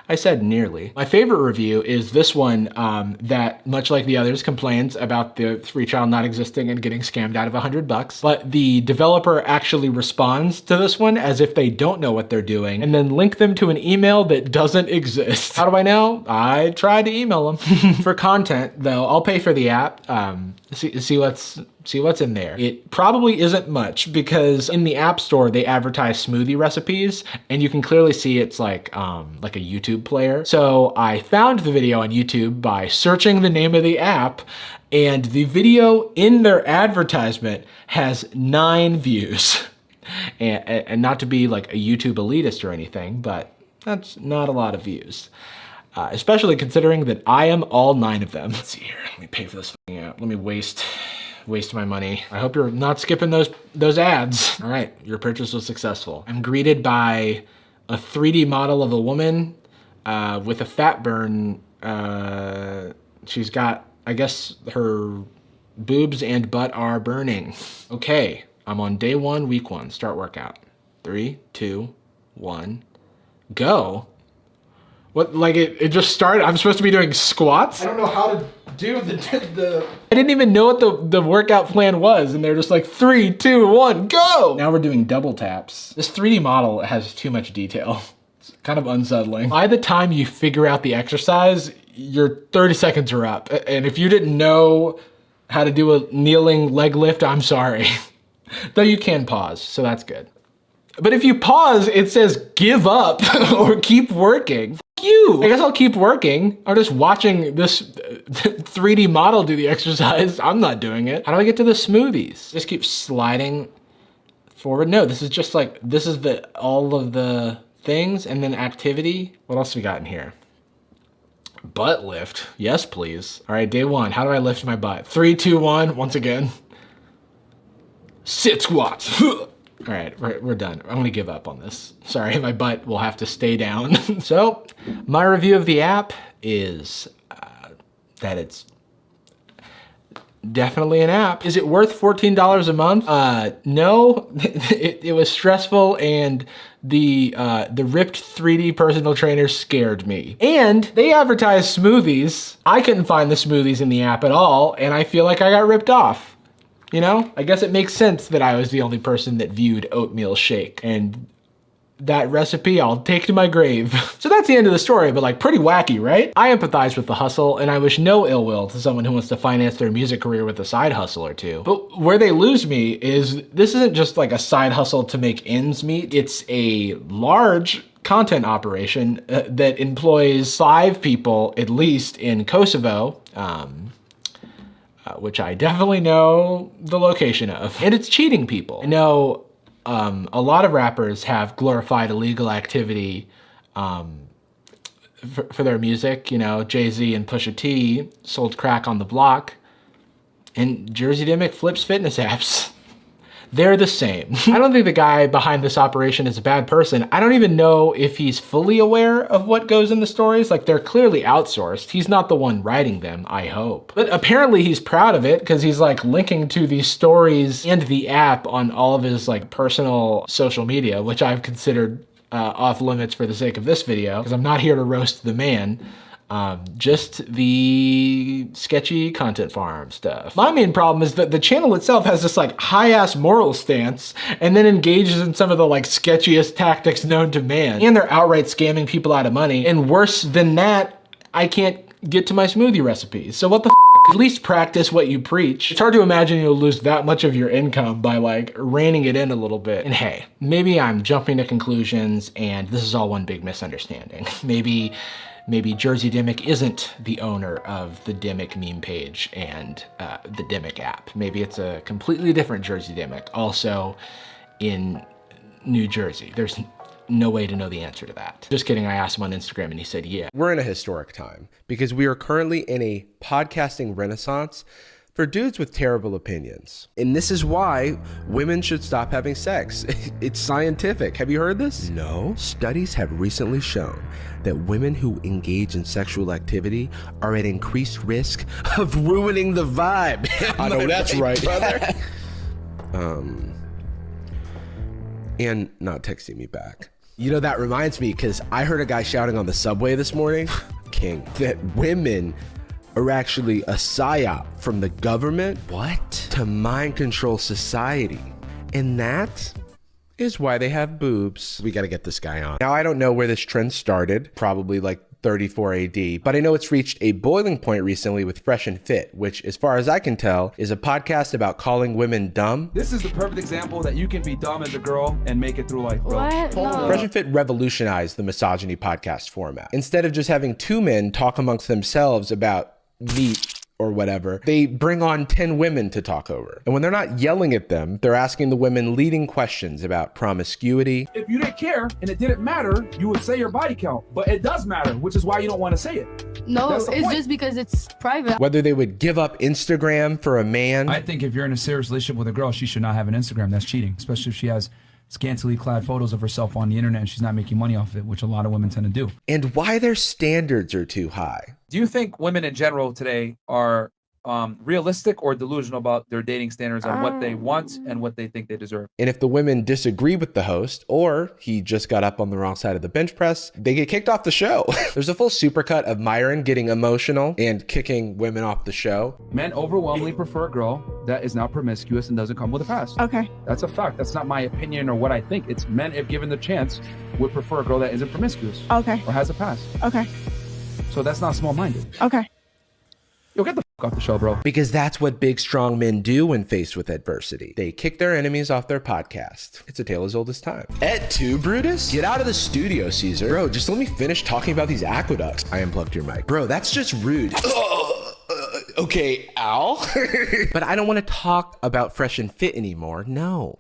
I said nearly. My favorite review is this one that, much like the others, complains about the free trial not existing and getting scammed out of $100. But the developer actually responds to this one as if they don't know what they're doing and then link them to an email that doesn't exist. How do I know? I tried to email them. For content, though, I'll pay for the app. See what's in there. It probably isn't much because in the App Store they advertise smoothie recipes and you can clearly see it's like a YouTube player. So I found the video on YouTube by searching the name of the app, and the video in their advertisement has 9 views. And not to be like a YouTube elitist or anything, but that's not a lot of views. Especially considering that I am all 9 of them. Let's see here, let me pay for this thing out. Let me waste my money. I hope you're not skipping those ads. All right, your purchase was successful. I'm greeted by a 3D model of a woman with a fat burn. She's got, I guess, her boobs and butt are burning. Okay, I'm on day 1, week 1. Start workout. 3, 2, 1, go. What, like it just started? I'm supposed to be doing squats? I don't know how to do the I didn't even know what the workout plan was, and they're just like 3, 2, 1, go! Now we're doing double taps. This 3D model has too much detail. It's kind of unsettling. By the time you figure out the exercise, your 30 seconds are up. And if you didn't know how to do a kneeling leg lift, I'm sorry. Though you can pause, so that's good. But if you pause, it says give up or keep working. F you. I guess I'll keep working. I'm just watching this 3D model do the exercise. I'm not doing it. How do I get to the smoothies? Just keep sliding forward. No, this is just like, this is all of the things and then activity. What else we got in here? Butt lift. Yes, please. All right, day 1. How do I lift my butt? 3, 2, 1. Once again. Sit squats. All right, we're done. I'm gonna give up on this. Sorry, my butt will have to stay down. So, my review of the app is that it's definitely an app. Is it worth $14 a month? No, it was stressful, and the ripped 3D personal trainer scared me. And they advertise smoothies. I couldn't find the smoothies in the app at all, and I feel like I got ripped off. You know, I guess it makes sense that I was the only person that viewed oatmeal shake, and that recipe I'll take to my grave. So that's the end of the story, but like pretty wacky, right? I empathize with the hustle, and I wish no ill will to someone who wants to finance their music career with a side hustle or two. But where they lose me is this isn't just like a side hustle to make ends meet. It's a large content operation that employs 5 people at least in Kosovo, which I definitely know the location of. And it's cheating people. I know a lot of rappers have glorified illegal activity for their music. You know, Jay-Z and Pusha T sold crack on the block, and Jersey Dimmick flips fitness apps. They're the same. I don't think the guy behind this operation is a bad person. I don't even know if he's fully aware of what goes in the stories. Like, they're clearly outsourced. He's not the one writing them, I hope. But apparently he's proud of it because he's like linking to these stories and the app on all of his like personal social media, which I've considered off limits for the sake of this video because I'm not here to roast the man. Just the sketchy content farm stuff. My main problem is that the channel itself has this like high-ass moral stance and then engages in some of the like sketchiest tactics known to man. And they're outright scamming people out of money. And worse than that, I can't get to my smoothie recipes. So what the f***? At least practice what you preach. It's hard to imagine you'll lose that much of your income by like reining it in a little bit. And hey, maybe I'm jumping to conclusions and this is all one big misunderstanding. Maybe Jersey Dimmick isn't the owner of the Dimmick meme page and the Dimmick app. Maybe it's a completely different Jersey Dimmick, also in New Jersey. There's no way to know the answer to that. Just kidding, I asked him on Instagram and he said, yeah.
We're in a historic time because we are currently in a podcasting renaissance for dudes with terrible opinions. And this is why women should stop having sex. It's scientific. Have you heard this? No. Studies have recently shown that women who engage in sexual activity are at increased risk of ruining the vibe. I know that's right, brother. And not texting me back. You know, that reminds me, because I heard a guy shouting on the subway this morning, King, that women are actually a psyop from the government, what? To mind control society. And that is why they have boobs. We gotta get this guy on. Now, I don't know where this trend started, probably like 34 AD, but I know it's reached a boiling point recently with Fresh and Fit, which, as far as I can tell, is a podcast about calling women dumb.
This is the perfect example that you can be dumb as a girl and make it through life, bro.
What? No.
Fresh and Fit revolutionized the misogyny podcast format. Instead of just having two men talk amongst themselves about meat or whatever, they bring on 10 women to talk over. And when they're not yelling at them, they're asking the women leading questions about promiscuity.
If you didn't care and it didn't matter, you would say your body count. But it does matter, which is why you don't want to say it.
No, it's just because it's private.
Whether they would give up Instagram for a man.
I think if you're in a serious relationship with a girl, she should not have an Instagram. That's cheating, especially if she has scantily clad photos of herself on the internet and she's not making money off of it, which a lot of women tend to do.
And why their standards are too high.
Do you think women in general today are realistic or delusional about their dating standards on what they want and what they think they deserve?
And if the women disagree with the host, or he just got up on the wrong side of the bench press, they get kicked off the show. There's a full supercut of Myron getting emotional and kicking women off the show.
Men overwhelmingly prefer a girl that is not promiscuous and doesn't come with a past.
Okay.
That's a fact. That's not my opinion or what I think. It's men, if given the chance, would prefer a girl that isn't promiscuous.
Okay.
Or has a past.
Okay.
So that's not small-minded.
Okay.
Yo, get the off the show, bro.
Because that's what big, strong men do when faced with adversity. They kick their enemies off their podcast. It's a tale as old as time. Et tu, Brutus? Get out of the studio, Caesar. Bro, just let me finish talking about these aqueducts. I unplugged your mic. Bro, that's just rude. Okay, ow. But I don't want to talk about Fresh and Fit anymore. No.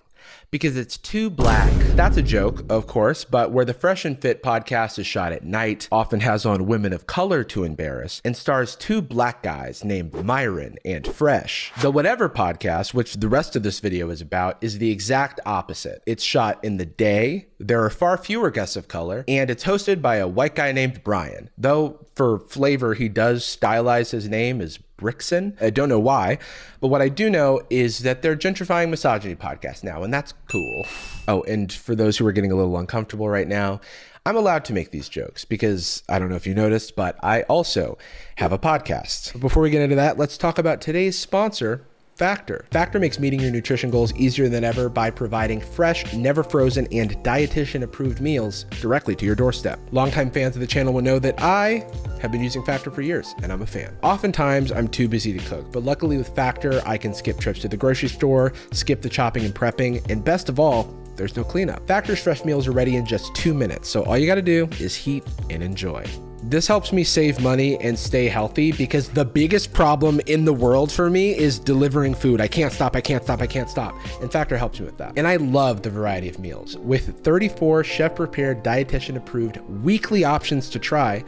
Because it's too black. That's a joke, of course, but where the Fresh and Fit podcast is shot at night, often has on women of color to embarrass, and stars two black guys named Myron and Fresh. The Whatever podcast, which the rest of this video is about, is the exact opposite. It's shot in the day, there are far fewer guests of color, and it's hosted by a white guy named Brian. Though, for flavor, he does stylize his name as Brixon. I don't know why, but what I do know is that they're gentrifying misogyny podcast now, and that's cool. Oh, and for those who are getting a little uncomfortable right now, I'm allowed to make these jokes because I don't know if you noticed, but I also have a podcast. Before we get into that, let's talk about today's sponsor, Factor. Factor makes meeting your nutrition goals easier than ever by providing fresh, never frozen, and dietitian approved meals directly to your doorstep. Longtime fans of the channel will know that I have been using Factor for years, and I'm a fan. Oftentimes, I'm too busy to cook, but luckily with Factor, I can skip trips to the grocery store, skip the chopping and prepping, and best of all, there's no cleanup. Factor's fresh meals are ready in just 2 minutes, so all you gotta do is heat and enjoy. This helps me save money and stay healthy because the biggest problem in the world for me is delivering food. I can't stop. And Factor helps me with that. And I love the variety of meals. With 34 chef-prepared, dietitian-approved weekly options to try,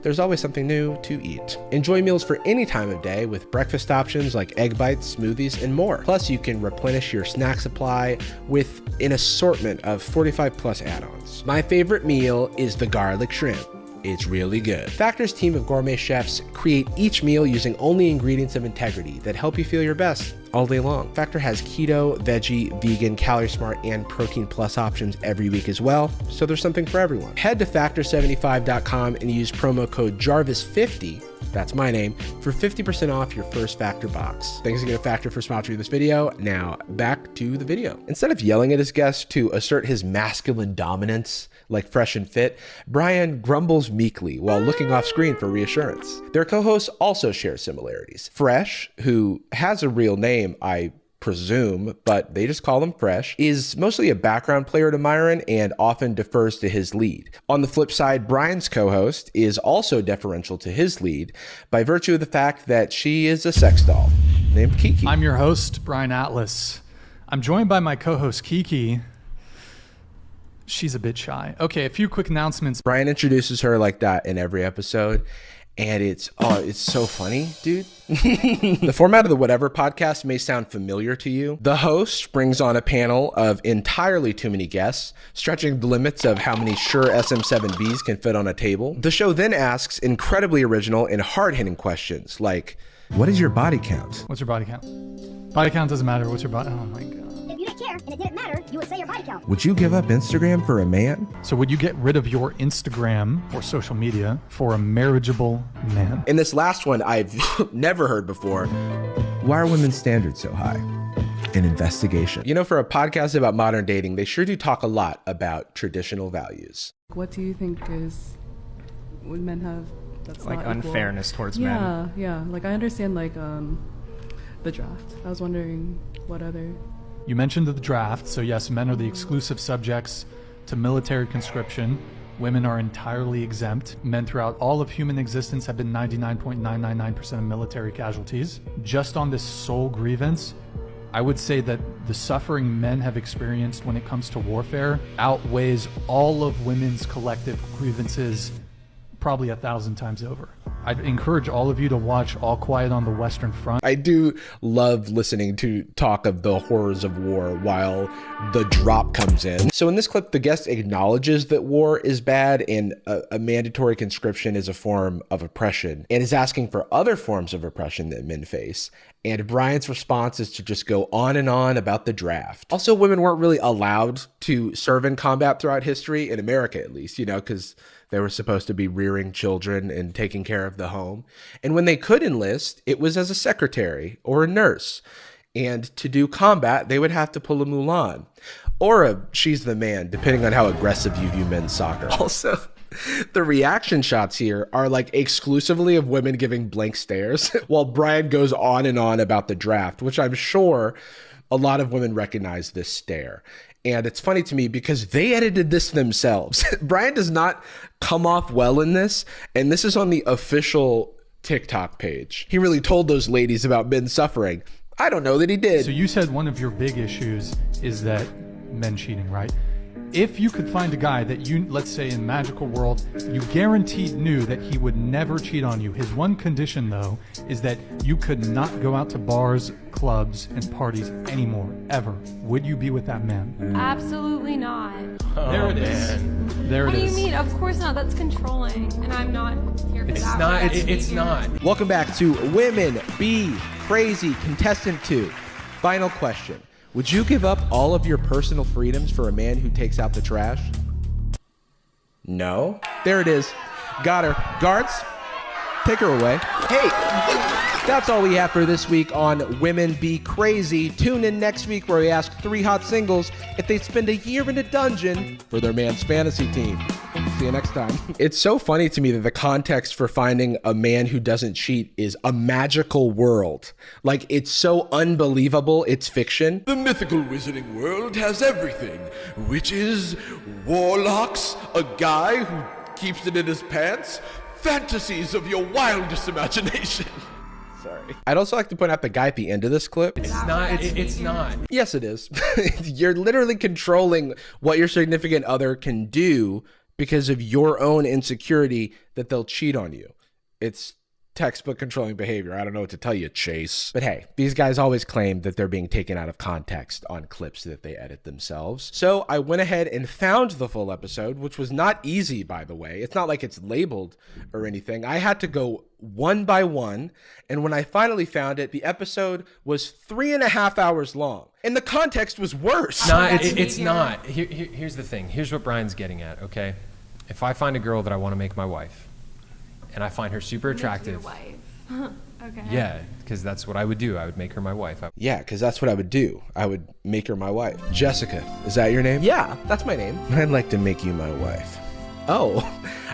there's always something new to eat. Enjoy meals for any time of day with breakfast options like egg bites, smoothies, and more. Plus, you can replenish your snack supply with an assortment of 45 plus add-ons. My favorite meal is the garlic shrimp. It's really good. Factor's team of gourmet chefs create each meal using only ingredients of integrity that help you feel your best all day long. Factor has keto, veggie, vegan, calorie smart, and protein plus options every week as well, so there's something for everyone. Head to factor75.com and use promo code Jarvis50, that's my name, for 50% off your first Factor box. Thanks again to Factor for sponsoring this video. Now, back to the video. Instead of yelling at his guest to assert his masculine dominance, like Fresh and Fit, Brian grumbles meekly while looking off screen for reassurance. Their co-hosts also share similarities. Fresh, who has a real name, I presume, but they just call him Fresh, is mostly a background player to Myron and often defers to his lead. On the flip side, Brian's co-host is also deferential to his lead by virtue of the fact that she is a sex doll named Kiki.
I'm your host, Brian Atlas. I'm joined by my co-host, Kiki. She's a bit shy. Okay, a few quick announcements.
Brian introduces her like that in every episode, and it's so funny, dude. The format of the Whatever podcast may sound familiar to you. The host brings on a panel of entirely too many guests, stretching the limits of how many Shure SM7Bs can fit on a table. The show then asks incredibly original and hard-hitting questions like, what is your body count?
What's your body count? Body count doesn't matter. What's your body? Oh my God.
If you didn't
care and it didn't matter, you would say your body count.
Would you give up Instagram for a man?
So would you get rid of your Instagram or social media for a marriageable man?
In this last one, I've never heard before. Why are women's standards so high? An investigation. You know, for a podcast about modern dating, they sure do talk a lot about traditional values.
What do you think is would men have that's
like
not equal?
unfairness towards men?
Yeah. Like I understand like the draft. I was wondering what other.
You mentioned the draft, so yes, men are the exclusive subjects to military conscription. Women are entirely exempt. Men throughout all of human existence have been 99.999% of military casualties. Just on this sole grievance, I would say that the suffering men have experienced when it comes to warfare outweighs all of women's collective grievances probably 1,000 times over. I'd encourage all of you to watch All Quiet on the Western Front.
I do love listening to talk of the horrors of war while the drop comes in. So in this clip, the guest acknowledges that war is bad and a mandatory conscription is a form of oppression and is asking for other forms of oppression that men face. And Brian's response is to just go on and on about the draft. Also, women weren't really allowed to serve in combat throughout history, in America at least, you know, because they were supposed to be rearing children and taking care of the home. And when they could enlist, it was as a secretary or a nurse. And to do combat, they would have to pull a Mulan or a She's the Man, depending on how aggressive you view men's soccer. Also, the reaction shots here are like exclusively of women giving blank stares while Brian goes on and on about the draft, which I'm sure a lot of women recognize this stare. And it's funny to me because they edited this themselves. Brian does not come off well in this, and this is on the official TikTok page. He really told those ladies about men suffering. I don't know that he did.
So you said one of your big issues is that men cheating, right? If you could find a guy that you, let's say in magical world, you guaranteed knew that he would never cheat on you. His one condition though, is that you could not go out to bars, clubs, and parties anymore, ever. Would you be with that man?
Absolutely not.
There it is. There
What
it
do
is.
you mean? Of course not. That's controlling, and I'm not here for that.
It's not.
Welcome back to Women Be Crazy Contestant 2. Final question. Would you give up all of your personal freedoms for a man who takes out the trash? No. There it is. Got her. Guards, take her away. Hey, that's all we have for this week on Women Be Crazy. Tune in next week where we ask 3 hot singles if they'd spend a year in a dungeon for their man's fantasy team. See you next time. It's so funny to me that the context for finding a man who doesn't cheat is a magical world. Like, it's so unbelievable, it's fiction.
The mythical wizarding world has everything. Witches, warlocks, a guy who keeps it in his pants, fantasies of your wildest imagination.
Sorry. I'd also like to point out the guy at the end of this clip.
It's not.
Yes, it is. You're literally controlling what your significant other can do because of your own insecurity that they'll cheat on you. It's textbook controlling behavior. I don't know what to tell you, Chase. But hey, these guys always claim that they're being taken out of context on clips that they edit themselves. So I went ahead and found the full episode, which was not easy, by the way. It's not like it's labeled or anything. I had to go one by one. And when I finally found it, the episode was 3.5 hours long. And the context was worse.
It's not. Here's the thing. Here's what Brian's getting at, okay? If I find a girl that I want to make my wife, and I find her super attractive.
Make your wife. Okay.
Yeah, because that's what I would do. I would make her my wife.
Yeah, because that's what I would do. I would make her my wife. Jessica, is that your name? Yeah, that's my name. I'd like to make you my wife. Oh,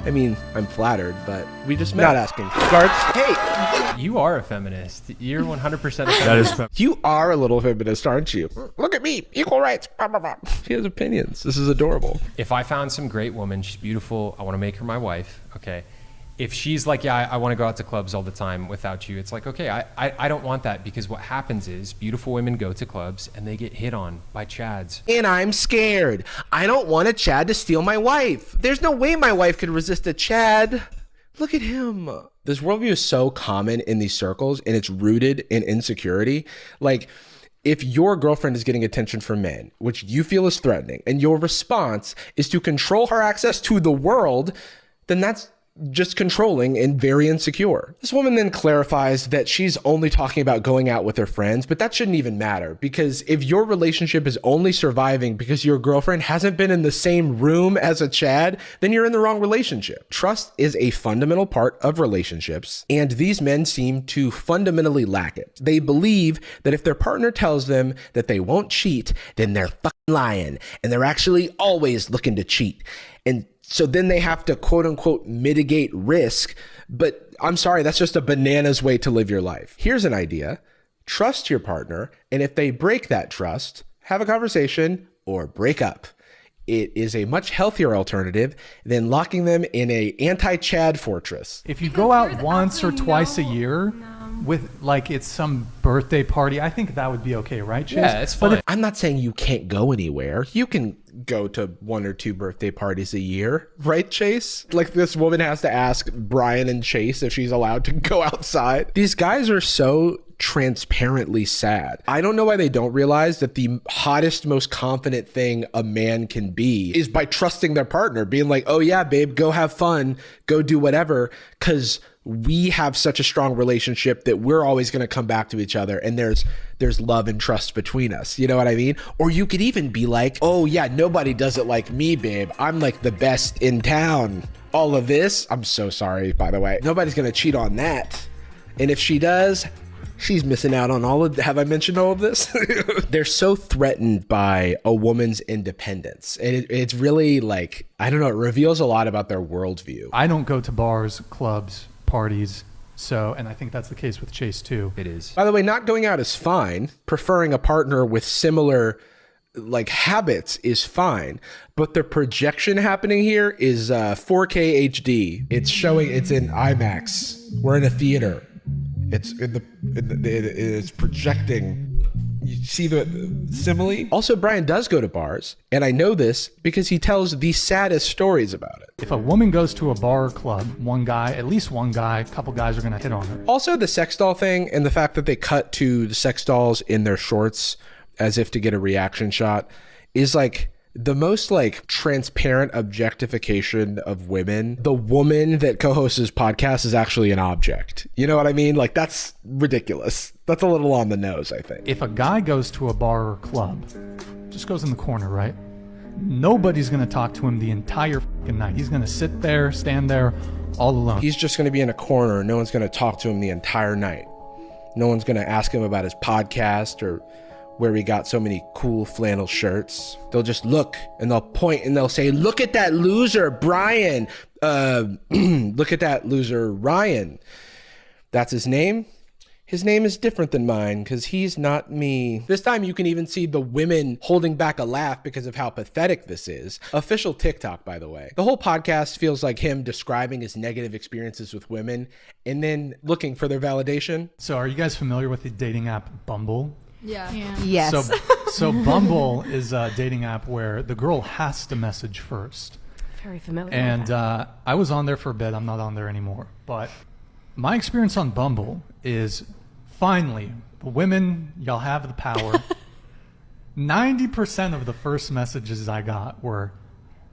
I mean, I'm flattered, but we just met. Not asking. Guards, hey!
You are a feminist. You're 100% a feminist.
That is you are a little feminist, aren't you? Look at me, equal rights. Blah, blah, blah. She has opinions. This is adorable.
If I found some great woman, she's beautiful, I want to make her my wife, okay? If she's like, yeah, I want to go out to clubs all the time without you, it's like, okay, I don't want that, because what happens is beautiful women go to clubs and they get hit on by chads.
And I'm scared. I don't want a chad to steal my wife. There's no way my wife could resist a chad. Look at him. This worldview is so common in these circles, and it's rooted in insecurity. Like, if your girlfriend is getting attention from men, which you feel is threatening, and your response is to control her access to the world, then that's just controlling and very insecure. This woman then clarifies that she's only talking about going out with her friends, but that shouldn't even matter, because if your relationship is only surviving because your girlfriend hasn't been in the same room as a Chad, then you're in the wrong relationship. Trust is a fundamental part of relationships, and these men seem to fundamentally lack it. They believe that if their partner tells them that they won't cheat, then they're fucking lying, and they're actually always looking to cheat. And so then they have to quote unquote mitigate risk. But I'm sorry, that's just a bananas way to live your life. Here's an idea. Trust your partner. And if they break that trust, have a conversation or break up. It is a much healthier alternative than locking them in a anti-Chad fortress.
If you go out once or twice a year with like it's some birthday party, I think that would be okay, right, Chase?
Yeah, it's fine.
I'm not saying you can't go anywhere. You can go to 1 or 2 birthday parties a year, right, Chase? Like this woman has to ask Brian and Chase if she's allowed to go outside. These guys are so transparently sad. I don't know why they don't realize that the hottest, most confident thing a man can be is by trusting their partner, being like, oh yeah, babe, go have fun, go do whatever, because we have such a strong relationship that we're always going to come back to each other, and there's love and trust between us. You know what I mean? Or you could even be like, oh yeah, nobody does it like me, babe. I'm like the best in town. All of this, I'm so sorry, by the way. Nobody's going to cheat on that. And if she does, she's missing out on all of, have I mentioned all of this? They're so threatened by a woman's independence. And it's really like, I don't know, it reveals a lot about their worldview.
I don't go to bars, clubs, parties. So, and I think that's the case with Chase too.
It is.
By the way, not going out is fine. Preferring a partner with similar like habits is fine, but the projection happening here is 4K HD. It's showing, it's in IMAX. We're in a theater. It's it's projecting. You see the simile? Also, Brian does go to bars, and I know this because he tells the saddest stories about it.
If a woman goes to a bar or club, one guy, at least one guy, a couple guys are gonna hit on her.
Also, the sex doll thing and the fact that they cut to the sex dolls in their shorts as if to get a reaction shot is like the most like transparent objectification of women. The woman that co-hosts his podcast is actually an object. You know what I mean? Like that's ridiculous. That's a little on the nose, I think.
If a guy goes to a bar or club, just goes in the corner, right? Nobody's gonna talk to him the entire fucking night. He's gonna sit there, stand there, all alone.
He's just gonna be in a corner. No one's gonna talk to him the entire night. No one's gonna ask him about his podcast or where we got so many cool flannel shirts. They'll just look and they'll point and they'll say, look at that loser, Brian. Look at that loser, Ryan. That's his name. His name is different than mine because he's not me. This time you can even see the women holding back a laugh because of how pathetic this is. Official TikTok, by the way. The whole podcast feels like him describing his negative experiences with women and then looking for their validation.
So are you guys familiar with the dating app Bumble?
Yeah.
Yes.
So Bumble is a dating app where the girl has to message first.
Very familiar.
And I was on there for a bit. I'm not on there anymore. But my experience on Bumble is finally, the women, y'all have the power. 90% of the first messages I got were,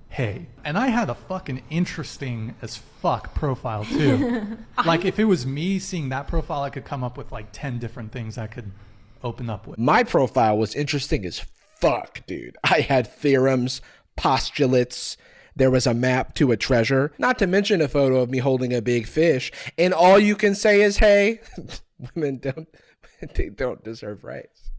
hey. And I had a fucking interesting as fuck profile too. Like if it was me seeing that profile, I could come up with like 10 different things I could open up with.
My profile was interesting as fuck, dude. I had theorems, postulates. There was a map to a treasure, not to mention a photo of me holding a big fish. And all you can say is, hey, women don't deserve rights.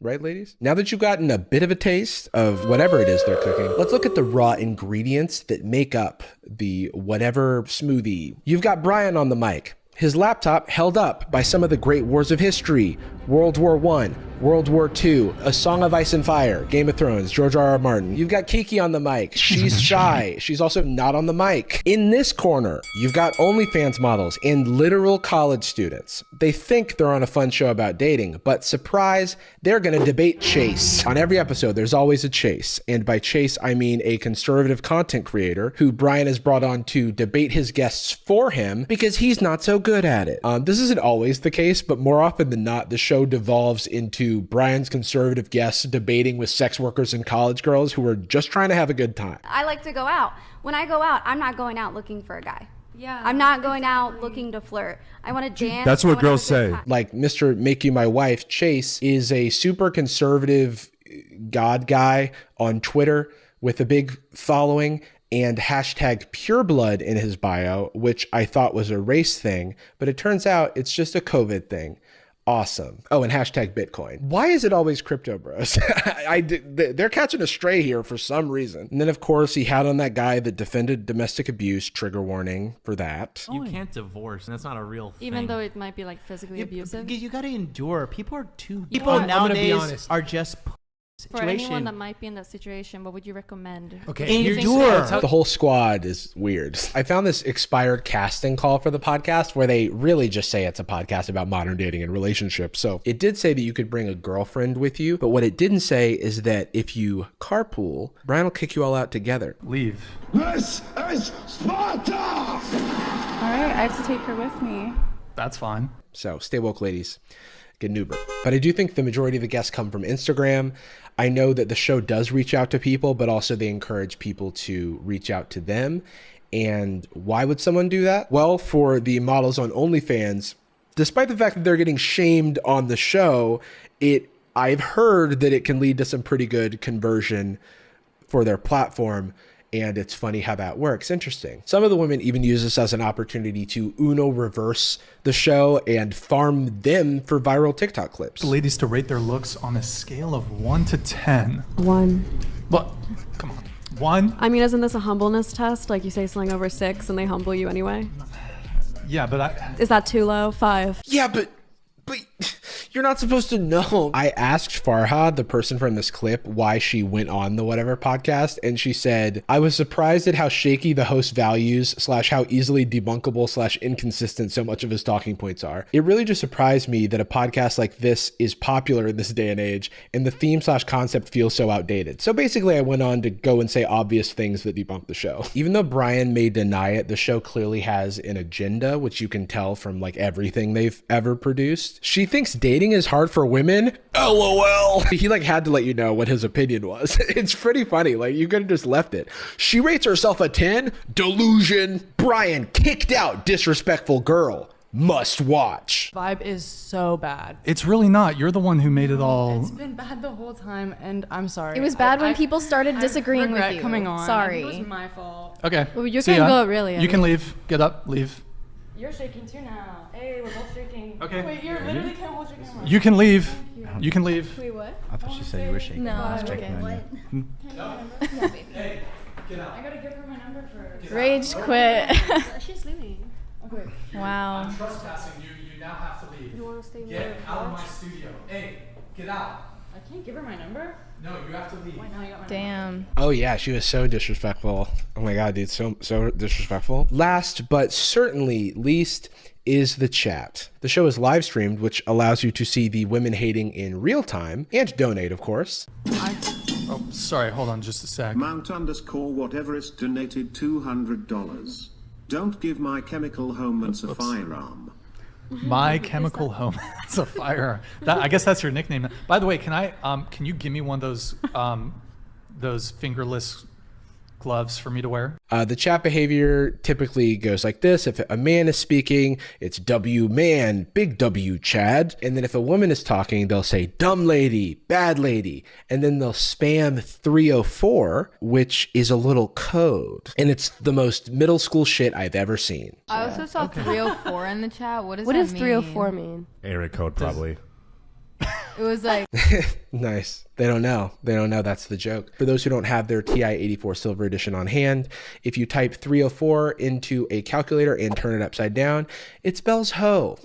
Right, ladies? Now that you've gotten a bit of a taste of whatever it is they're cooking, let's look at the raw ingredients that make up the whatever smoothie. You've got Brian on the mic. His laptop held up by some of the great wars of history. World War I, World War II, A Song of Ice and Fire, Game of Thrones, George R.R. Martin. You've got Kiki on the mic. She's shy. She's also not on the mic. In this corner, you've got OnlyFans models and literal college students. They think they're on a fun show about dating, but surprise, they're gonna debate Chase. On every episode, there's always a Chase. And by Chase, I mean a conservative content creator who Brian has brought on to debate his guests for him because he's not so good at it. This isn't always the case, but more often than not, the show devolves into
to Brian's conservative guests debating with sex workers and college girls who were just trying to have a good time.
I like to go out. When I go out, I'm not going out looking for a guy.
Yeah.
I'm not going out looking to flirt. I want to dance.
That's what girls say.
Like Mr. Make You My Wife, Chase, is a super conservative God guy on Twitter with a big following and hashtag pureblood in his bio, which I thought was a race thing, but it turns out it's just a COVID thing. Awesome. Oh, and hashtag Bitcoin. Why is it always crypto bros? They're catching a stray here for some reason. And then, of course, he had on that guy that defended domestic abuse. Trigger warning for that.
You can't divorce, and that's not a real thing.
Even though it might be like physically abusive.
You got to endure. People are too.
People
Nowadays are just.
For anyone that might be in that situation, what would you recommend?
Endure.
The whole squad is weird. I found this expired casting call for the podcast where they really just say it's a podcast about modern dating and relationships. So it did say that you could bring a girlfriend with you, but what it didn't say is that if you carpool, Brian will kick you all out together.
Leave.
This is Sparta!
All right, I have to take her with me.
That's fine.
So stay woke, ladies. Get an Uber. But I do think the majority of the guests come from Instagram. I know that the show does reach out to people, but also they encourage people to reach out to them. And why would someone do that? Well, for the models on OnlyFans, despite the fact that they're getting shamed on the show, I've heard that it can lead to some pretty good conversion for their platform. And it's funny how that works. Interesting. Some of the women even use this as an opportunity to Uno reverse the show and farm them for viral TikTok clips.
The ladies to rate their looks on a scale of 1 to 10.
1.
But come on, 1.
I mean, isn't this a humbleness test? Like you say something over 6 and they humble you anyway?
Yeah, but
Is that too low? 5.
Yeah, but you're not supposed to know. I asked Farhad, the person from this clip, why she went on the whatever podcast, and she said, I was surprised at how shaky the host values / how easily debunkable / inconsistent so much of his talking points are. It really just surprised me that a podcast like this is popular in this day and age, and the theme / concept feels so outdated. So basically, I went on to go and say obvious things that debunk the show. Even though Brian may deny it, the show clearly has an agenda, which you can tell from like everything they've ever produced. She thinks dating is hard for women. LOL. He like had to let you know what his opinion was. It's pretty funny. Like you could have just left it. She rates herself a 10. Delusion. Brian kicked out disrespectful girl. Must watch.
Vibe is so bad.
It's really not. You're the one who made it all.
It's been bad the whole time, and I'm sorry.
It was bad when people started disagreeing with you.
Coming on.
Sorry.
It was my fault.
Okay.
Well, you
See
can
ya.
go, really.
You can leave. Get up. Leave.
You're shaking too now. Hey, we're both shaking.
Okay.
Wait, you're literally can't hold your camera.
You can leave. You can leave.
Wait, what?
I thought she said you were shaking.
No,
I was
I'm
checking
okay.
on you.
Yeah, baby.
Hey, get out.
I gotta give her my number first.
Rage quit.
She's leaving. Okay.
Wow.
I'm trespassing you. You now have to leave.
You want to stay
Get out of my studio. Hey, get out.
I can't give her my number.
No, you have to leave.
Why now you got my
Damn.
Oh yeah, she was so disrespectful. Oh my god, dude, so disrespectful. Last but certainly least is the chat. The show is live streamed, which allows you to see the women hating in real time and donate, of course.
Oh, sorry, hold on just a sec.
Mount_whateverist donated $200. Don't give My Chemical Romance a firearm.
My Chemical Home. That's a fire. I guess that's your nickname. By the way, can you give me one of those fingerless gloves for me to wear?
The chat behavior typically goes like this. If a man is speaking, it's W man, big W Chad. And then if a woman is talking, they'll say dumb lady, bad lady. And then they'll spam 304, which is a little code. And it's the most middle school shit I've ever seen.
I also saw 304 in the chat. What does
What
that
does
mean?
304 mean?
Area code, probably.
It was like
Nice. They don't know. That's the joke. For those who don't have their TI 84 Silver Edition on hand, if you type 304 into a calculator and turn it upside down, it spells hoe.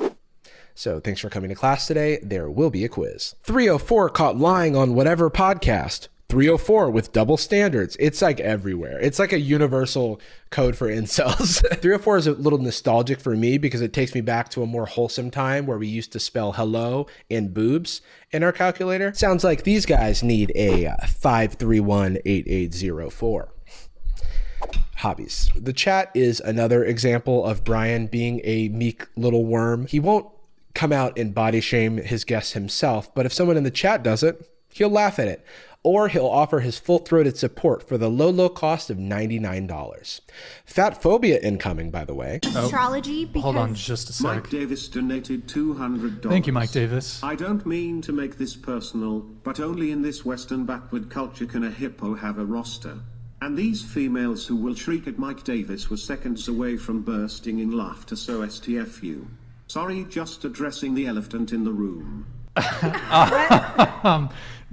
So thanks for coming to class today. There will be a quiz. 304 caught lying on whatever podcast. 304 with double standards. It's like everywhere. It's like a universal code for incels. 304 is a little nostalgic for me because it takes me back to a more wholesome time where we used to spell hello and boobs in our calculator. Sounds like these guys need a 5318804. Hobbies. The chat is another example of Brian being a meek little worm. He won't
come out and body shame his guests himself, but if someone in the chat does it, he'll laugh at it. Or he'll offer his full-throated support for the low cost of $99. Fat phobia incoming, by the way.
Astrology, because...
Hold on just a sec.
Mike Davis donated $200.
Thank you, Mike Davis.
I don't mean to make this personal, but only in this Western backward culture can a hippo have a roster. And these females who will shriek at Mike Davis were seconds away from bursting in laughter, so STFU. Sorry, just addressing the elephant in the room.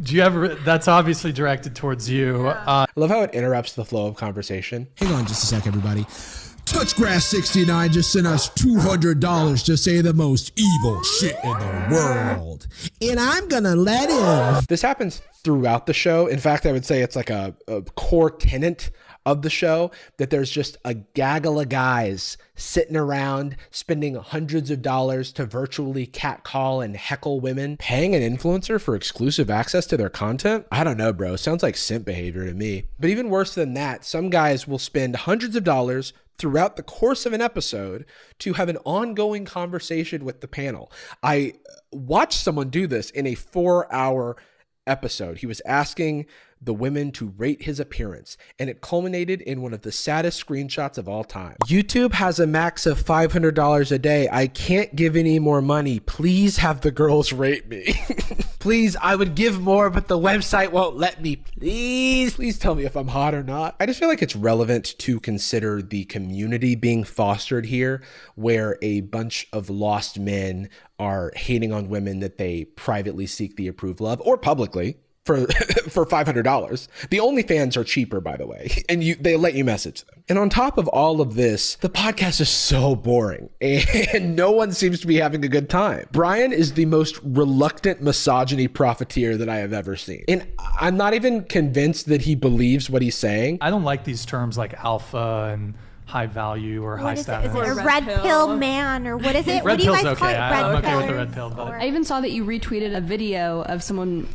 Do you ever? That's obviously directed towards you.
I love how it interrupts the flow of conversation.
Hang on just a sec, everybody. Touchgrass69 just sent us $200 to say the most evil shit in the world. And I'm gonna let him.
This happens throughout the show. In fact, I would say it's like a core tenet of the show, that there's just a gaggle of guys sitting around spending hundreds of dollars to virtually catcall and heckle women, paying an influencer for exclusive access to their content. I don't know, bro. Sounds like simp behavior to me. But even worse than that, some guys will spend hundreds of dollars throughout the course of an episode to have an ongoing conversation with the panel. I watched someone do this in a 4-hour episode. He was asking the women to rate his appearance, and it culminated in one of the saddest screenshots of all time. YouTube has a max of $500 a day. I can't give any more money. Please have the girls rate me. Please, I would give more, but the website won't let me. Please tell me if I'm hot or not. I just feel like it's relevant to consider the community being fostered here, where a bunch of lost men are hating on women that they privately seek the approval of, or publicly, for $500. The OnlyFans are cheaper, by the way, and they let you message them. And on top of all of this, the podcast is so boring and no one seems to be having a good time. Brian is the most reluctant misogyny profiteer that I have ever seen. And I'm not even convinced that he believes what he's saying.
I don't like these terms like alpha and high value or high status.
Is it a red pill man, or what is it?
Red
What do you
pill's
guys call
okay.
it?
I'm
Red
okay with the
pillars?
red pill. But
I even saw that you retweeted a video of someone,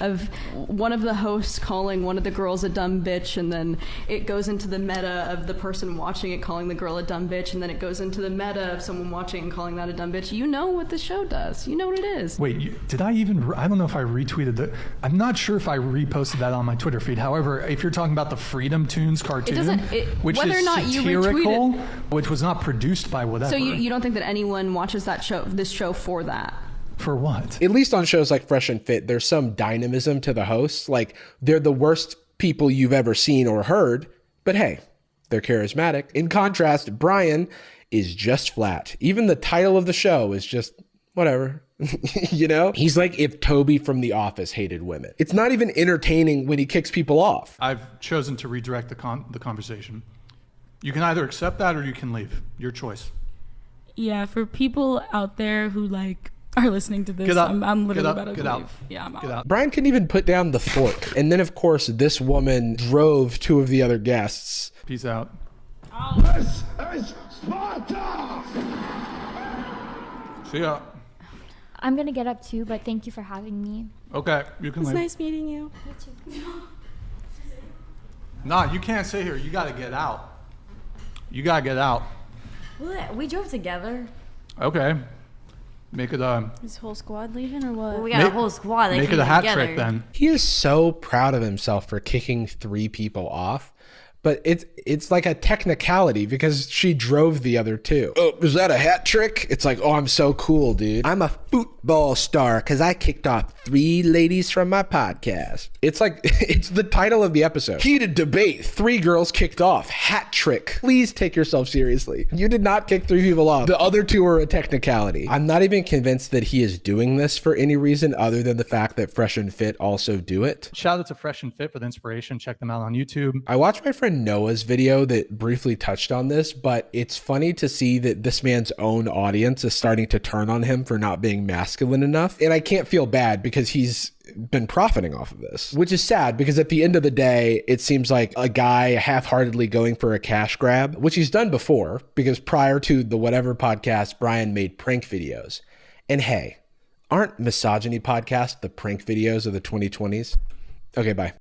of one of the hosts calling one of the girls a dumb bitch, and then it goes into the meta of the person watching it calling the girl a dumb bitch, and then it goes into the meta of someone watching and calling that a dumb bitch. You know what the show does. You know what it is.
Wait, did I even? I don't know if I retweeted it. I'm not sure if I reposted that on my Twitter feed. However, if you're talking about the Freedom Tunes cartoon, which
whether
is
or not you
satirical,
retweeted,
which was not produced by whatever.
so you don't think that anyone watches this show for that?
For what?
At least on shows like Fresh and Fit, there's some dynamism to the hosts. Like, they're the worst people you've ever seen or heard, but hey, they're charismatic. In contrast, Brian is just flat. Even the title of the show is just whatever. He's like if Toby from The Office hated women. It's not even entertaining when he kicks people off.
I've chosen to redirect the conversation. You can either accept that or you can leave. Your choice.
Yeah, for people out there who are listening to this, I'm literally about to leave.
Out.
Yeah, I'm
Get out.
Brian couldn't even put down the fork. And then, of course, this woman drove 2 of the other guests.
Peace out.
This is Sparta!
See ya.
I'm gonna get up too, but thank you for having me.
Okay, you can
It's
leave.
nice meeting you.
Nah, you can't sit here. You gotta get out. You gotta get out.
We drove together.
Okay. Make it a...
Is whole squad leaving or what?
Well, we got a whole squad.
Make it a hat trick then.
He is so proud of himself for kicking 3 people off. But it's like a technicality because she drove the other 2. Oh, was that a hat trick? It's like, oh, I'm so cool, dude. I'm a football star because I kicked off 3 ladies from my podcast. It's like, it's the title of the episode. Heated debate. 3 girls kicked off. Hat trick. Please take yourself seriously. You did not kick 3 people off. The other 2 are a technicality. I'm not even convinced that he is doing this for any reason other than the fact that Fresh and Fit also do it.
Shout out to Fresh and Fit for the inspiration. Check them out on YouTube.
I watched my friend Noah's video that briefly touched on this, but it's funny to see that this man's own audience is starting to turn on him for not being masculine enough. And I can't feel bad because he's been profiting off of this, which is sad because at the end of the day, it seems like a guy half-heartedly going for a cash grab, which he's done before because prior to the Whatever podcast, Brian made prank videos. And hey, aren't misogyny podcasts the prank videos of the 2020s? Okay, bye.